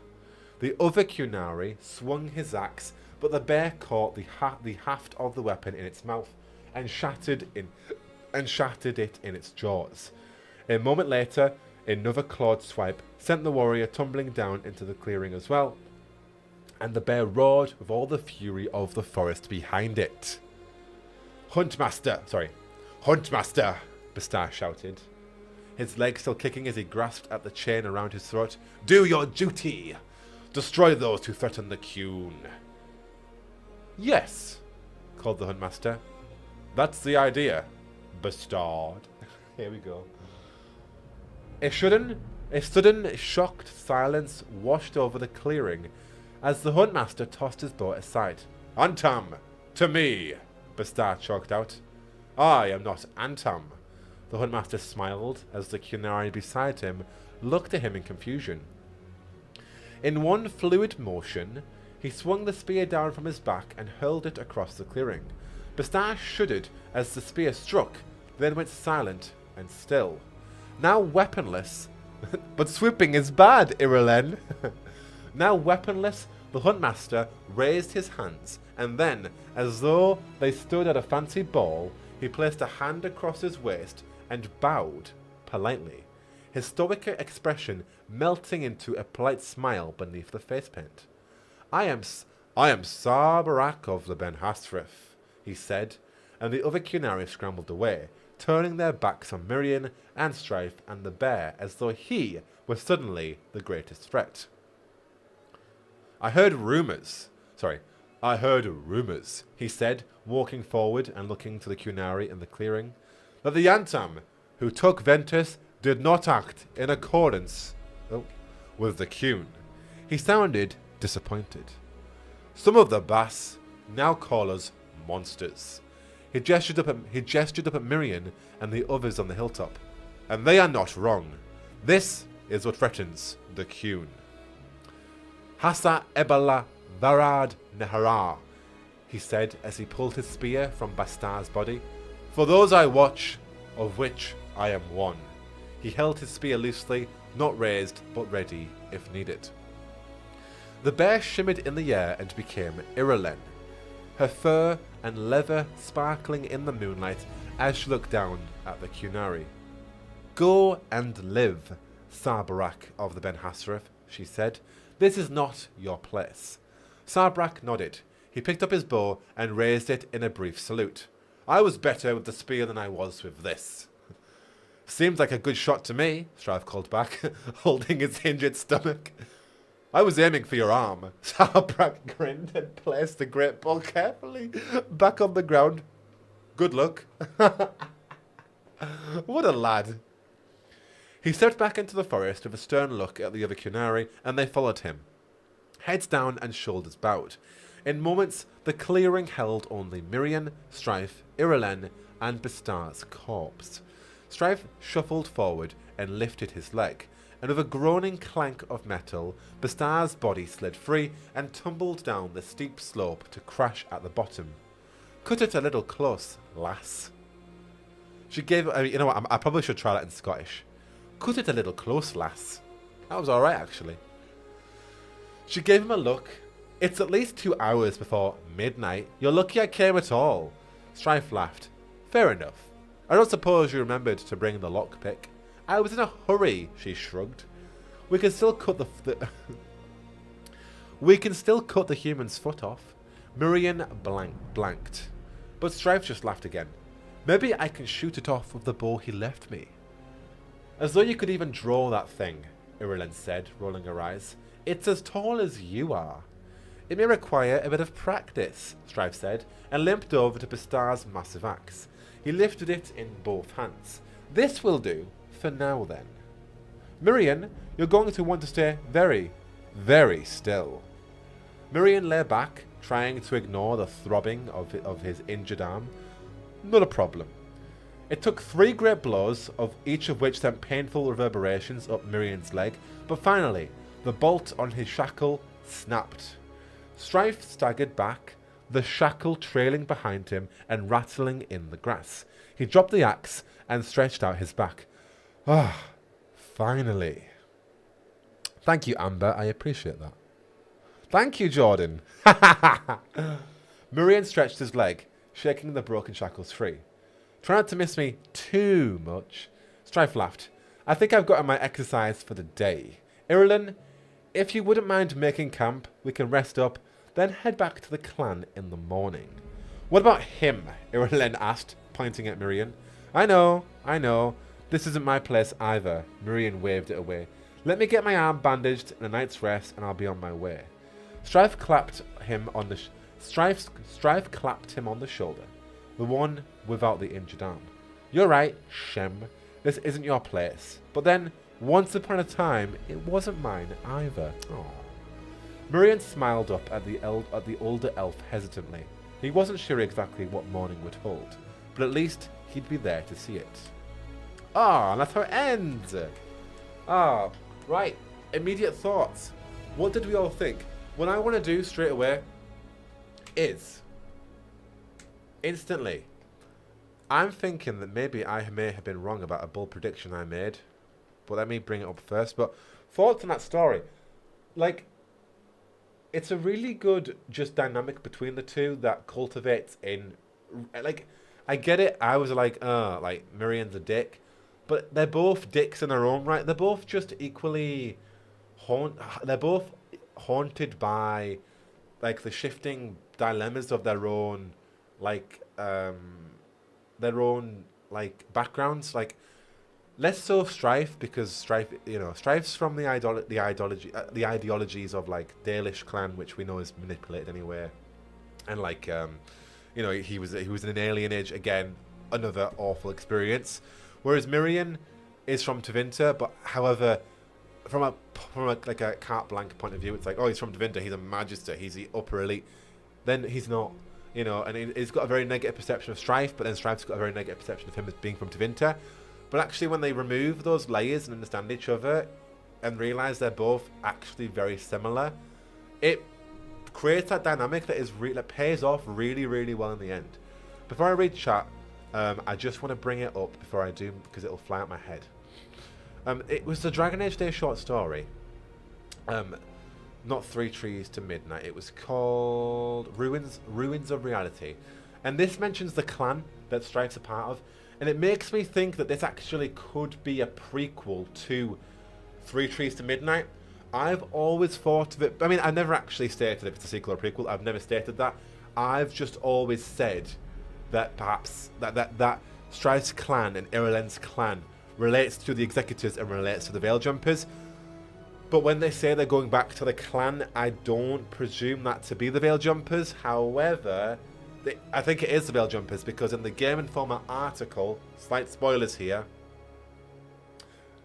The other Qunari swung his axe, but the bear caught the haft of the weapon in its mouth and shattered it in its jaws. A moment later, another clawed swipe sent the warrior tumbling down into the clearing as well, and the bear roared with all the fury of the forest behind it. Huntmaster, Bastar shouted, his legs still kicking as he grasped at the chain around his throat. "Do your duty! Destroy those who threaten the Qun." "Yes," called the Huntmaster. "That's the idea, Bastard." Here we go. A sudden shocked silence washed over the clearing as the Huntmaster tossed his bow aside. "Antam, to me," Bastar choked out. "I am not Antam." The Huntmaster smiled as the Qunari beside him looked at him in confusion. In one fluid motion, he swung the spear down from his back and hurled it across the clearing. Bastar shuddered as the spear struck, then went silent and still. Now weaponless, but swooping is bad, Irilyn. Now weaponless, the Huntmaster raised his hands, and then, as though they stood at a fancy ball, he placed a hand across his waist and bowed politely, his stoic expression melting into a polite smile beneath the face paint. I am Sarbarak of the Ben Hasrif," he said, and the other Qunari scrambled away, turning their backs on Miriam and Strife and the bear as though he was suddenly the greatest threat. I heard rumours, he said, walking forward and looking to the Qunari in the clearing, that the Yantam who took Ventus did not act in accordance with the Qun. He sounded disappointed. Some of the Bass now call us monsters. He gestured up at Miriam and the others on the hilltop. And they are not wrong. This is what threatens the Qun. Hassa Ebala Varad Nehara, he said as he pulled his spear from Bastar's body. For those I watch, of which I am one. He held his spear loosely, not raised, but ready if needed. The bear shimmered in the air and became Irulen, her fur and leather sparkling in the moonlight as she looked down at the Qunari. Go and live, Sarbarak of the Ben Hassareth, she said. This is not your place. Sarbarak nodded. He picked up his bow and raised it in a brief salute. I was better with the spear than I was with this. Seems like a good shot to me, Strife called back, holding his injured stomach. I was aiming for your arm. Sarbarak grinned and placed the great bow carefully back on the ground. Good luck. What a lad. He stepped back into the forest with a stern look at the other Qunari, and they followed him, heads down and shoulders bowed. In moments, the clearing held only Miriam, Strife, Irulen, and Bastar's corpse. Strife shuffled forward and lifted his leg, and with a groaning clank of metal, Bastar's body slid free and tumbled down the steep slope to crash at the bottom. Cut it a little close, lass. She gave... you know what, I probably should try that in Scottish. Cut it a little close, lass. That was alright, actually. She gave him a look. It's at least 2 hours before midnight. You're lucky I came at all. Strife laughed. Fair enough. I don't suppose you remembered to bring the lockpick. I was in a hurry, she shrugged. We can still cut we can still cut the human's foot off. Miriam blanked. But Strife just laughed again. Maybe I can shoot it off with the bow he left me. As though you could even draw that thing, Irulen said, rolling her eyes. It's as tall as you are. It may require a bit of practice, Strife said, and limped over to Bastar's massive axe. He lifted it in both hands. This will do, for now then. Miriam, you're going to want to stay very, very still. Miriam lay back, trying to ignore the throbbing of his injured arm. Not a problem. It took 3 great blows, of each of which sent painful reverberations up Miriam's leg, but finally, the bolt on his shackle snapped. Strife staggered back, the shackle trailing behind him and rattling in the grass. He dropped the axe and stretched out his back. Ah, finally. Thank you, Amber. I appreciate that. Thank you, Jordan. Miriam stretched his leg, shaking the broken shackles free. Try not to miss me too much. Strife laughed. I think I've gotten my exercise for the day. Irulen, if you wouldn't mind making camp, we can rest up, then head back to the clan in the morning. What about him? Irulen asked, pointing at Miriam. I know. This isn't my place either. Miriam waved it away. Let me get my arm bandaged and a night's rest, and I'll be on my way. Strife clapped him on the shoulder, the one without the injured arm. You're right, Shem. This isn't your place. But then, once upon a time, it wasn't mine either. Aww. Miriam smiled up at the older elf hesitantly. He wasn't sure exactly what morning would hold, but at least he'd be there to see it. And that's how it ends. Right. Immediate thoughts. What did we all think? What I want to do straight away is, instantly, I'm thinking that maybe I may have been wrong about a bold prediction I made. But let me bring it up first. But thoughts on that story. Like, it's a really good just dynamic between the two that cultivates in... Like, I get it. I was like Miriam's a dick. But they're both dicks in their own right. They're both just equally... They're both haunted by, like, the shifting dilemmas of their own, like, like backgrounds. Like less so Strife, because Strife, you know, Strife's from the ideologies of like Dalish clan, which we know is manipulated anyway, and like you know, he was in an alien age again, another awful experience. Whereas Mirian is from Tevinter, but however, from a like a carte blanche point of view, it's like, oh, he's from Tevinter, he's a magister, he's the upper elite. Then he's not, you know, and he's got a very negative perception of Strife, but then Strife's got a very negative perception of him as being from Tevinter. But actually, when they remove those layers and understand each other and realize they're both actually very similar, it creates that dynamic that that pays off really, really well in the end. Before I read chat, I just want to bring it up before I do, because it'll fly out my head. It was the Dragon Age Day short story. Not 3 Trees to Midnight. It was called Ruins of Reality. And this mentions the clan that Strife's a part of. And it makes me think that this actually could be a prequel to 3 Trees to Midnight. I've always thought of it... I mean, I've never actually stated if it's a sequel or prequel. I've never stated that. I've just always said that perhaps that Strife's clan and Ireland's clan relates to the Executors and relates to the Veiljumpers. But when they say they're going back to the clan, I don't presume that to be the Veiljumpers. However... I think it is the Veiljumpers, because in the Game Informer article, slight spoilers here,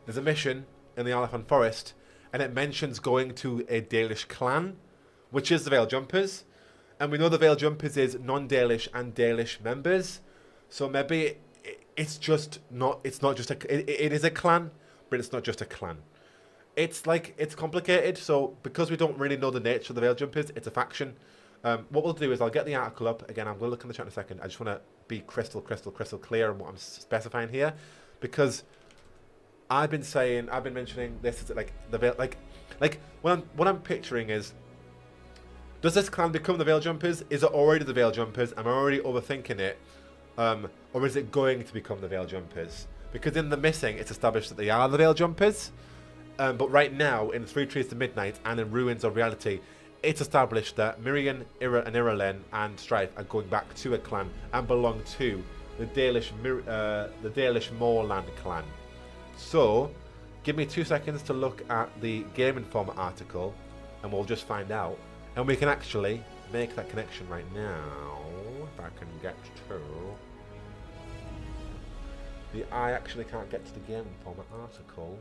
there's a mission in the Arlafan Forest, and it mentions going to a Dalish clan, which is the Veiljumpers, and we know the Veiljumpers is non-Dalish and Dalish members, so maybe it's just not, it's not just a, it is a clan, but it's not just a clan. It's like, it's complicated, so because we don't really know the nature of the Veiljumpers, it's a faction. What we'll do is I'll get the article up. Again, I'm going to look in the chat in a second. I just want to be crystal clear on what I'm specifying here. Because I've been mentioning this is like what I'm picturing is, does this clan become the Veiljumpers? Is it already the Veiljumpers? Am I already overthinking it? Or is it going to become the Veiljumpers? Because in the missing, it's established that they are the Veiljumpers. But right now, in 3 Trees to Midnight and in Ruins of Reality, it's established that Mirian, and Iralen and Strife are going back to a clan and belong to the Dalish Moorland clan. So, give me 2 seconds to look at the Game Informer article, and we'll just find out. And we can actually make that connection right now. If I can get to... I actually can't get to the Game Informer article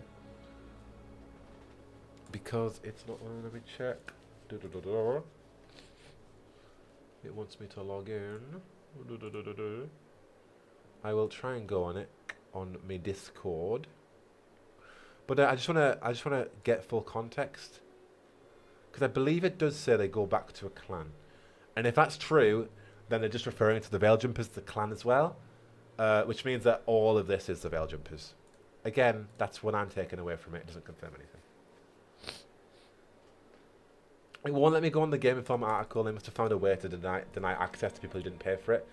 because it's not... Let me check. It wants me to log in. I will try and go on it on my Discord, but I just wanna get full context, because I believe it does say they go back to a clan, and if that's true, then they're just referring to the Veiljumpers, the clan as well, which means that all of this is the Veiljumpers. Again, that's what I'm taking away from it. It doesn't confirm anything. It won't let me go on the Game Informer article. They must have found a way to deny access to people who didn't pay for it.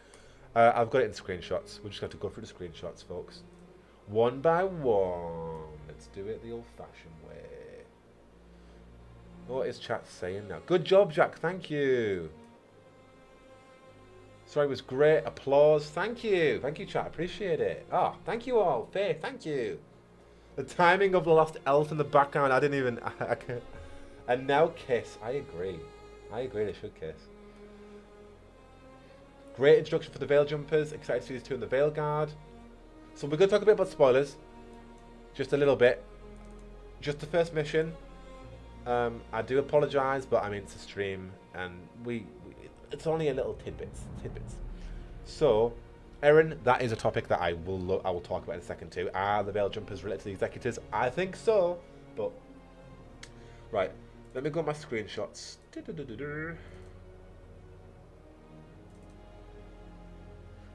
I've got it in screenshots. We're just going to go through the screenshots, folks. One by one. Let's do it the old-fashioned way. What is chat saying now? Good job, Jack. Thank you. Sorry, it was great. Applause. Thank you. Thank you, chat. Appreciate it. Oh, thank you all. Faith, thank you. The timing of the lost elf in the background. I didn't even... I can't. And now kiss. I agree. They should kiss. Great introduction for the Veiljumpers. Excited to see these two in the Veilguard. So we're going to talk a bit about spoilers. Just a little bit. Just the first mission. I do apologise, but I mean it's a stream, and it's only a little tidbits. So, Erin, that is a topic that I will talk about in a second too. Are the Veiljumpers related to the Executors? I think so, but right. Let me go on my screenshots.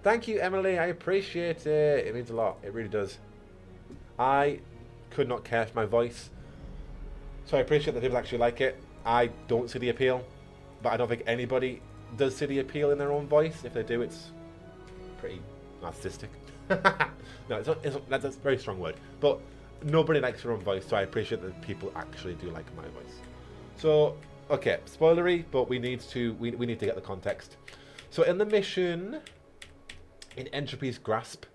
Thank you, Emily. I appreciate it. It means a lot. It really does. I could not care for my voice, so I appreciate that people actually like it. I don't see the appeal, but I don't think anybody does see the appeal in their own voice. If they do, it's pretty narcissistic. No, that's a very strong word. But nobody likes their own voice, so I appreciate that people actually do like my voice. So, okay, spoilery, but we need to get the context. So in the mission, in Entropy's Grasp,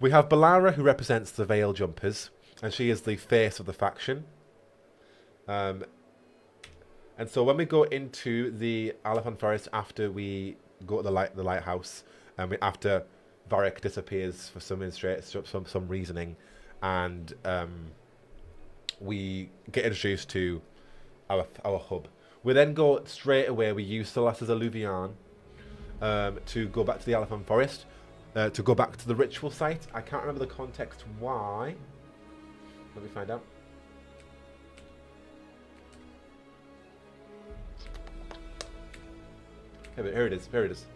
We have Balara, who represents the Veil Jumpers, and she is the face of the faction. And so when we go into the Alafan Forest after we go to the lighthouse, and after Varric disappears for some reasoning, and we get introduced to our hub, we then go straight away. We use Solas's Alluvion to go back to the Alafan Forest, to go back to the ritual site. I can't remember the context why. Let me find out. Here it is. Here it is.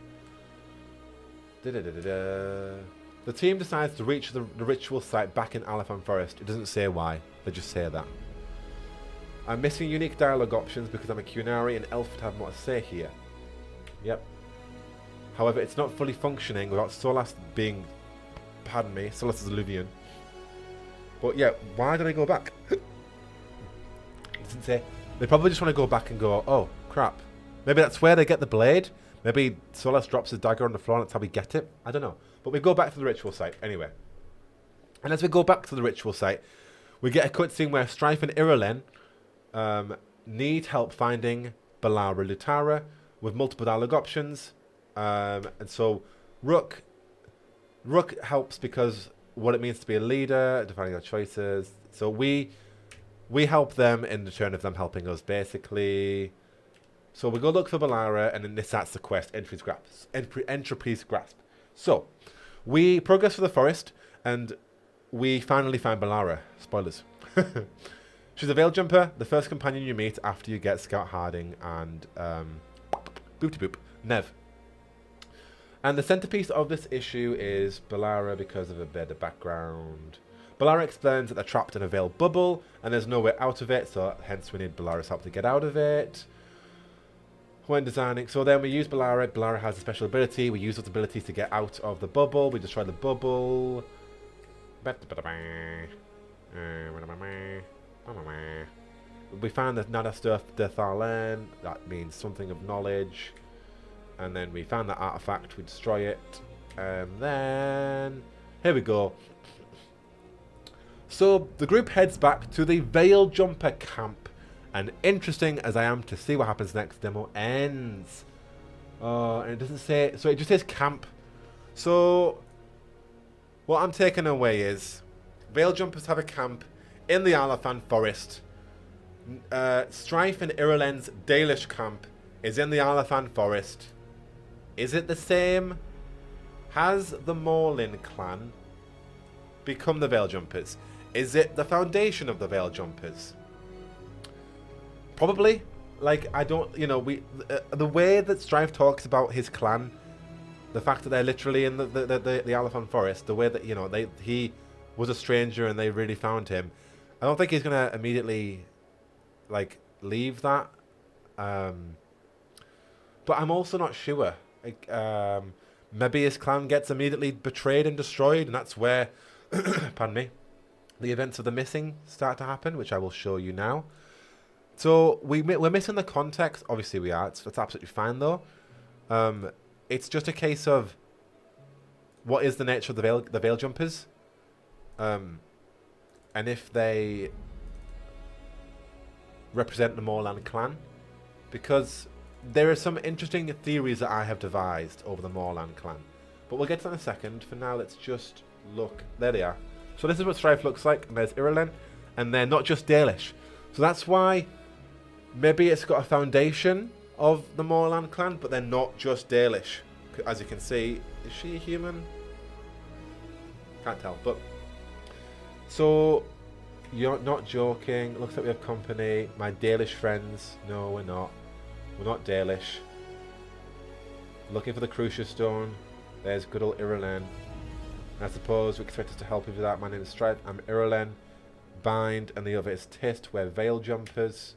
The team decides to reach the ritual site back in Alafan Forest. It doesn't say why. They just say that. I'm missing unique dialogue options because I'm a Qunari and Elf to have more to say here. Yep. However, it's not fully functioning without Solas being... Pardon me, Solas is Alluvion. But yeah, why did I go back? It doesn't say. They probably just want to go back and go, oh, crap. Maybe that's where they get the blade. Maybe Solas drops his dagger on the floor and that's how we get it. I don't know. But we go back to the ritual site anyway. And as we go back to the ritual site, we get a cutscene where Strife and Irulen need help finding Balara Lutara with multiple dialogue options. And so Rook helps because what it means to be a leader, defining our choices. So we help them in return of them helping us, basically. So we go look for Balara, and then this starts the quest, Entropy's Grasp. So we progress through the forest, and we finally find Balara. Spoilers. She's a Veil Jumper, the first companion you meet after you get Scout Harding and Nev. And the centerpiece of this issue is Balara because of a bit of background. Balara explains that they're trapped in a Veil bubble, and there's no way out of it, so hence we need Balara's help to get out of it. When designing, so then we use Balara. Balara has a special ability. We use those abilities to get out of the bubble. We destroy the bubble. We find the Nada stuff, Detharlen. That means something of knowledge. And then we found that artifact. We destroy it. And then here we go. So the group heads back to the Veil Jumper camp. And interesting as I am to see what happens next, demo ends. And it doesn't say, so it just says camp. So what I'm taking away is Veil Jumpers have a camp in the Alafan Forest. Strife and Irulen's Dalish camp is in the Alafan Forest. Is it the same? Has the Morlin clan become the Veil Jumpers? Is it the foundation of the Veil Jumpers? Probably. Like, I don't, you know, the way that Strife talks about his clan, the fact that they're literally in the Alafan Forest, the way that, you know, he was a stranger and they really found him, I don't think he's going to immediately, like, leave that. But I'm also not sure. Like, maybe his clan gets immediately betrayed and destroyed, and that's where, pardon me, the events of the missing start to happen, which I will show you now. So we're missing the context. Obviously we are. It's absolutely fine though. It's just a case of what is the nature of the Veil Jumpers, and if they represent the Morlan clan, because there are some interesting theories that I have devised over the Morlan clan. But we'll get to that in a second. For now, let's just look. There they are. So this is what Strife looks like, and there's Irulen, and they're not just Dalish. So that's why maybe it's got a foundation of the Morlan clan, but they're not just Dalish. As you can see, is she a human? Can't tell, but... So, you're not joking. Looks like we have company. My Dalish friends. No, we're not. We're not Dalish. Looking for the Crucial Stone. There's good old Irulen. I suppose we expect us to help you with that. My name is Strife. I'm Irulen. Bind, and the other is Tist. We're Veil Jumpers.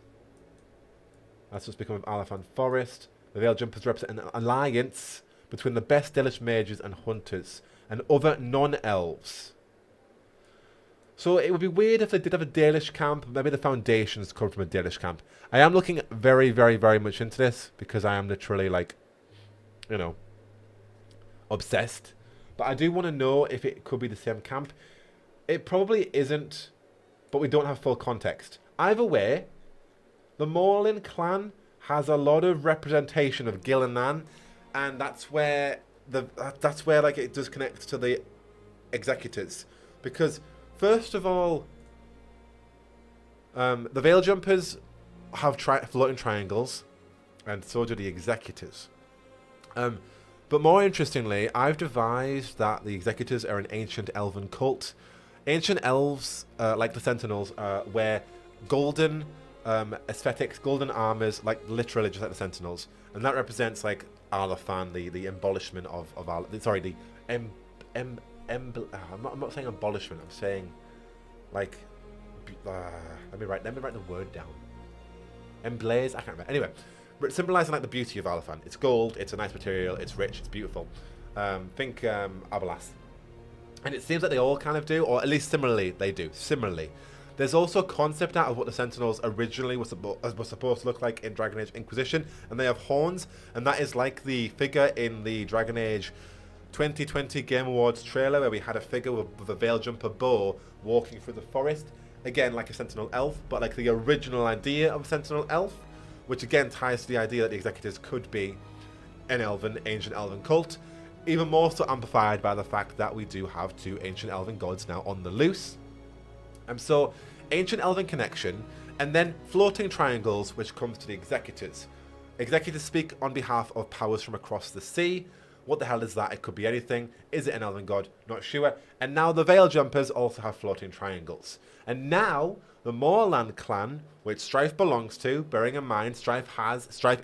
That's what's become of Alafan Forest. The Veil Jumpers represent an alliance between the best Dalish mages and hunters and other non-elves. So it would be weird if they did have a Dalish camp. Maybe the foundations come from a Dalish camp. I am looking very, very, very much into this because I am literally, like, you know, obsessed. But I do want to know if it could be the same camp. It probably isn't, but we don't have full context. Either way, the Morlin clan has a lot of representation of Gillinan, and that's where like it does connect to the executors. Because first of all, the Veil Jumpers have floating triangles, and so do the executors. But more interestingly, I've devised that the executors are an ancient elven cult. Ancient elves, like the Sentinels, wear golden aesthetics, golden armors, like literally just like the Sentinels, and that represents like Arlathan, the embellishment of sorry, I'm not saying embellishment. I'm saying like let me write the word down. Emblaze, I can't remember. Anyway, symbolizing like the beauty of Arlathan. It's gold. It's a nice material. It's rich. It's beautiful. Think Abelas. And it seems like they all kind of do, or at least similarly they do. Similarly, there's also a concept out of what the Sentinels originally was supposed to look like in Dragon Age Inquisition, and they have horns, and that is like the figure in the Dragon Age 2020 Game Awards trailer where we had a figure with a Veil Jumper bow walking through the forest. Again, like a Sentinel elf, but like the original idea of a Sentinel elf, which again ties to the idea that the executors could be an ancient elven cult. Even more so amplified by the fact that we do have two ancient elven gods now on the loose. So, ancient elven connection, and then floating triangles, which comes to the executors. Executors speak on behalf of powers from across the sea. What the hell is that? It could be anything. Is it an elven god? Not sure. And now the Veil Jumpers also have floating triangles. And now the Moorland clan, which Strife belongs to, bearing in mind Strife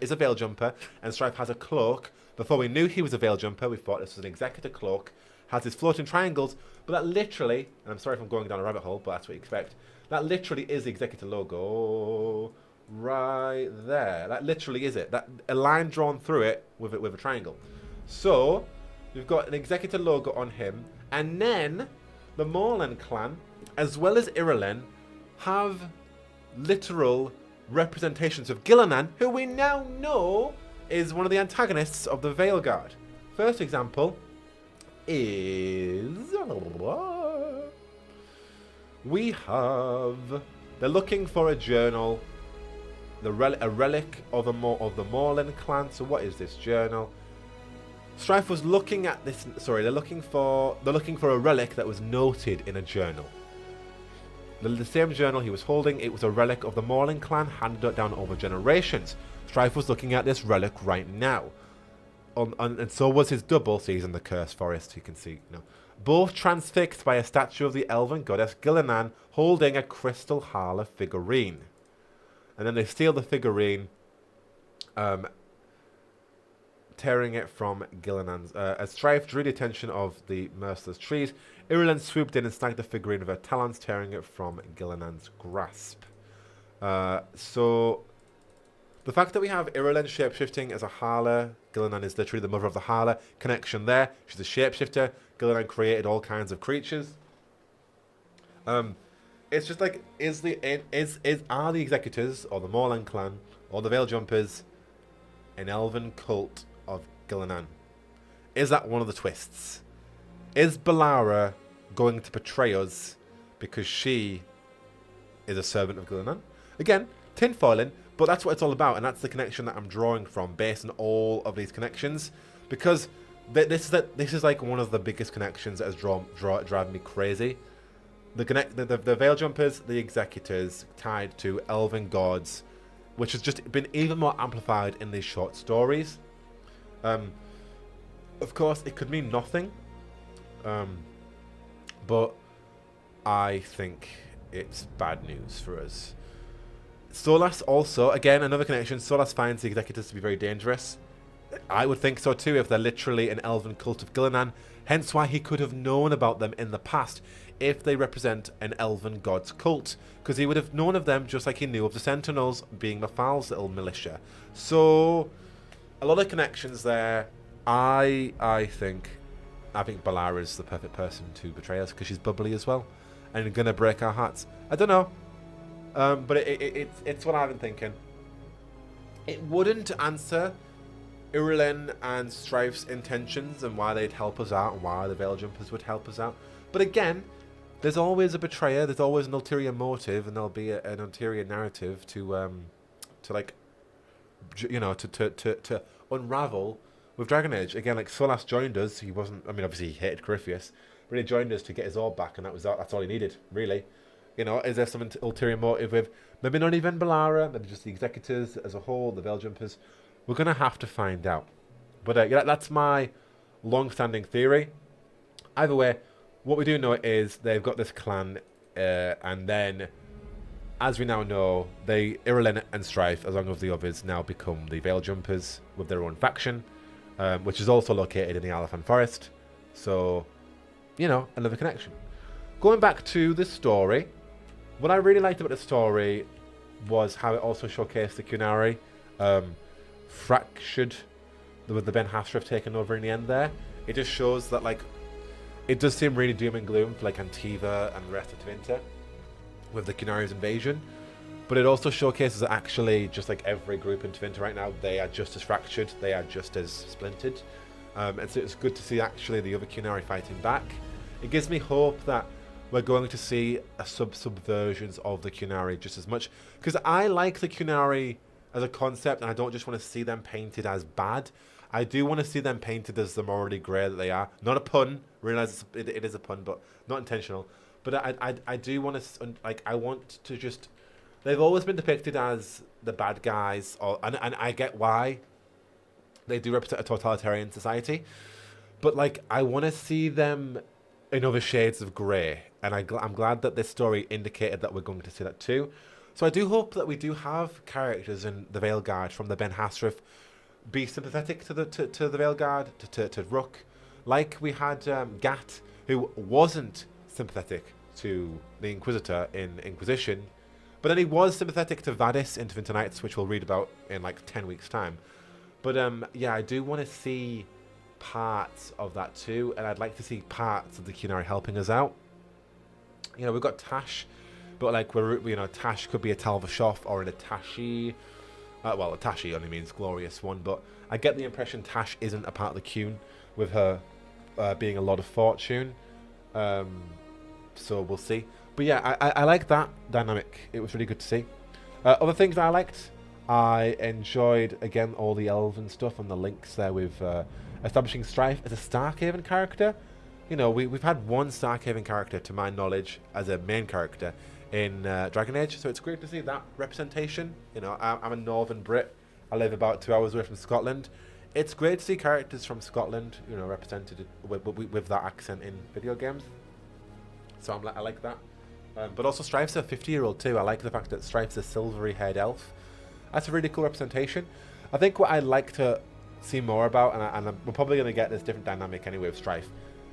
is a Veil Jumper, and Strife has a cloak. Before we knew he was a Veil Jumper, we thought this was an executor cloak, has his floating triangles, but that literally, and I'm sorry if I'm going down a rabbit hole, but that's what you expect, that literally is the executor logo right there. That literally is it. That a line drawn through it with a triangle. So we've got an executor logo on him, and then the Moorland clan, as well as Irulan, have literal representations of Gillinan, who we now know is one of the antagonists of the Veilguard. First example is they're looking for a journal, a relic of the Moorland clan. So what is this journal? Strife was looking at this. Sorry, they're looking for a relic that was noted in a journal. The same journal he was holding, it was a relic of the Moorland clan, handed down over generations. Strife was looking at this relic right now. And so was his double, so he's in the Cursed Forest, you can see. Both transfixed by a statue of the elven goddess Gillinan holding a crystal halla figurine. And then they steal the figurine, tearing it from Gillinan's. As Strife drew the attention of the merciless trees, Irulan swooped in and snagged the figurine with her talons, tearing it from Gillinan's grasp. So the fact that we have Irulan shapeshifting as a halla, Gillinan is literally the mother of the halla, connection there. She's a shapeshifter. Gillinan created all kinds of creatures. It's just like, are the executors or the Moorland clan or the Veil Jumpers an elven cult of Gillinan? Is that one of the twists? Is Balara going to betray us because she is a servant of Gillinan? Again, tinfoiling, but that's what it's all about, and that's the connection that I'm drawing from based on all of these connections, because this is like one of the biggest connections that has driven me crazy. The Veil Jumpers, the executors, tied to elven gods, which has just been even more amplified in these short stories. Of course, it could mean nothing, but I think it's bad news for us. Solas also, again, another connection. Solas finds the executors to be very dangerous. I would think so too if they're literally an elven cult of Gillinan. Hence why he could have known about them in the past if they represent an elven god's cult. Because he would have known of them just like he knew of the Sentinels being Mafal's little militia. So, a lot of connections there. I think Balara is the perfect person to betray us because she's bubbly as well. And going to break our hearts. I don't know. But it's what I've been thinking. It wouldn't answer Irulan and Strife's intentions and why they'd help us out and why the Veil Jumpers would help us out. But again, there's always a betrayer, there's always an ulterior motive, and there'll be an ulterior narrative to like, you know, to unravel with Dragon Age. Again, like Solas joined us. He wasn't. I mean, obviously he hated Corypheus, but he joined us to get his orb back, and that's all he needed, really. You know, is there some ulterior motive with maybe not even Balara, maybe just the executors as a whole, the Veil Jumpers? We're gonna have to find out. But yeah, that's my long-standing theory. Either way, what we do know is they've got this clan, and then, as we now know, Irulan and Strife, along with the others, now become the Veil Jumpers with their own faction, which is also located in the Alafan Forest. So, you know, another connection. Going back to the story, what I really liked about the story was how it also showcased the Qunari fractured with the Ben Hasrif taking over in the end there. It just shows that, like, it does seem really doom and gloom for like Antiva and the rest of Tevinter with the Qunari's invasion, but it also showcases that actually just like every group in Tevinter right now, they are just as fractured, they are just as splintered, and so it's good to see actually the other Qunari fighting back. It gives me hope that we're going to see a subversions of the Qunari just as much, because I like the Qunari as a concept, and I don't just want to see them painted as bad. I do want to see them painted as the morally grey that they are. Not a pun. Realize it is a pun, but not intentional. But I do want to, like, I want to just. They've always been depicted as the bad guys, and I get why. They do represent a totalitarian society, but like I want to see them in other shades of grey, and I'm glad that this story indicated that we're going to see that too. So I do hope that we do have characters in the Veilguard from the Ben Hasrif be sympathetic to the Veilguard, to Rook, like we had Gat, who wasn't sympathetic to the Inquisitor in Inquisition, but then he was sympathetic to Vadis in Tevinter Nights, which we'll read about in like 10 weeks' time. But yeah, I do want to see parts of that too, and I'd like to see parts of the Qunari helping us out. You know, we've got Tash, but like Tash could be a Tal Vashoth or an Atashi. Well, Atashi only means glorious one, but I get the impression Tash isn't a part of the Qun, with her being a lot of fortune. So we'll see. But yeah, I like that dynamic. It was really good to see. Other things I liked, I enjoyed, again, all the elven stuff and the links there with establishing Strife as a Starkhaven character. You know, we've had one Starkhaven character, to my knowledge, as a main character in Dragon Age, so it's great to see that representation. You know, I'm a Northern Brit. I live about 2 hours away from Scotland. It's great to see characters from Scotland, you know, represented with that accent in video games. So I like that. But also Strife's a 50-year-old too. I like the fact that Strife's a silvery-haired elf. That's a really cool representation. I think what I'd like to see more about, and we're probably going to get this different dynamic anyway with Strife,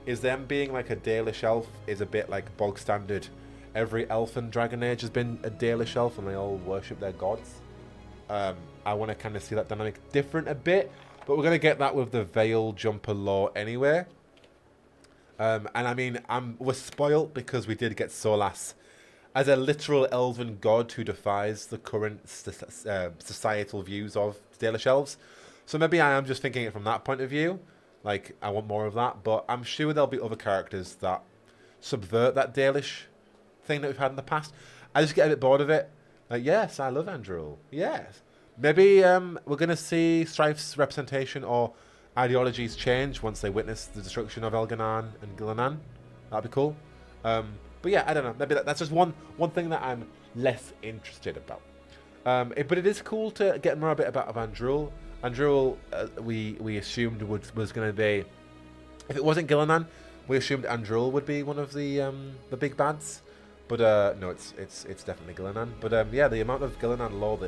is them being like a Dalish elf is a bit like bog standard. Every elf in Dragon Age has been a Dalish elf, and they all worship their gods. I want to kind of see that dynamic different a bit, but we're going to get that with the Veil Jumper lore anyway. And I mean, we're spoilt because we did get Solas as a literal elven god who defies the current societal views of Dalish elves. So maybe I am just thinking it from that point of view. Like, I want more of that, but I'm sure there'll be other characters that subvert that Dalish thing that we've had in the past. I just get a bit bored of it. Like, yes, I love Andrul. Yes. Maybe we're going to see Strife's representation or ideologies change once they witness the destruction of Elganan and Gillinan. That'd be cool. But yeah, I don't know. Maybe that's just one thing that I'm less interested about. But it is cool to get more a bit about Andrul. Andrul, we assumed was going to be, if it wasn't Gillinan, we assumed Andrul would be one of the big bads. But no, it's definitely Gillinan. But yeah, the amount of Gillinan lore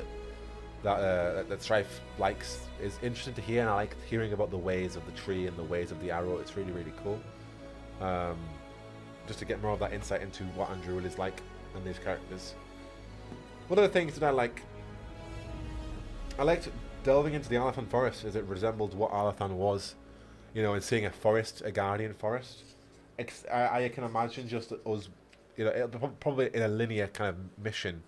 that Strife likes is interesting to hear, and I like hearing about the ways of the tree and the ways of the arrow. It's really, really cool. Just to get more of that insight into what Andrul is like and these characters. One of the things that I liked delving into the Alathan forest, as it resembled what Alathan was, you know, and seeing a forest, a guardian forest. I can imagine just us, you know, probably in a linear kind of mission.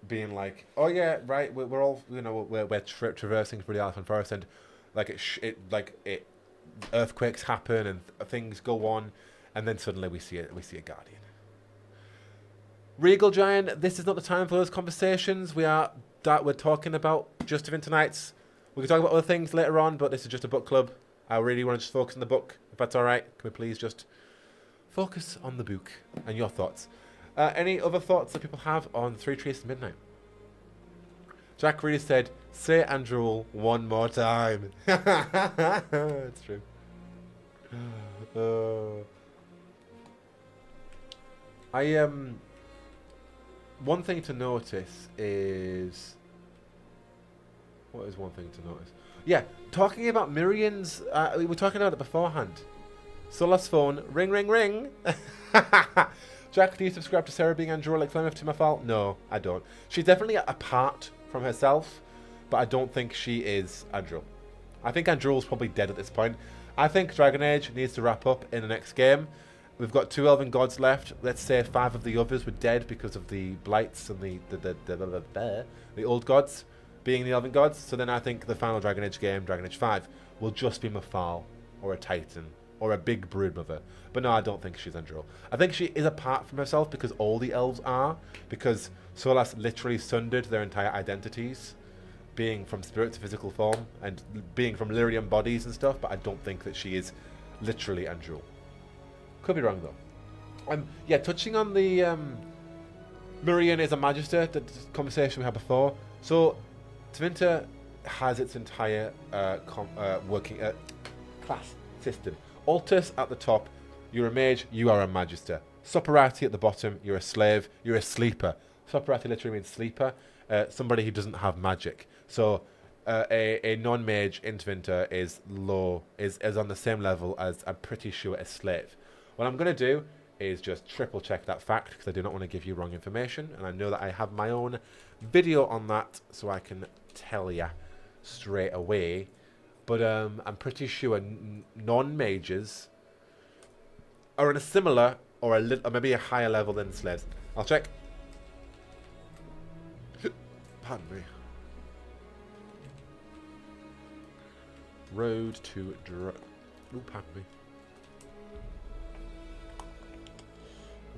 being like, oh yeah, right, we're all, you know, we're traversing through the Elephant Forest, and like it earthquakes happen and things go on, and then suddenly we see a guardian. Regal Giant, this is not the time for those conversations. We're talking about just Tevinter Nights. We can talk about other things later on, but this is just a book club. I really want to just focus on the book. If that's all right, can we please just focus on the book and your thoughts? Any other thoughts that people have on Three Trees to Midnight? Jack really said, say Andrew one more time. It's true. One thing to notice is... What is one thing to notice? Yeah, talking about Miriam's... we were talking about it beforehand. Sola's phone. Ring, ring, ring. Jack, do you subscribe to Sarah being Andrew like Flemeth to my fault? No, I don't. She's definitely apart from herself, but I don't think she is Andrew. I think Andrew's probably dead at this point. I think Dragon Age needs to wrap up in the next game. We've got 2 Elven Gods left. Let's say 5 of the others were dead because of the Blights and the Old Gods being the Elven Gods. So then I think the final Dragon Age game, Dragon Age 5, will just be Mafal or a Titan or a big Broodmother. But no, I don't think she's Andrew. I think she is apart from herself because all the elves are. Because Solas literally sundered their entire identities, being from spirit to physical form and being from Lyrium bodies and stuff. But I don't think that she is literally Andrew. Could be wrong though. Yeah, touching on the Miriam is a Magister, the conversation we had before. So Tevinter has its entire working class system. Altus at the top, you're a mage, you are a Magister. Supperati at the bottom, you're a slave, you're a sleeper. Supperati literally means sleeper, somebody who doesn't have magic. So a non-mage in Tevinter is on the same level as, I'm pretty sure, a slave. What I'm going to do is just triple check that fact because I do not want to give you wrong information, and I know that I have my own video on that so I can tell you straight away. But I'm pretty sure non-mages are on a similar or maybe a higher level than slaves. I'll check. Pardon me. Road to pardon me.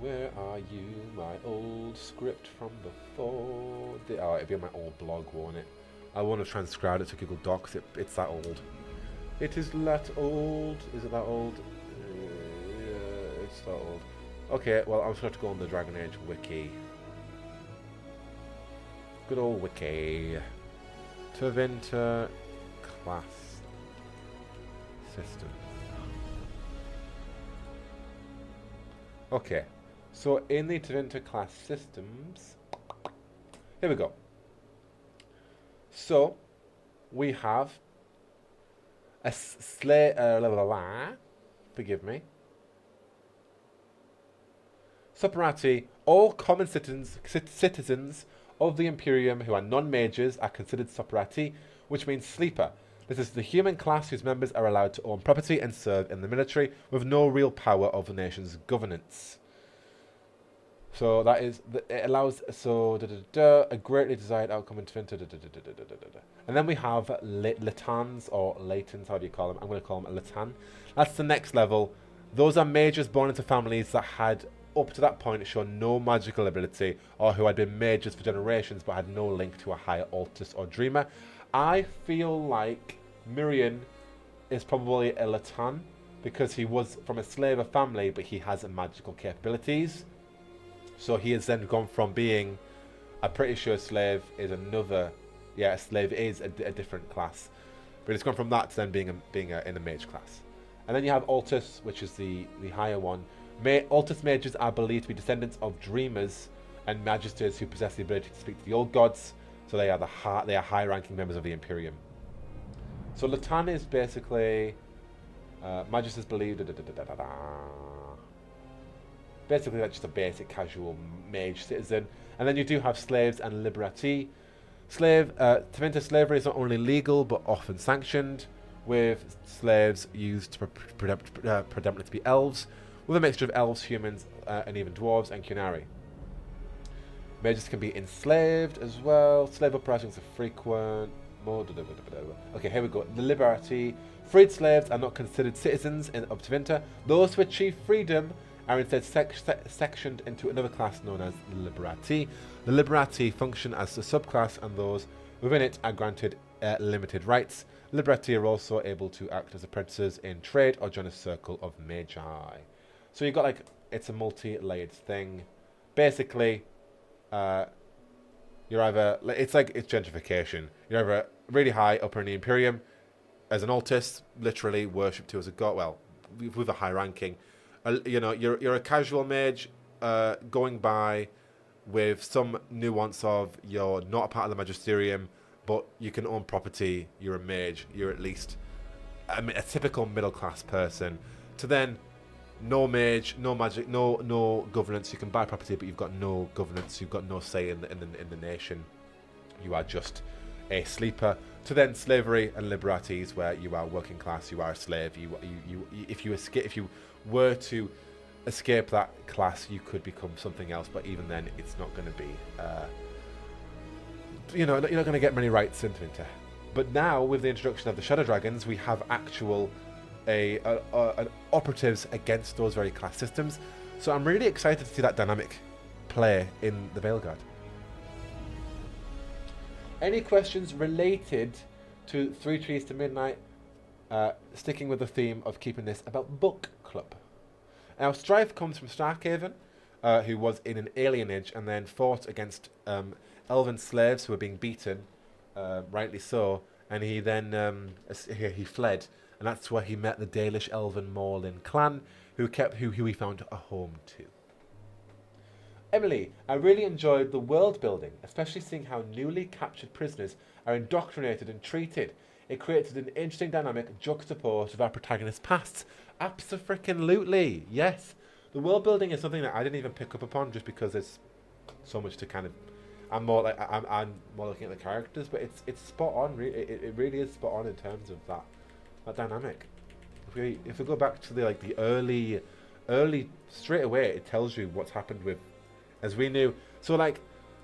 Where are you, my old script from before? Oh, it'd be on my old blog, won't it? I want to transcribe it to Google Docs. It's that old. It is that old. Is it that old? Yeah, it's that old. Okay, well, I'm just going to go on the Dragon Age wiki. Good old wiki. Tevinter class system. Okay. So in the Tevinter class systems, here we go. So we have a forgive me. Supperati, all common citizens of the Imperium who are non-mages are considered Supperati, which means sleeper. This is the human class whose members are allowed to own property and serve in the military with no real power of the nation's governance. So that is, it allows, so, a greatly desired outcome in Tevinter, and then we have Latans, or Latans, how do you call them? I'm going to call them a Latan. That's the next level. Those are mages born into families that had, up to that point, shown no magical ability, or who had been mages for generations, but had no link to a higher Altus or Dreamer. I feel like Miriam is probably a Latan, because he was from a slaver family, but he has magical capabilities. So he has then gone from being, I'm pretty sure a slave is another, yeah, a slave is a different class. But it's gone from that to then being in the mage class. And then you have Altus, which is the higher one. Altus mages are believed to be descendants of dreamers and magisters who possess the ability to speak to the old gods. So they are high-ranking members of the Imperium. So Latan is basically magisters believe basically that's just a basic casual mage citizen. And then you do have slaves and liberati. Tevinter slavery is not only legal but often sanctioned, with slaves used to predominantly to be elves, with a mixture of elves, humans, and even dwarves and Kunari. Mages can be enslaved as well. Slave uprisings are frequent. Okay, here we go. The Liberati. Freed slaves are not considered citizens of Tevinter. Those who achieve freedom are instead sectioned into another class known as the Liberati. The Liberati function as a subclass, and those within it are granted limited rights. Liberati are also able to act as apprentices in trade or join a circle of magi. So you've got like, it's a multi-layered thing. Basically, you're either, it's gentrification. You're either really high up in the Imperium as an Altus, literally worshipped to as a god, well, with a high ranking. You know, you're a casual mage going by with some nuance of you're not a part of the Magisterium, but you can own property, you're a mage, you're at least a typical middle-class person, to then no mage, no magic, no governance. You can buy property, but you've got no governance. You've got no say in the nation. You are just a sleeper. To then slavery and liberatis, where you are working class, you are a slave. If you were to escape that class, you could become something else. But even then, it's not going to be. You're not going to get many rights in Tevinter. But now, with the introduction of the Shadow Dragons, we have actual operatives against those very class systems. So I'm really excited to see that dynamic play in the Veilguard. Any questions related to Three Trees to Midnight? Sticking with the theme of keeping this about book club. Now, Strife comes from Starkhaven, who was in an alienage and then fought against elven slaves who were being beaten, rightly so, and he then he fled, and that's where he met the Dalish elven Morlin clan, who he found a home to. Emily, I really enjoyed the world building, especially seeing how newly captured prisoners are indoctrinated and treated. It created an interesting dynamic juxtaposed of our protagonist's pasts. Abso-freaking-lutely, yes. The world building is something that I didn't even pick up upon just because there's so much to kind of. I'm more looking at the characters, but it's spot on. It really is spot on in terms of that dynamic. If we go back to the early straight away, it tells you what's happened with. As we knew, so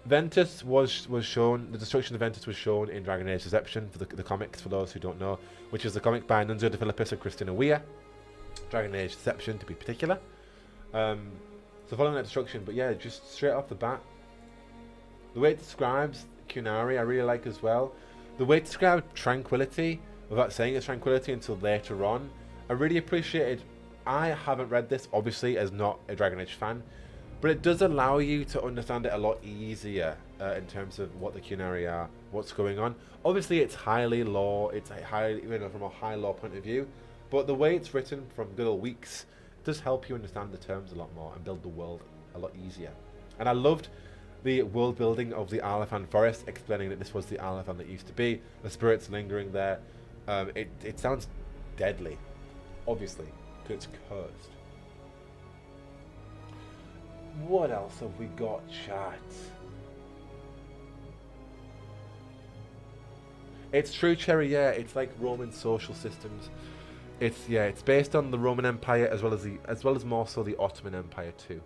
Ventus was shown, the destruction of Ventus was shown in Dragon Age Deception for the comics, for those who don't know, which is the comic by Nunzio de Philippus and Christina Weir, Dragon Age Deception to be particular. So following that destruction, but yeah, just straight off the bat, the way it describes Qunari I really like as well. The way it describes tranquility, without saying it's tranquility until later on, I really appreciated. I haven't read this, obviously, as not a Dragon Age fan, but it does allow you to understand it a lot easier in terms of what the Qunari are, what's going on. Obviously, it's highly law, it's highly, from a high law point of view, but the way it's written from good old Weeks does help you understand the terms a lot more and build the world a lot easier. And I loved the world building of the Arlathan Forest, explaining that this was the Arlathan that used to be, the spirits lingering there. It sounds deadly, obviously, because it's cursed. What else have we got, chat? It's true, Cherry, yeah, it's like Roman social systems. It's based on the Roman Empire as well as more so the Ottoman Empire too.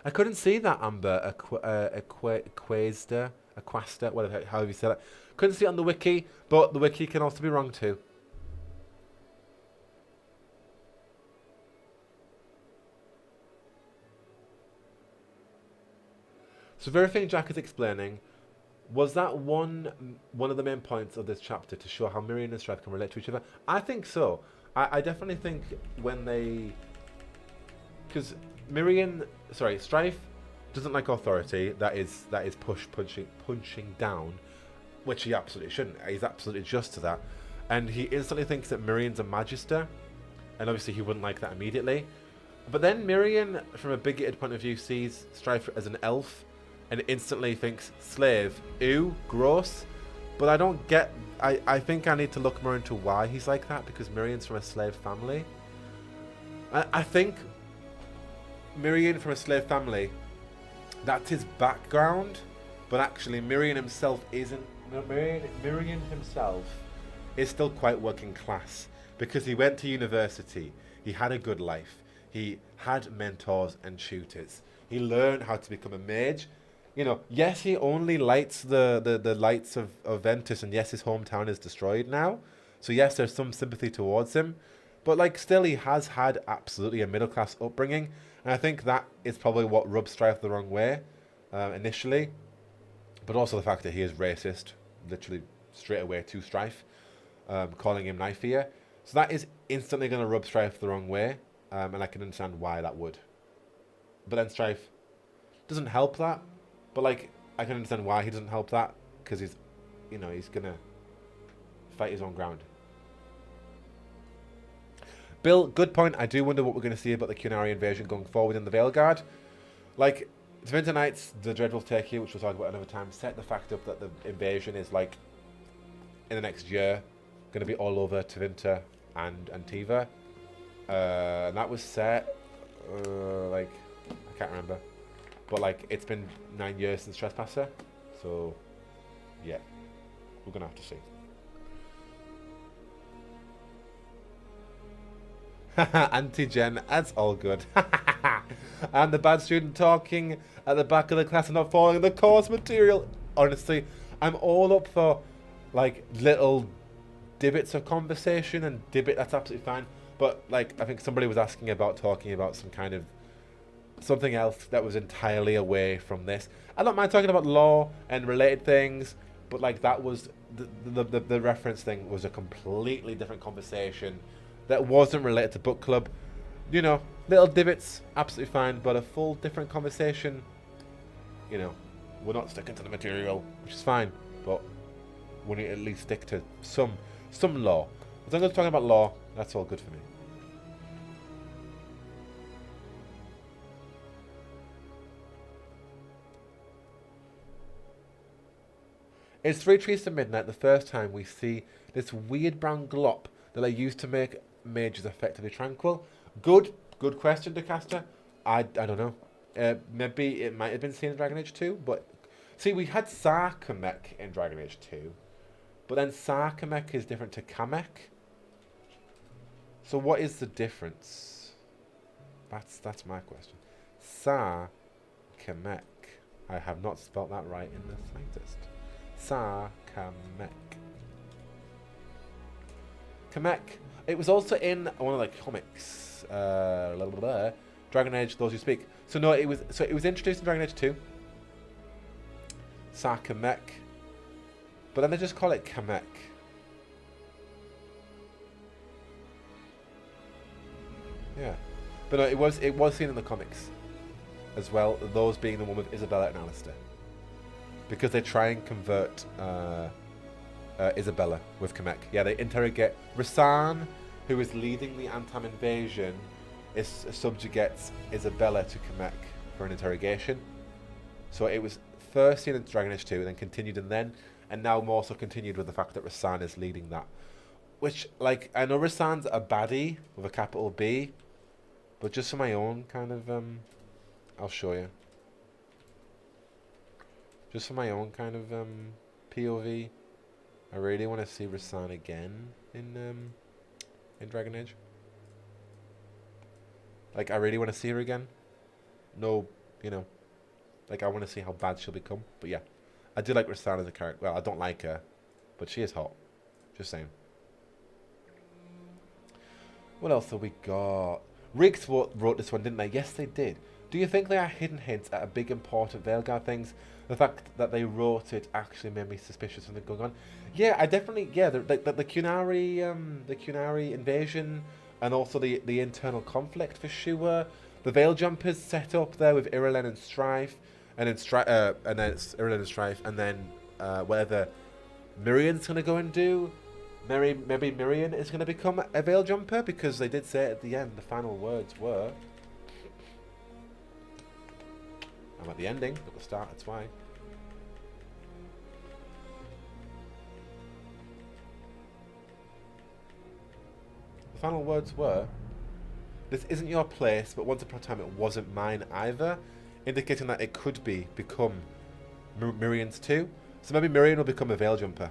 I couldn't see that, Amber, Aquasta, whatever, however you say that. Couldn't see it on the wiki, but the wiki can also be wrong too. So everything Jack is explaining, was that one of the main points of this chapter to show how Mirian and Strife can relate to each other? I think so. I definitely think when they... Because Strife doesn't like authority, that is punching down, which he absolutely shouldn't. He's absolutely just to that. And he instantly thinks that Mirian's a magister, and obviously he wouldn't like that immediately. But then Mirian, from a bigoted point of view, sees Strife as an elf, and instantly thinks, slave, ew, gross. But I don't get... I think I need to look more into why he's like that, because Mirian's from a slave family. I think Mirian from a slave family, that's his background, but actually Mirian himself isn't... Mirian himself is still quite working class, because he went to university, he had a good life, He had mentors and tutors. He learned how to become a mage. You know, yes, he only lights the lights of Ventus, and yes, his hometown is destroyed now. So yes, there's some sympathy towards him. But like still he has had absolutely a middle class upbringing. And I think that is probably what rubs Strife the wrong way initially. But also the fact that he is racist, literally straight away to Strife, calling him knife ear. So that is instantly going to rub Strife the wrong way. And I can understand why that would. But then Strife doesn't help that. But like, I can understand why he doesn't help that. Because he's, you know, he's going to fight his own ground. Bill, good point. I do wonder what we're going to see about the Qunari invasion going forward in the Veilguard. Like, Tevinter Nights, the Dreadful Take Here, which we'll talk about another time, set the fact up that the invasion is, like, in the next year, going to be all over Tevinter and Tiva. And that was set, like, I can't remember. But, like, it's been 9 years since Trespasser. So, yeah, we're going to have to see. Anti-gen, that's all good. And the bad student talking at the back of the class and not following the course material. Honestly, I'm all up for like little divots of conversation and that's absolutely fine. But like, I think somebody was asking about talking about some kind of something else that was entirely away from this. I don't mind talking about law and related things, but like that was the reference thing was a completely different conversation that wasn't related to book club. You know, little divots, absolutely fine, but a full different conversation, you know, we're not sticking to the material, which is fine, but we need to at least stick to some law. As long as we're talking about law, that's all good for me. It's 3 trees to midnight the first time we see this weird brown glop that I used to make mages effectively tranquil. Good question, DeCaster. I don't know. Maybe it might have been seen in Dragon Age 2, but see, we had Sarkamek in Dragon Age 2, but then Sarkamek is different to Kamek. So what is the difference? That's my question. Sarkamek. I have not spelt that right in the slightest. Sarkamek. Kamek. It was also in one of the comics, Dragon Age: Those Who Speak. So no, it was introduced in Dragon Age 2. Sarkamek, but then they just call it Kamek. Yeah, but no, it was seen in the comics as well. Those being the one with Isabella and Alistair, because they try and convert Isabella with Kamek. Yeah, they interrogate Rasan, who is leading the Antam invasion, subjugates Isabella to Kamek for an interrogation. So it was first seen in Dragon Age 2, then continued and now more so continued with the fact that Rasan is leading that. Which, like, I know Rasan's a baddie with a capital B, but just for my own kind of, I'll show you. Just for my own kind of POV, I really want to see Rasan again in Dragon Age. Like, I really want to see her again. No, you know, like, I want to see how bad she'll become. But yeah, I do like Rasan as a character. Well, I don't like her, but she is hot. Just saying. What else have we got? Riggs wrote this one, didn't they? Yes, they did. Do you think they are hidden hints at a big important Veilguard things? The fact that they wrote it actually made me suspicious of something going on. Yeah, I definitely, yeah, the Qunari invasion, and also the internal conflict for sure. The Veil Jumpers set up there with Irulan and Strife, and then it's Irulan and Strife, and then whatever Mirian's gonna go and do. Maybe Mirian is gonna become a Veil Jumper, because they did say at the end the final words were. I'm at the ending, at the start, that's why. The final words were, "This isn't your place, but once upon a time it wasn't mine either," indicating that it could become Mirian's too. So maybe Mirian will become a Veil Jumper.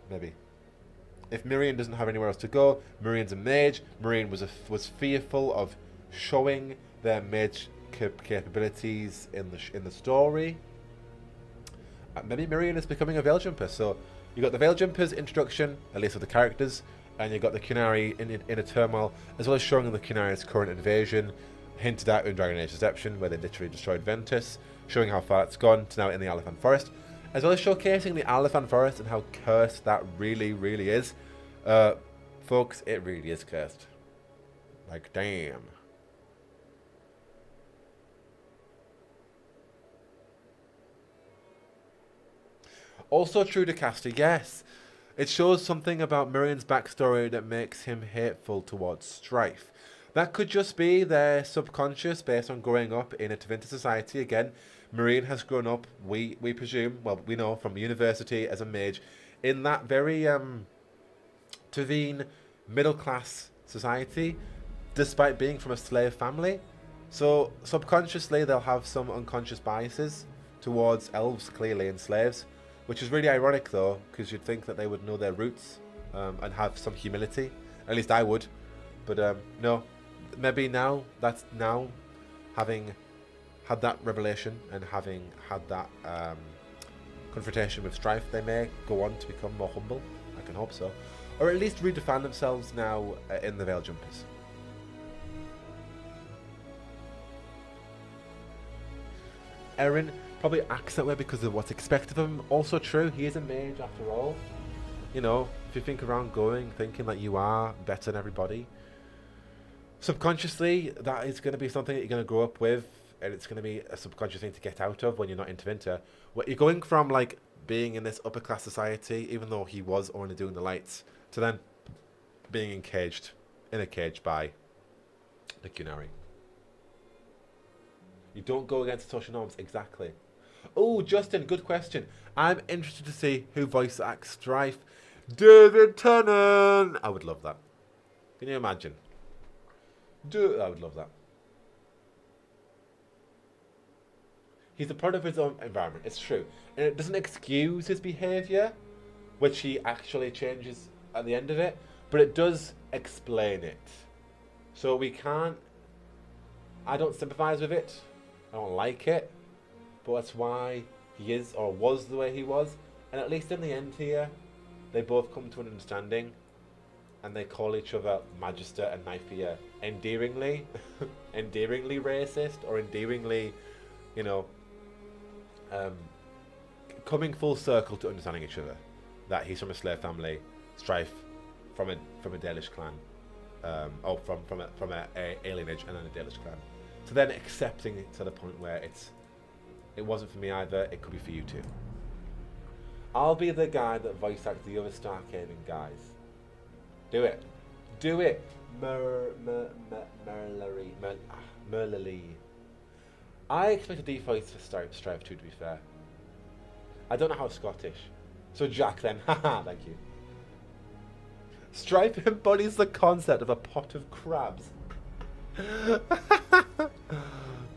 Maybe. If Mirian doesn't have anywhere else to go, Mirian's a mage. Mirian was fearful of showing their mage capabilities in the story. Maybe Mirian is becoming a Veil Jumper. So you got the Veil Jumpers introduction, at least of the characters, and you got the Qunari in a turmoil, as well as showing the Qunari's current invasion, hinted at in Dragon Age Deception, where they literally destroyed Ventus, showing how far it's gone to now in the Alephan Forest, as well as showcasing the Alephan Forest and how cursed that really, really is. Folks, it really is cursed. Like, damn. Also true to Caster, yes. It shows something about Mirian's backstory that makes him hateful towards Strife. That could just be their subconscious based on growing up in a Tevinter society. Again, Mirian has grown up, we presume, well, we know from university as a mage, in that very Tevin middle-class society, despite being from a slave family. So subconsciously they'll have some unconscious biases towards elves, clearly, and slaves. Which is really ironic, though, because you'd think that they would know their roots and have some humility. At least I would. But no, maybe now, having had that revelation and having had that confrontation with Strife, they may go on to become more humble. I can hope so. Or at least redefine themselves now in the Veil Jumpers. Erin probably acts that way because of what's expected of him. Also true, he is a mage after all. You know, if you think around going, thinking that you are better than everybody, subconsciously, that is going to be something that you're going to grow up with, and it's going to be a subconscious thing to get out of when you're not in Tevinter. What you're going from, like, being in this upper class society, even though he was only doing the lights, to then being encaged, in a cage by the Qunari. You don't go against social norms, exactly. Oh, Justin, good question. I'm interested to see who voice acts Strife. David Tennant! I would love that. Can you imagine? I would love that. He's a product of his own environment, it's true. And it doesn't excuse his behaviour, which he actually changes at the end of it, but it does explain it. So we can't... I don't sympathise with it. I don't like it. But that's why he is, or was, the way he was. And at least in the end here, they both come to an understanding. And they call each other Magister and Nyphia endearingly. Endearingly racist, or endearingly, you know, coming full circle to understanding each other. That he's from a slave family, Strife from a Dalish clan. Or from a alienage and then a Dalish clan. So then accepting it to the point where it wasn't for me either, it could be for you too. I'll be the guy that voice acts the other Starkhaven guys. Do it. Do it. Merlily. I expect a default for Strife too, to be fair. I don't know how Scottish. So Jack then. Haha, thank you. Strife embodies the concept of a pot of crabs. I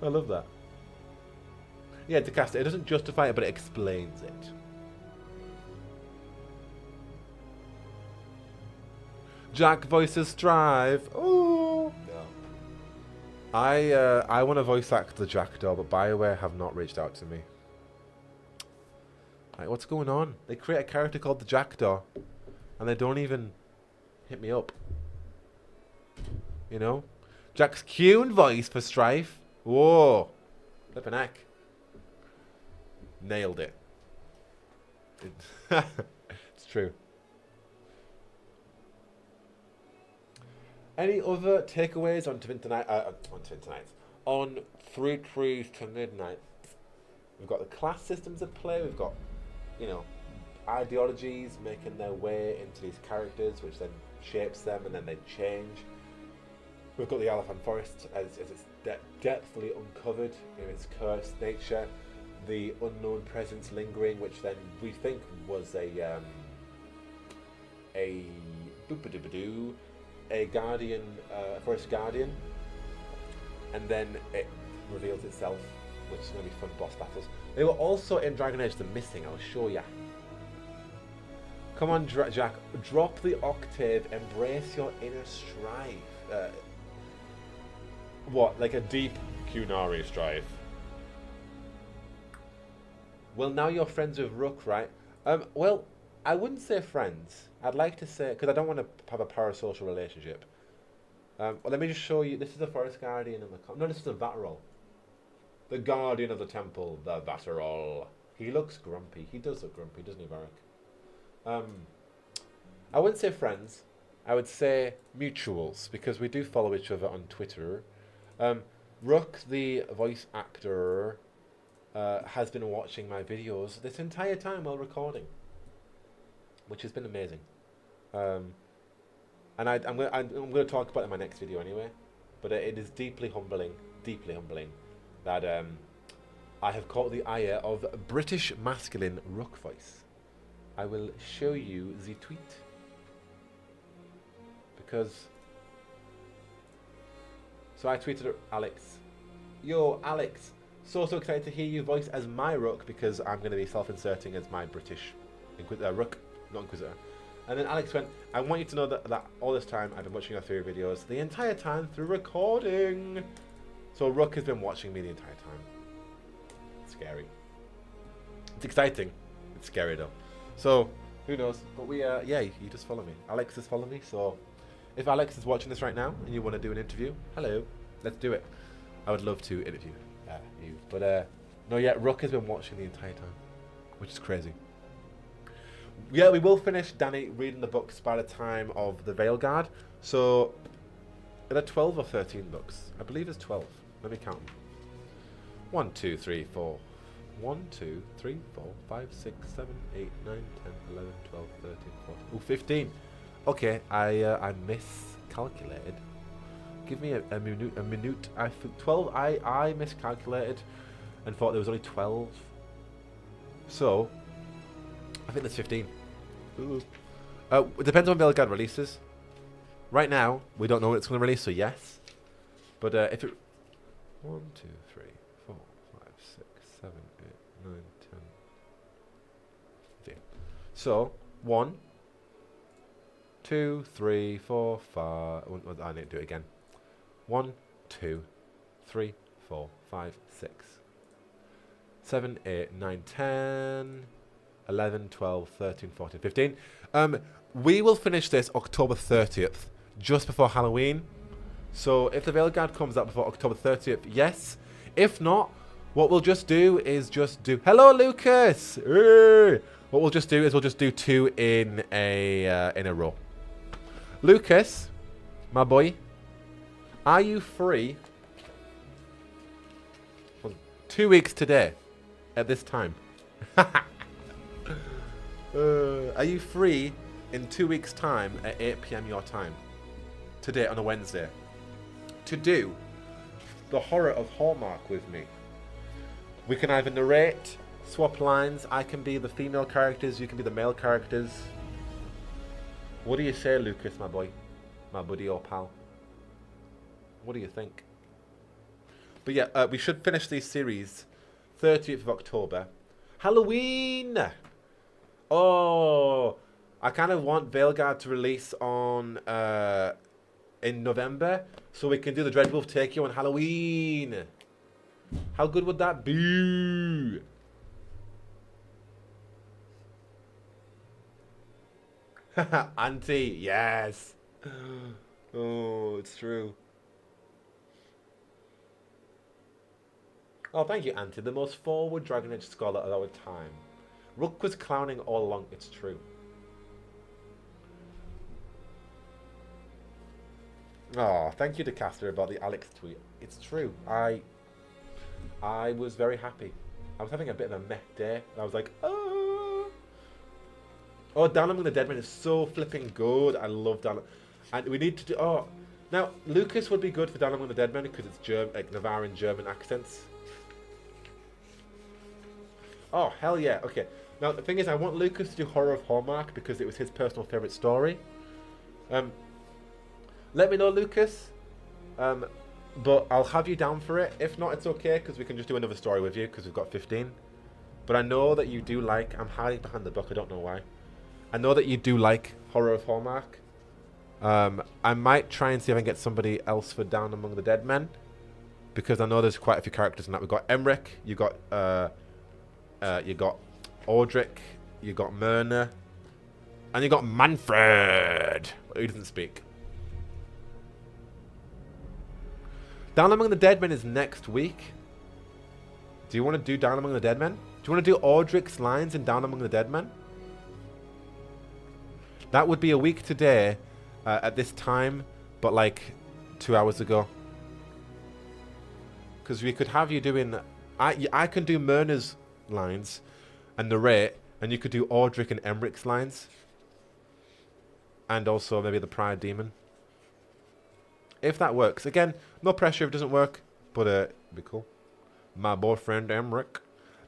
love that. Yeah, to cast it. It doesn't justify it, but it explains it. Jack voices Strive. Oh no. I want to voice act the Jackdaw, but BioWare have not reached out to me. Like, what's going on? They create a character called the Jackdaw, and they don't even hit me up. You know? Jack's Kuhn voice for Strife. Whoa. Flippin' heck. Nailed it. It's true. Any other takeaways on Tevinter Nights? On 3 Trees to Midnight. We've got the class systems at play. We've got, you know, ideologies making their way into these characters, which then shapes them and then they change. We've got the Alephan Forest as it's depthfully uncovered in its cursed nature. The unknown presence lingering, which then we think was a guardian, forest guardian, and then it reveals itself, which is going to be fun boss battles. They were also in Dragon Age The Missing, I'll show ya. Come on, Jack, drop the octave, embrace your inner strife. What, like a deep Qunari strife? Well, now you're friends with Rook, right? Well, I wouldn't say friends. I'd like to say, because I don't want to have a parasocial relationship. Well, let me just show you. This is the Forest Guardian in the... No, this is the Vaterol. The Guardian of the Temple, the Vaterol. He looks grumpy. He does look grumpy, doesn't he, Varric? I wouldn't say friends. I would say mutuals, because we do follow each other on Twitter. Rook, the voice actor, has been watching my videos this entire time while recording, which has been amazing. And I'm going to talk about it in my next video anyway. But it is deeply humbling that I have caught the ire of British masculine Rook voice. I will show you the tweet. Because... So I tweeted at Alex. Yo, Alex. So excited to hear you voice as my Rook, because I'm going to be self-inserting as my British Rook, not Inquisitor. And then Alex went, I want you to know that all this time I've been watching your theory videos the entire time through recording. So Rook has been watching me the entire time. It's scary. It's exciting. It's scary though. So, who knows? But yeah, you just follow me. Alex is following me, so if Alex is watching this right now and you want to do an interview, hello, let's do it. I would love to interview you. But no, yeah, Rook has been watching the entire time, which is crazy. Yeah, we will finish Danny reading the books by the time of the Veilguard. So, are there 12 or 13 books? I believe it's 12. Let me count them. 1, 2, 3, 4. 1, 2, 3, 4, 5, 6, 7, 8, 9, 10, 11, 12, 13, 14. Oh, 15. Okay, I miscalculated. Give me a minute. 12. I miscalculated and thought there was only 12. So, I think there's 15. Ooh. It depends on when Veilguard releases. Right now, we don't know when it's going to release, so yes. But if it... 1, 2, 3, 4, 5, 6, 7, 8, 9, 10, 15. So, 1, 2, 3, 4, 5... I need to do it again. 1, 2, 3, 4, 5, 6, 7, 8, 9, 10... 11, 12, 13, 14, 15. We will finish this October 30th, just before Halloween. So if the Veilguard comes out before October 30th, yes. If not, what we'll just do is just do... Hello, Lucas! What we'll just do is we'll just do 2 in a row. Lucas, my boy, are you free? 2 weeks today, at this time. Are you free in 2 weeks' time at 8 PM your time? Today on a Wednesday. To do the horror of Hallmark with me. We can either narrate, swap lines. I can be the female characters, you can be the male characters. What do you say, Lucas, my boy? My buddy or pal? What do you think? But yeah, we should finish this series 30th of October. Halloween! Oh, I kind of want Veilguard to release on in November, so we can do the Dreadwolf Take You on Halloween. How good would that be? Auntie, yes. Oh, it's true. Oh, thank you, Auntie. The most forward Dragon Age scholar of our time. Rook was clowning all along, it's true. Oh, thank you to Caster about the Alex tweet. It's true. I was very happy. I was having a bit of a meh day. And I was like, oh. Oh, Down Among the Deadmen is so flipping good. I love Down. And we need to do... Oh, now, Lucas would be good for Down Among the Deadmen because it's like Navaran German accents. Oh, hell yeah. Okay. Now, the thing is, I want Lucas to do Horror of Hallmark because it was his personal favourite story. Let me know, Lucas. But I'll have you down for it. If not, it's okay because we can just do another story with you because we've got 15. But I know that you do like... I'm hiding behind the book. I don't know why. I know that you do like Horror of Hallmark. I might try and see if I can get somebody else for Down Among the Dead Men. because I know there's quite a few characters in that. We've got Emmerich, you got Audric, you got Myrna, and you got Manfred. He doesn't speak. Down Among the Dead Men is next week. Do you want to do Down Among the Dead Men? Do you want to do Audric's lines in Down Among the Dead Men? That would be a week today at this time, but like 2 hours ago. Because we could have you doing... I can do Myrna's lines and narrate, and you could do Audric and Emmerich's lines. And also maybe the Pride Demon. If that works. Again, no pressure if it doesn't work, but it'd be cool. My boyfriend Emmerich.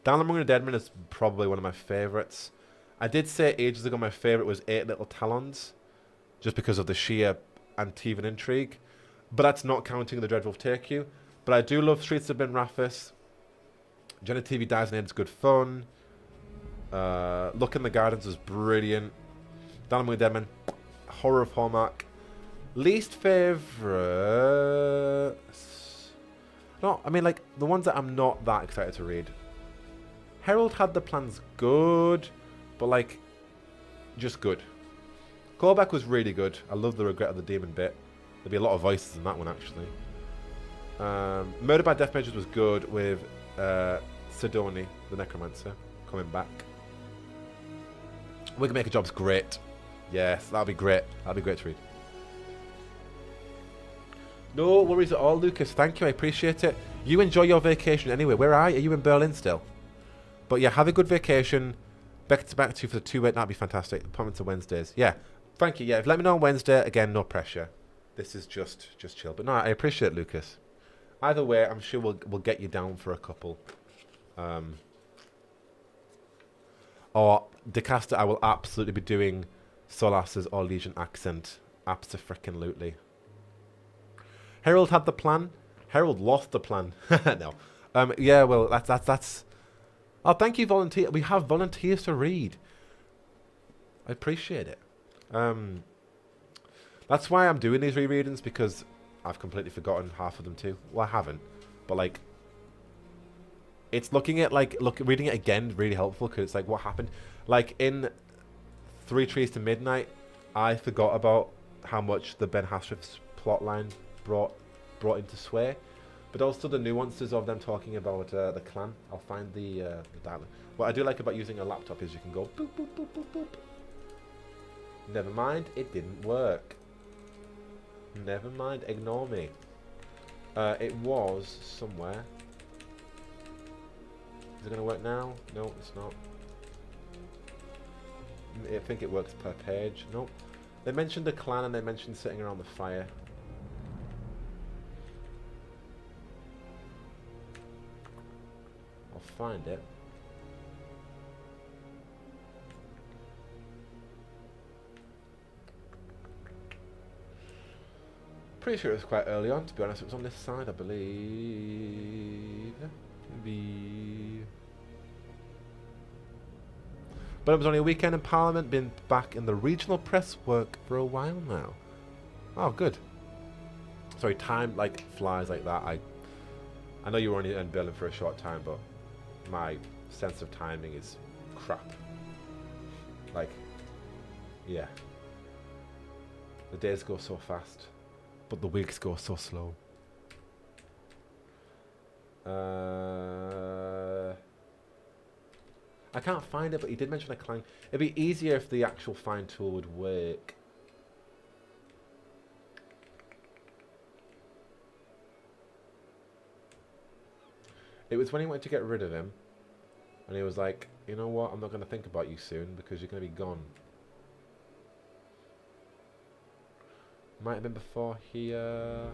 Down Among the Dead Men is probably one of my favourites. I did say ages ago my favourite was Eight Little Talons, just because of the sheer Antivan intrigue. But that's not counting the Dreadwolf Take You. But I do love Streets of Ben Raffis. Jenna TV Dies in It's good fun. Look in the Gardens was brilliant. Down Among the Dead Men. Horror of Hallmark. Least favourite... No, I mean, like, the ones that I'm not that excited to read. Herald Had the Plans good, but, like, just good. Callback was really good. I love the Regret of the Demon bit. There'd be a lot of voices in that one, actually. Murder by Death Measures was good with Sidoni, the Necromancer, coming back. We Can Make a Job's great. Yes, that'll be great. That'll be great to read. No worries at all, Lucas. Thank you. I appreciate it. You enjoy your vacation anyway. Where are you? Are you in Berlin still? But yeah, have a good vacation. Back to you for the 2 weeks. That'd be fantastic. Appointment to Wednesdays. Yeah. Thank you. Yeah. Let me know on Wednesday. Again, no pressure. This is just chill. But no, I appreciate it, Lucas. Either way, I'm sure we'll get you down for a couple. Or Decaster, I will absolutely be doing Solas's or Legion accent. Abso-frickin-lutely. Herald had the plan. Herald lost the plan. No. Yeah, well, that's... Oh, thank you, volunteer. We have volunteers to read. I appreciate it. That's why I'm doing these rereadings, because I've completely forgotten half of them too. Well, I haven't. But, like... It's looking at, like... reading it again is really helpful, because it's like, what happened? Like, in 3 Trees to Midnight, I forgot about how much the Ben Hasriff's plotline brought into sway, but also the nuances of them talking about the clan. I'll find the dialogue. What I do like about using a laptop is you can go boop boop boop boop boop. Never mind, it didn't work. Never mind, ignore me. It was somewhere. Is it gonna work now? No, it's not. I think it works per page. Nope. They mentioned the clan and they mentioned sitting around the fire. I'll find it. Pretty sure it was quite early on, to be honest. It was on this side, I believe. But it was only a weekend in Parliament, been back in the regional press work for a while now. Oh, good. Sorry, time like flies like that. I know you were only in Berlin for a short time, but my sense of timing is crap. Like, yeah. The days go so fast, but the weeks go so slow. I can't find it, but he did mention a clang. It'd be easier if the actual find tool would work. It was when he went to get rid of him, and he was like, you know what, I'm not going to think about you soon because you're going to be gone. Might have been before here.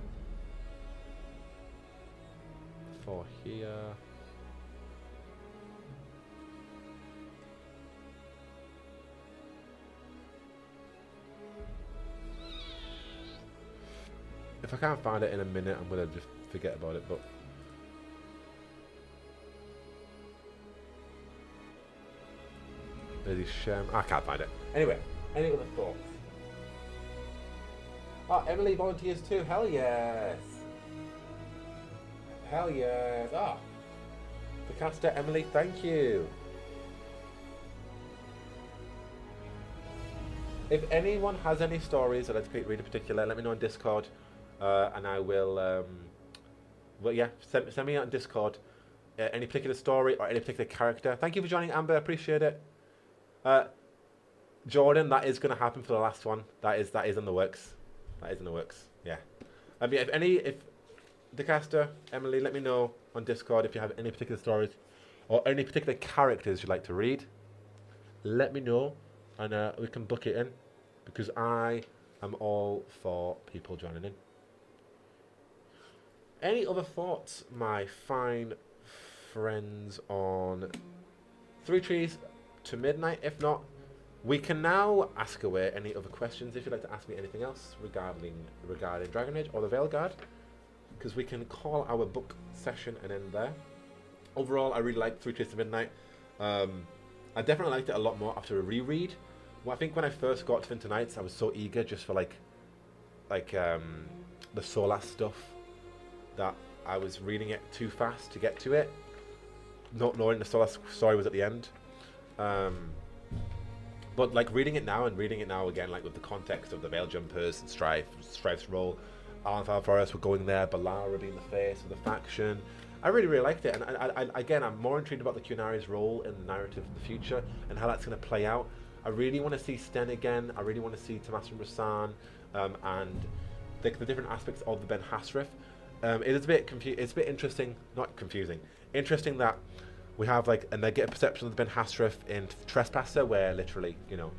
Before here. If I can't find it in a minute, I'm going to just forget about it, but... There's Shem. I can't find it. Anyway, any other thoughts? Oh, Emily volunteers too. Hell yes. Hell yes. Ah. The caster, Emily, thank you. If anyone has any stories that I'd read in particular, let me know on Discord, and I will. Well, yeah, send me out on Discord any particular story or any particular character. Thank you for joining, Amber. Appreciate it. Jordan, that is going to happen for the last one. That is in the works. That is in the works. Yeah. I mean, if the caster, Emily, let me know on Discord if you have any particular stories or any particular characters you'd like to read. Let me know, and we can book it in, because I am all for people joining in. Any other thoughts, my fine friends, on 3 Trees to Midnight? If not, we can now ask away any other questions if you'd like to ask me anything else regarding Dragon Age or the Veilguard, because we can call our book session and end there. Overall, I really liked 3 Trees to Midnight. I definitely liked it a lot more after a reread. Well, I think when I first got Tevinter Nights, I was so eager just for like the Solas stuff that I was reading it too fast to get to it, not knowing the Solas story was at the end. But like reading it now again, like with the context of the Veil Jumpers and Strife's role, Alan Forest were going there, Balara being the face of the faction. I really liked it, and again, I'm more intrigued about the Qunari's role in the narrative of the future and how that's going to play out. I really want to see Sten again. I really want to see Tomas and Rasan, and the different aspects of the Ben Hasrith. It is a bit it's a bit interesting, not confusing. Interesting that we have like a negative perception of the Ben Hasrith in Trespasser, where literally, you know,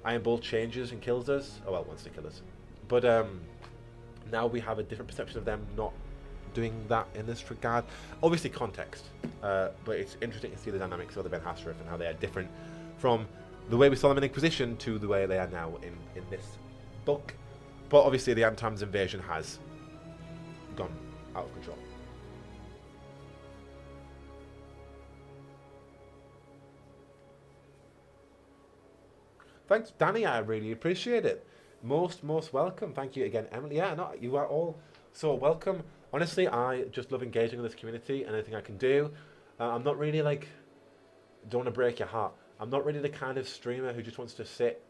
Iron Bull changes and kills us. Oh well, wants to kill us. But now we have a different perception of them not doing that in this regard. Obviously context, but it's interesting to see the dynamics of the Ben Hasrith and how they are different from the way we saw them in Inquisition to the way they are now in this book. But obviously the Antam's invasion has gone out of control. Thanks, Danny. I really appreciate it. Most welcome. Thank you again, Emily. Yeah, no, you are all so welcome. Honestly, I just love engaging with this community and anything I can do. I'm not really like, don't want to break your heart, I'm not really the kind of streamer who just wants to sit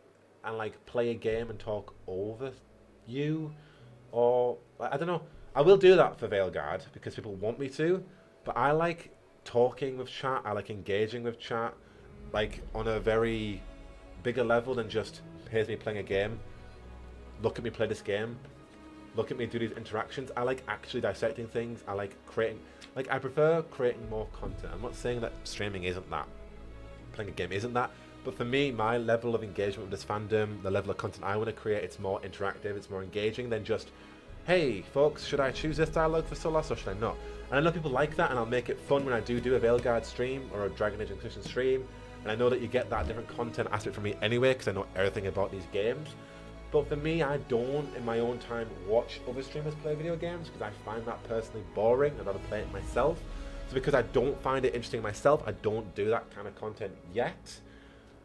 and like play a game and talk over you, or I don't know. I will do that for Veilguard because people want me to, but I like talking with chat. I like engaging with chat, like on a very bigger level than just here's me playing a game. Look at me play this game. Look at me do these interactions. I like actually dissecting things. I like creating, like I prefer creating more content. I'm not saying that streaming isn't that, playing a game isn't that, but for me, my level of engagement with this fandom, the level of content I want to create, it's more interactive, it's more engaging than just, hey folks, should I choose this dialogue for Solas or should I not? And I know people like that, and I'll make it fun when I do a Veilguard stream or a Dragon Age Inquisition stream, and I know that you get that different content aspect from me anyway because I know everything about these games. But for me, I don't, in my own time, watch other streamers play video games because I find that personally boring. I'd rather play it myself. So because I don't find it interesting myself, I don't do that kind of content yet.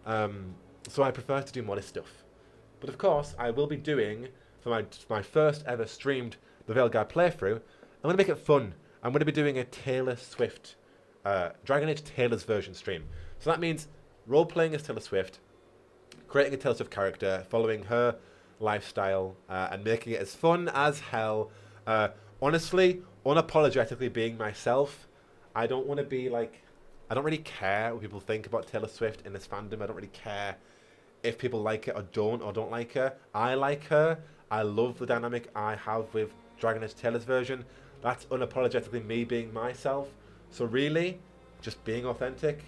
So I prefer to do modest stuff. But of course, I will be doing, for my first ever streamed the Veilguard playthrough, I'm going to make it fun. I'm going to be doing a Taylor Swift, Dragon Age Taylor's version stream. So that means role-playing as Taylor Swift, creating a Taylor Swift character, following her lifestyle, and making it as fun as hell. Honestly, unapologetically being myself. I don't want to be like, I don't really care what people think about Taylor Swift in this fandom. I don't really care if people like it or don't like her. I like her. I love the dynamic I have with Dragon Age Taylor's version. That's unapologetically me being myself. So really, just being authentic.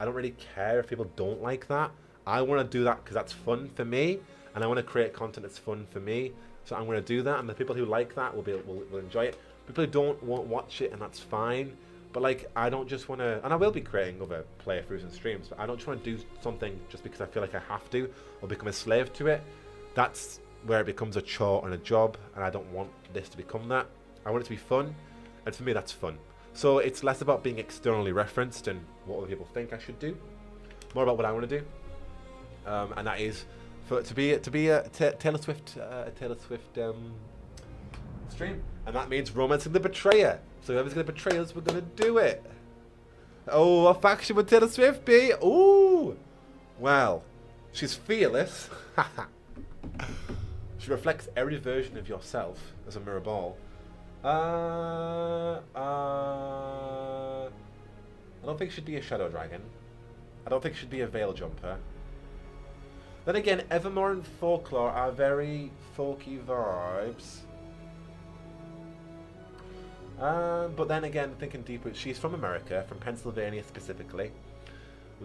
I don't really care if people don't like that. I want to do that because that's fun for me, and I want to create content that's fun for me. So I'm going to do that, and the people who like that will enjoy it. People who won't watch it, and that's fine. But like, I don't just want to, and I will be creating other playthroughs and streams, but I don't just want to do something just because I feel like I have to, or become a slave to it. That's where it becomes a chore and a job, and I don't want this to become that. I want it to be fun, and for me that's fun. So it's less about being externally referenced and what other people think I should do, more about what I want to do, and that is to be a Taylor Swift stream, and that means romancing the betrayer. So whoever's going to betray us, we're going to do it. Oh, a faction with Taylor Swift, be. Ooh. Well, she's fearless. She reflects every version of yourself as a mirror ball. I don't think she'd be a shadow dragon. I don't think she'd be a veil jumper. Then again, Evermore and Folklore are very folky vibes. But then again, thinking deeper, she's from America, from Pennsylvania specifically.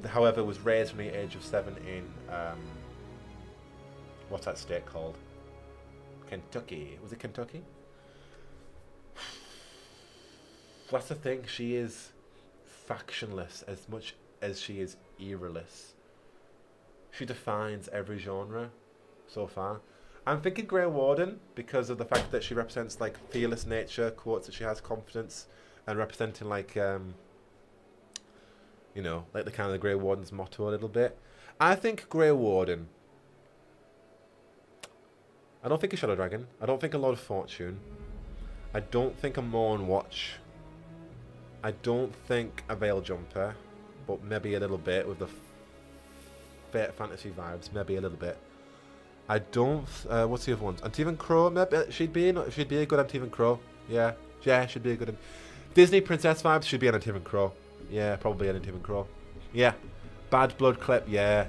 However, was raised from the age of 7 in, what's that state called? Kentucky. Was it Kentucky? That's the thing, she is factionless as much as she is eraless. She defines every genre so far. I'm thinking Grey Warden because of the fact that she represents like fearless nature, quotes that she has confidence, and representing like you know, like the kind of the Grey Warden's motto a little bit. I think Grey Warden. I don't think a Shadow Dragon. I don't think a Lord of Fortune. I don't think a Morn Watch. I don't think a Veil Jumper, but maybe a little bit with the Fate Fantasy vibes, maybe a little bit. I don't. What's the other ones? Antivan Crow. Maybe she'd be a good Antivan Crow. Yeah, she'd be a good. Disney Princess vibes. Should be an Antivan Crow. Yeah, probably an Antivan Crow. Yeah, Bad Blood Clip. Yeah,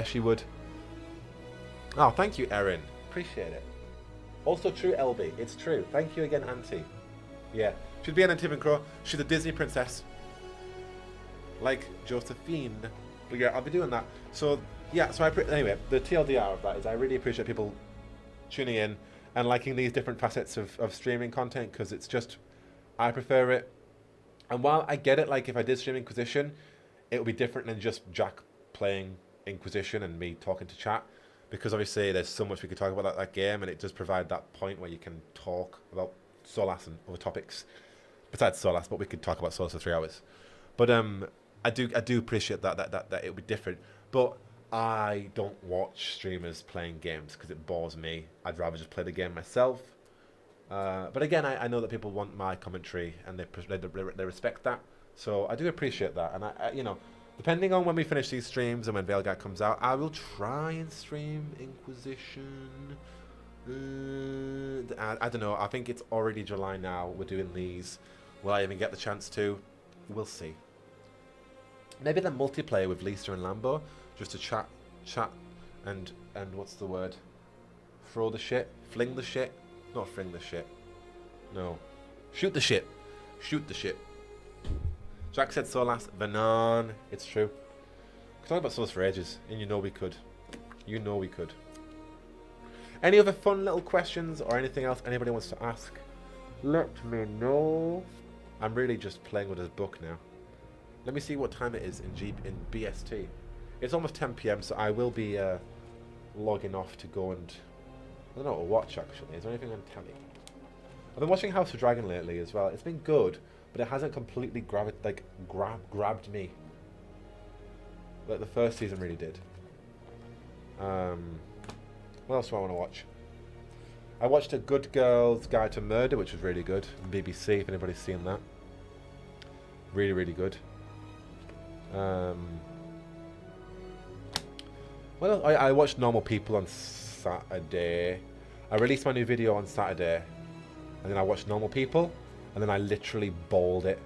she would. Oh, thank you, Erin. Appreciate it. Also true, LB. It's true. Thank you again, Auntie. Yeah, she'd be an Antivan Crow. She's a Disney princess, like Josephine. But yeah, I'll be doing that. So yeah, anyway, the TLDR of that is I really appreciate people tuning in and liking these different facets of streaming content, because it's just, I prefer it. And while I get it, like if I did stream Inquisition, it would be different than just Jack playing Inquisition and me talking to chat, because obviously there's so much we could talk about that game, and it does provide that point where you can talk about Solas and other topics besides Solas, but we could talk about Solas for 3 hours. But I do appreciate that it would be different. But I don't watch streamers playing games because it bores me. I'd rather just play the game myself. But again, I know that people want my commentary, and they respect that. So I do appreciate that. And I you know, depending on when we finish these streams and when Veilguard comes out, I will try and stream Inquisition. I don't know. I think it's already July now. We're doing these. Will I even get the chance to? We'll see. Maybe the multiplayer with Lisa and Lambo, just to chat, and what's the word? Throw the shit, fling the shit, not fling the shit. No, shoot the shit, shoot the shit. Jack said Solas, Venan. It's true. We could talk about Solas for ages, and you know we could. You know we could. Any other fun little questions or anything else anybody wants to ask? Let me know. I'm really just playing with this book now. Let me see what time it is in BST. It's almost 10 PM, so I will be logging off to go and... I don't know what to watch, actually. Is there anything on telly? I've been watching House of Dragon lately as well. It's been good, but it hasn't completely grabbed me. Like the first season really did. What else do I want to watch? I watched A Good Girl's Guide to Murder, which was really good. On BBC, if anybody's seen that. Really, really good. Well, I watched Normal People on Saturday. I released my new video on Saturday, and then I watched Normal People, and then I literally bawled it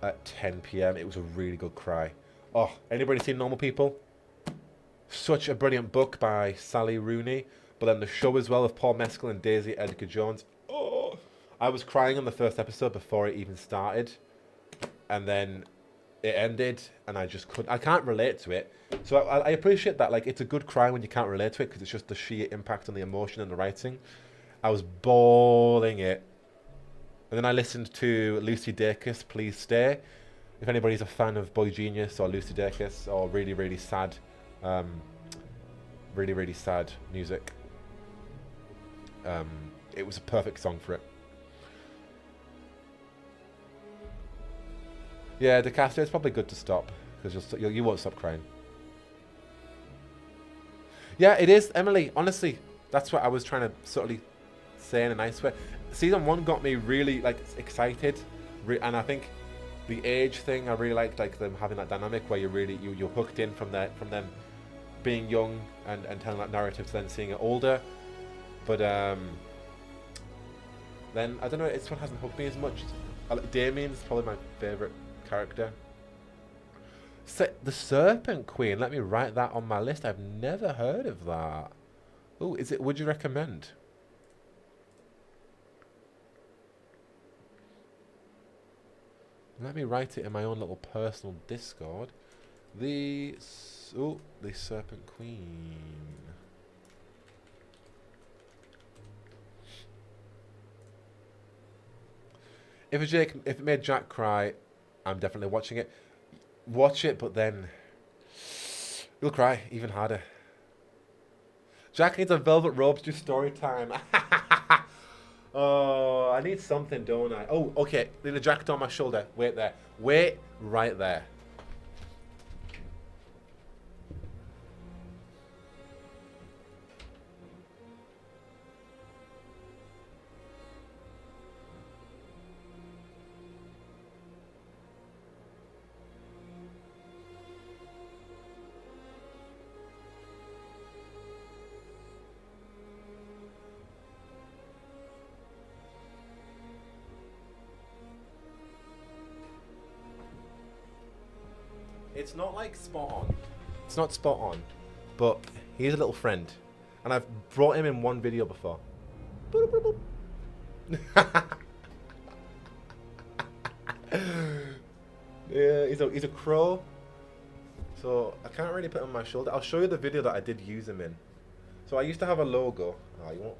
at 10 PM. It was a really good cry. Oh, anybody seen Normal People? Such a brilliant book by Sally Rooney, but then the show as well of Paul Mescal and Daisy Edgar Jones. Oh, I was crying on the first episode before it even started, and then it ended, and I just couldn't. I can't relate to it, so I appreciate that. Like, it's a good cry when you can't relate to it, because it's just the sheer impact on the emotion and the writing. I was bawling it, and then I listened to Lucy Dacus, Please Stay. If anybody's a fan of Boy Genius or Lucy Dacus, or really, really sad, really, really sad music, it was a perfect song for it. Yeah, DeCastro, it's probably good to stop, because you won't stop crying. Yeah, it is, Emily. Honestly, that's what I was trying to subtly say in a nice way. Season 1 got me really like excited, and I think the age thing I really liked, like them having that dynamic where you're hooked in from them being young and telling that narrative to then seeing it older. But then I don't know, this one hasn't hooked me as much. Damien's probably my favourite character. The Serpent Queen, let me write that on my list. I've never heard of that. Oh, is it? Would you recommend? Let me write it in my own little personal Discord. The Serpent Queen. If it made Jack cry, I'm definitely watching it. Watch it, but then you'll cry even harder. Jack needs a velvet robe to do story time. Oh, I need something, don't I? Oh, okay. Need a jacket on my shoulder. Wait there. Wait right there. It's not like spot on. It's not spot on, but he's a little friend, and I've brought him in one video before. Yeah, he's a crow, so I can't really put him on my shoulder. I'll show you the video that I did use him in. So I used to have a logo. Oh, you won't.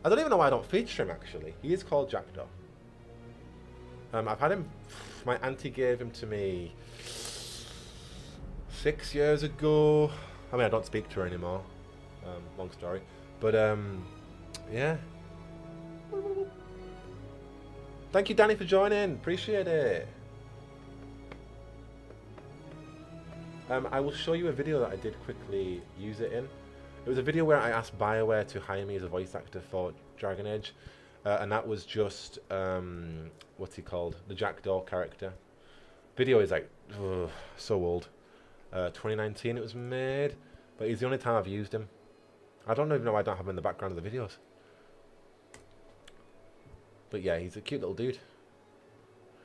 I don't even know why I don't feature him actually. He is called Jackdaw. I've had him. My auntie gave him to me 6 years ago. I mean, I don't speak to her anymore. Long story. But, yeah. Thank you, Danny, for joining. Appreciate it. I will show you a video that I did quickly use it in. It was a video where I asked BioWare to hire me as a voice actor for Dragon Age. And that was just, what's he called? The Jackdaw character. Video is like, so old. 2019 it was made, but he's the only time I've used him. I don't even know why I don't have him in the background of the videos. But yeah, he's a cute little dude.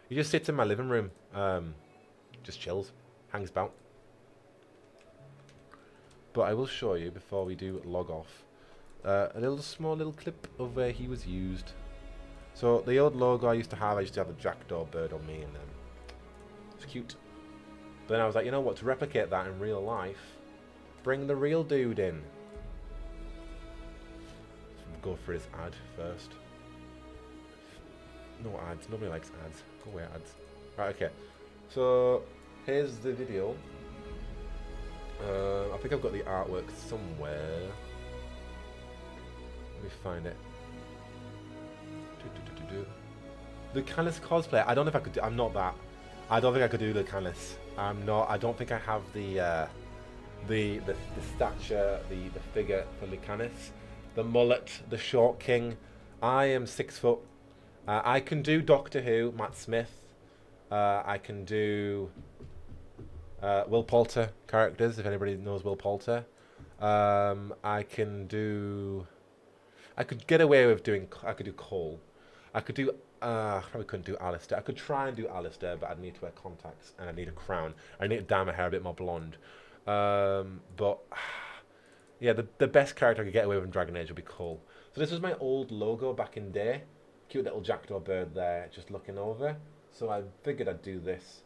He just sits in my living room, just chills, hangs about. But I will show you before we do log off a small little clip of where he was used. So the old logo I used to have a jackdaw bird on me, and it's cute. But then I was like, you know what, to replicate that in real life, bring the real dude in. Go for his ad first. No ads, nobody likes ads. Go away, ads. Right, okay. So, here's the video. I think I've got the artwork somewhere. Let me find it. Lucanus cosplay. I don't know if I could do, I'm not that. I don't think I could do Lucanus. I'm not. I don't think I have the stature, the figure for Lucanus, the mullet, the short king. I am 6 foot. I can do Doctor Who, Matt Smith. I can do Will Poulter characters, if anybody knows Will Poulter. I can do. I could get away with doing. I could do Cole. I could do. I probably couldn't do Alistair. I could try and do Alistair, but I'd need to wear contacts and I'd need a crown. I need to dye my hair a bit more blonde. But yeah, the best character I could get away with in Dragon Age would be Cole. So this was my old logo back in day. Cute little jackdaw bird there, just looking over. So I figured I'd do this.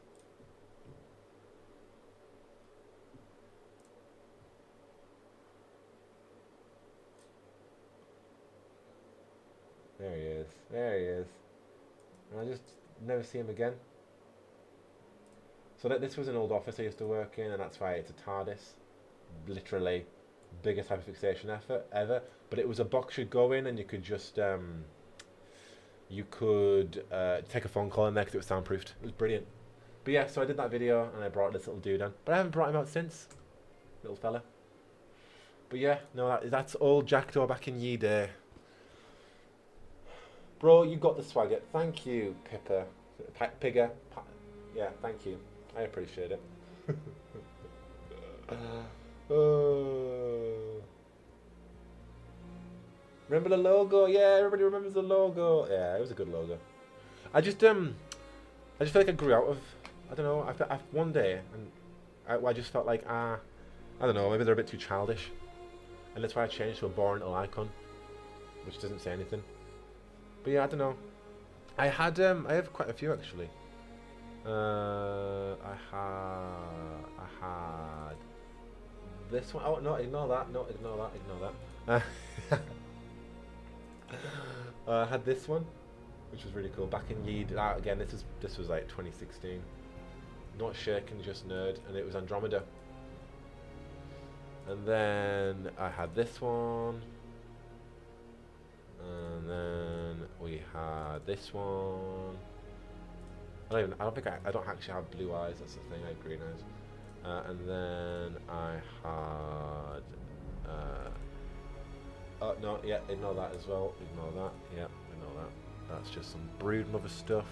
There he is. There he is. And I just never see him again. So this was an old office I used to work in, and that's why it's a TARDIS. Literally, biggest hyperfixation effort ever. But it was a box you'd go in, and you could just take a phone call in there because it was soundproofed. It was brilliant. But yeah, so I did that video, and I brought this little dude on. But I haven't brought him out since, little fella. But yeah, no, that's old Jackdaw back in ye day. Bro, you got the swagger. Thank you, Pippa. Pigger. Yeah, thank you. I appreciate it. Remember the logo? Yeah, everybody remembers the logo. Yeah, it was a good logo. I just feel like I grew out of, I don't know, I one day, and I just felt like, I don't know, maybe they're a bit too childish. And that's why I changed to a boring little icon, which doesn't say anything. But yeah, I don't know. I have quite a few actually. I had this one. Oh no, ignore that. No, ignore that. I had this one, which was really cool. Back in Yeed. Again, this was like 2016. Not shaken, just nerd, and it was Andromeda. And then I had this one. And then we had this one. I don't actually have blue eyes. That's the thing. I have green eyes. And then I had. Oh no, yeah, ignore that as well. Ignore that. Yeah, ignore that. That's just some brood mother stuff.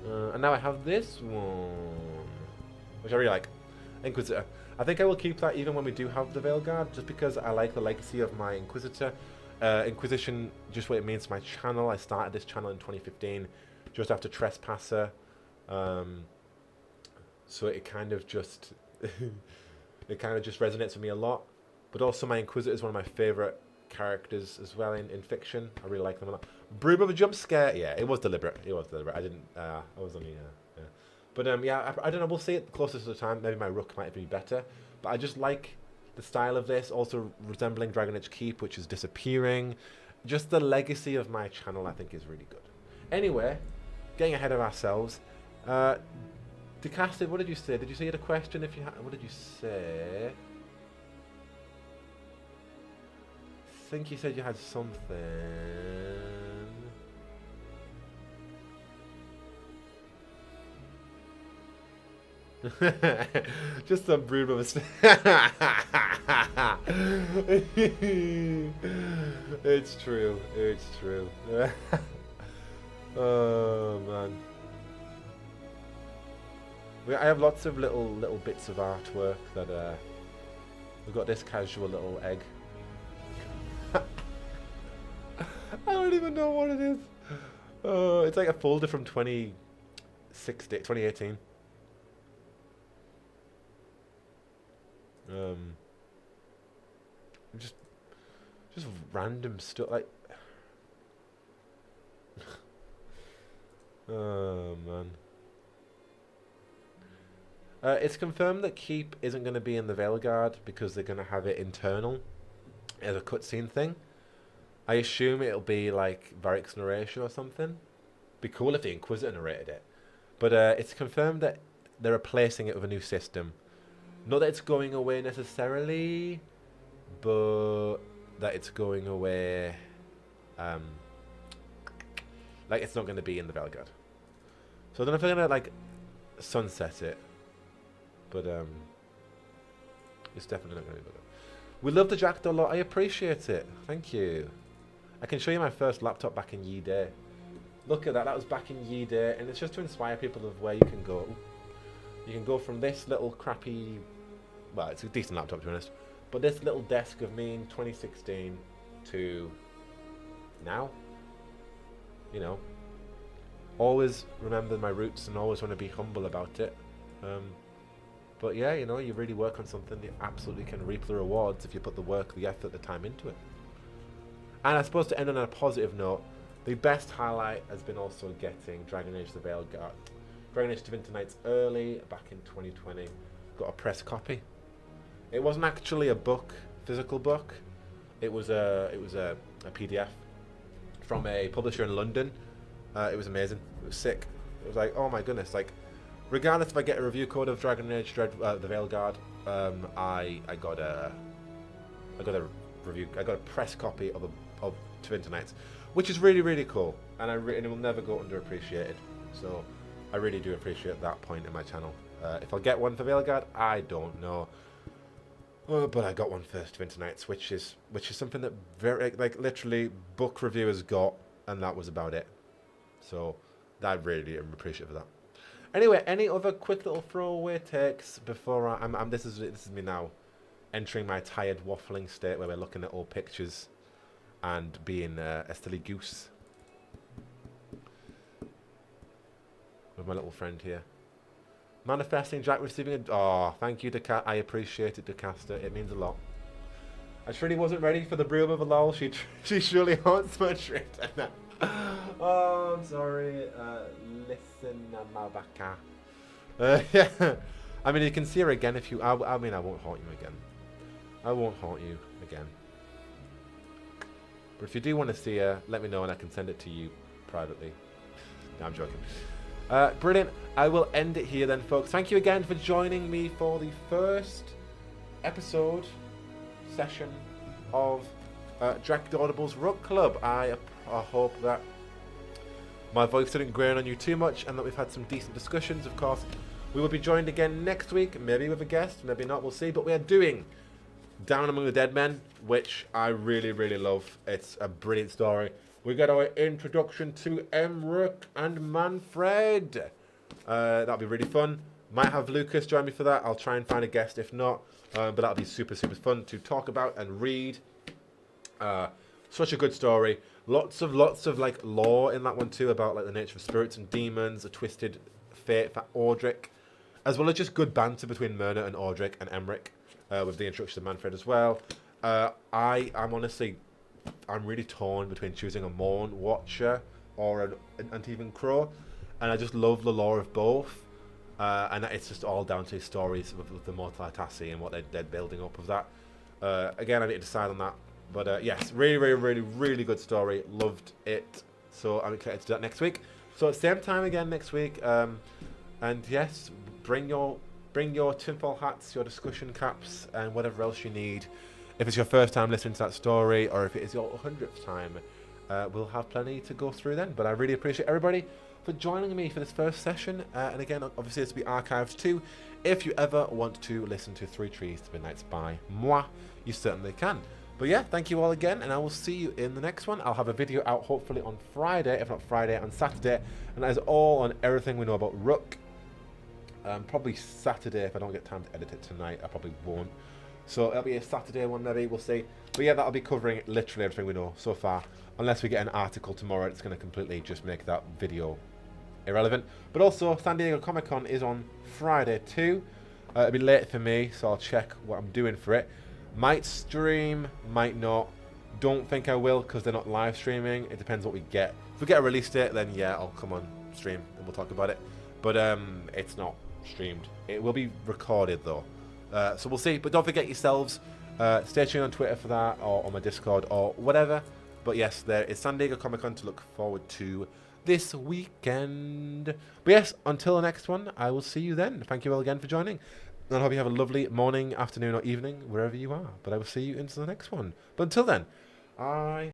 And now I have this one, which I really like. Inquisitor. I think I will keep that even when we do have the Veilguard, just because I like the legacy of my Inquisitor. Inquisition, just what it means to my channel. I started this channel in 2015, just after Trespasser. So it kind of just resonates with me a lot. But also my Inquisitor is one of my favourite characters as well in fiction. I really like them a lot. Broom of a jump scare. Yeah, it was deliberate. It was deliberate. I didn't. I was only. Yeah. But yeah, I don't know. We'll see it closer to the time. Maybe my Rook might be better. But I just like the style of this. Also resembling Dragon Age Keep, which is disappearing. Just the legacy of my channel, I think, is really good. Anyway, getting ahead of ourselves. Decasted, what did you say? Did you say you had a question? If you had, what did you say? I think you said you had something. Just some brood of a It's true. It's true. Oh man. I have lots of little bits of artwork that we've got this casual little egg. I don't even know what it is. It's like a folder from 2018. Just random stuff like. Oh man. It's confirmed that Keep isn't going to be in the Veilguard because they're going to have it internal as a cutscene thing. I assume it'll be like Varric's narration or something. Be cool if the Inquisitor narrated it. But it's confirmed that they're replacing it with a new system. Not that it's going away necessarily, but that it's going away. Like it's not going to be in the Veilguard. So I don't know if they're going to like sunset it. But it's definitely not going to be good. We love the Jackdaw lot. I appreciate it. Thank you. I can show you my first laptop back in Ye Day. Look at that. That was back in Ye Day. And it's just to inspire people of where you can go. You can go from this little crappy... Well, it's a decent laptop to be honest. But this little desk of me in 2016 to now. You know. Always remember my roots and always want to be humble about it. But yeah, you know, you really work on something, you absolutely can reap the rewards if you put the work, the effort, the time into it. And I suppose to end on a positive note, the best highlight has been also getting Dragon Age the Veilguard. Dragon Age Tevinter Nights early, back in 2020. Got a press copy. It wasn't actually a book, physical book. It was a PDF from a publisher in London. It was amazing. It was sick. It was like, oh my goodness, like, regardless if I get a review code of Dragon Age the Veilguard, I got a review. I got a press copy of Tevinter Nights, which is really, really cool, and it will never go underappreciated. So I really do appreciate that point in my channel. If I'll get one for Veilguard, I don't know, but I got one for Tevinter Nights, which is something that very like literally book reviewers got and that was about it. So I really am appreciative of that. Anyway, any other quick little throwaway takes before this is me now entering my tired waffling state where we're looking at old pictures and being a silly goose with my little friend here. Manifesting Jack receiving a... Oh, thank you, I appreciate it, DeCaster. It means a lot. I truly wasn't ready for the broom of a lol. She surely haunts my trick. Oh, I'm sorry. Listen, Mabaka. Yeah. I mean, you can see her again if you... I mean, I won't haunt you again. I won't haunt you again. But if you do want to see her, let me know and I can send it to you privately. No, I'm joking. Brilliant. I will end it here then, folks. Thank you again for joining me for the first session of JACKDAUDIBLE'S Rook Club. I hope that my voice didn't grain on you too much and that we've had some decent discussions. Of course, we will be joined again next week, maybe with a guest, maybe not, we'll see. But we are doing Down Among the Dead Men, which I really, really love. It's a brilliant story. We get our introduction to Emmerich and Manfred. That'll be really fun. Might have Lucas join me for that. I'll try and find a guest if not. But that'll be super, super fun to talk about and read. Such a good story. Lots of like lore in that one too about like the nature of spirits and demons, a twisted fate for Audric, as well as just good banter between Myrna and Audric and Emmerich with the introduction to Manfred as well. I'm really torn between choosing a Morn Watcher or an Antivan Crow, and I just love the lore of both. And it's just all down to stories of the Mortal Tassi and what they're building up of that. Again, I need to decide on that. But yes, really, really, really, really good story. Loved it. So I'm excited to do that next week. So same time again next week. And yes, bring your tinfoil hats, your discussion caps, and whatever else you need. If it's your first time listening to that story, or if it is your 100th time, we'll have plenty to go through then. But I really appreciate everybody for joining me for this first session. And again, obviously this will be archived too. If you ever want to listen to Three Trees to Midnights by moi, you certainly can. But yeah, thank you all again, and I will see you in the next one. I'll have a video out hopefully on Friday, if not Friday, on Saturday. And that is all on everything we know about Rook. Probably Saturday, if I don't get time to edit it tonight, I probably won't. So it'll be a Saturday one maybe, we'll see. But yeah, that'll be covering literally everything we know so far. Unless we get an article tomorrow, it's going to completely just make that video irrelevant. But also, San Diego Comic-Con is on Friday too. It'll be late for me, so I'll check what I'm doing for it. Might stream, might not. Don't think I will, because they're not live streaming. It depends what we get. If we get a release date, then yeah, I'll come on stream and we'll talk about it. But it's not streamed. It will be recorded though. So we'll see. But don't forget yourselves. Stay tuned on Twitter for that, or on my Discord, or whatever. But yes, there is San Diego Comic-Con to look forward to this weekend. But yes, until the next one, I will see you then. Thank you all again for joining. And I hope you have a lovely morning, afternoon, or evening, wherever you are. But I will see you into the next one. But until then, I...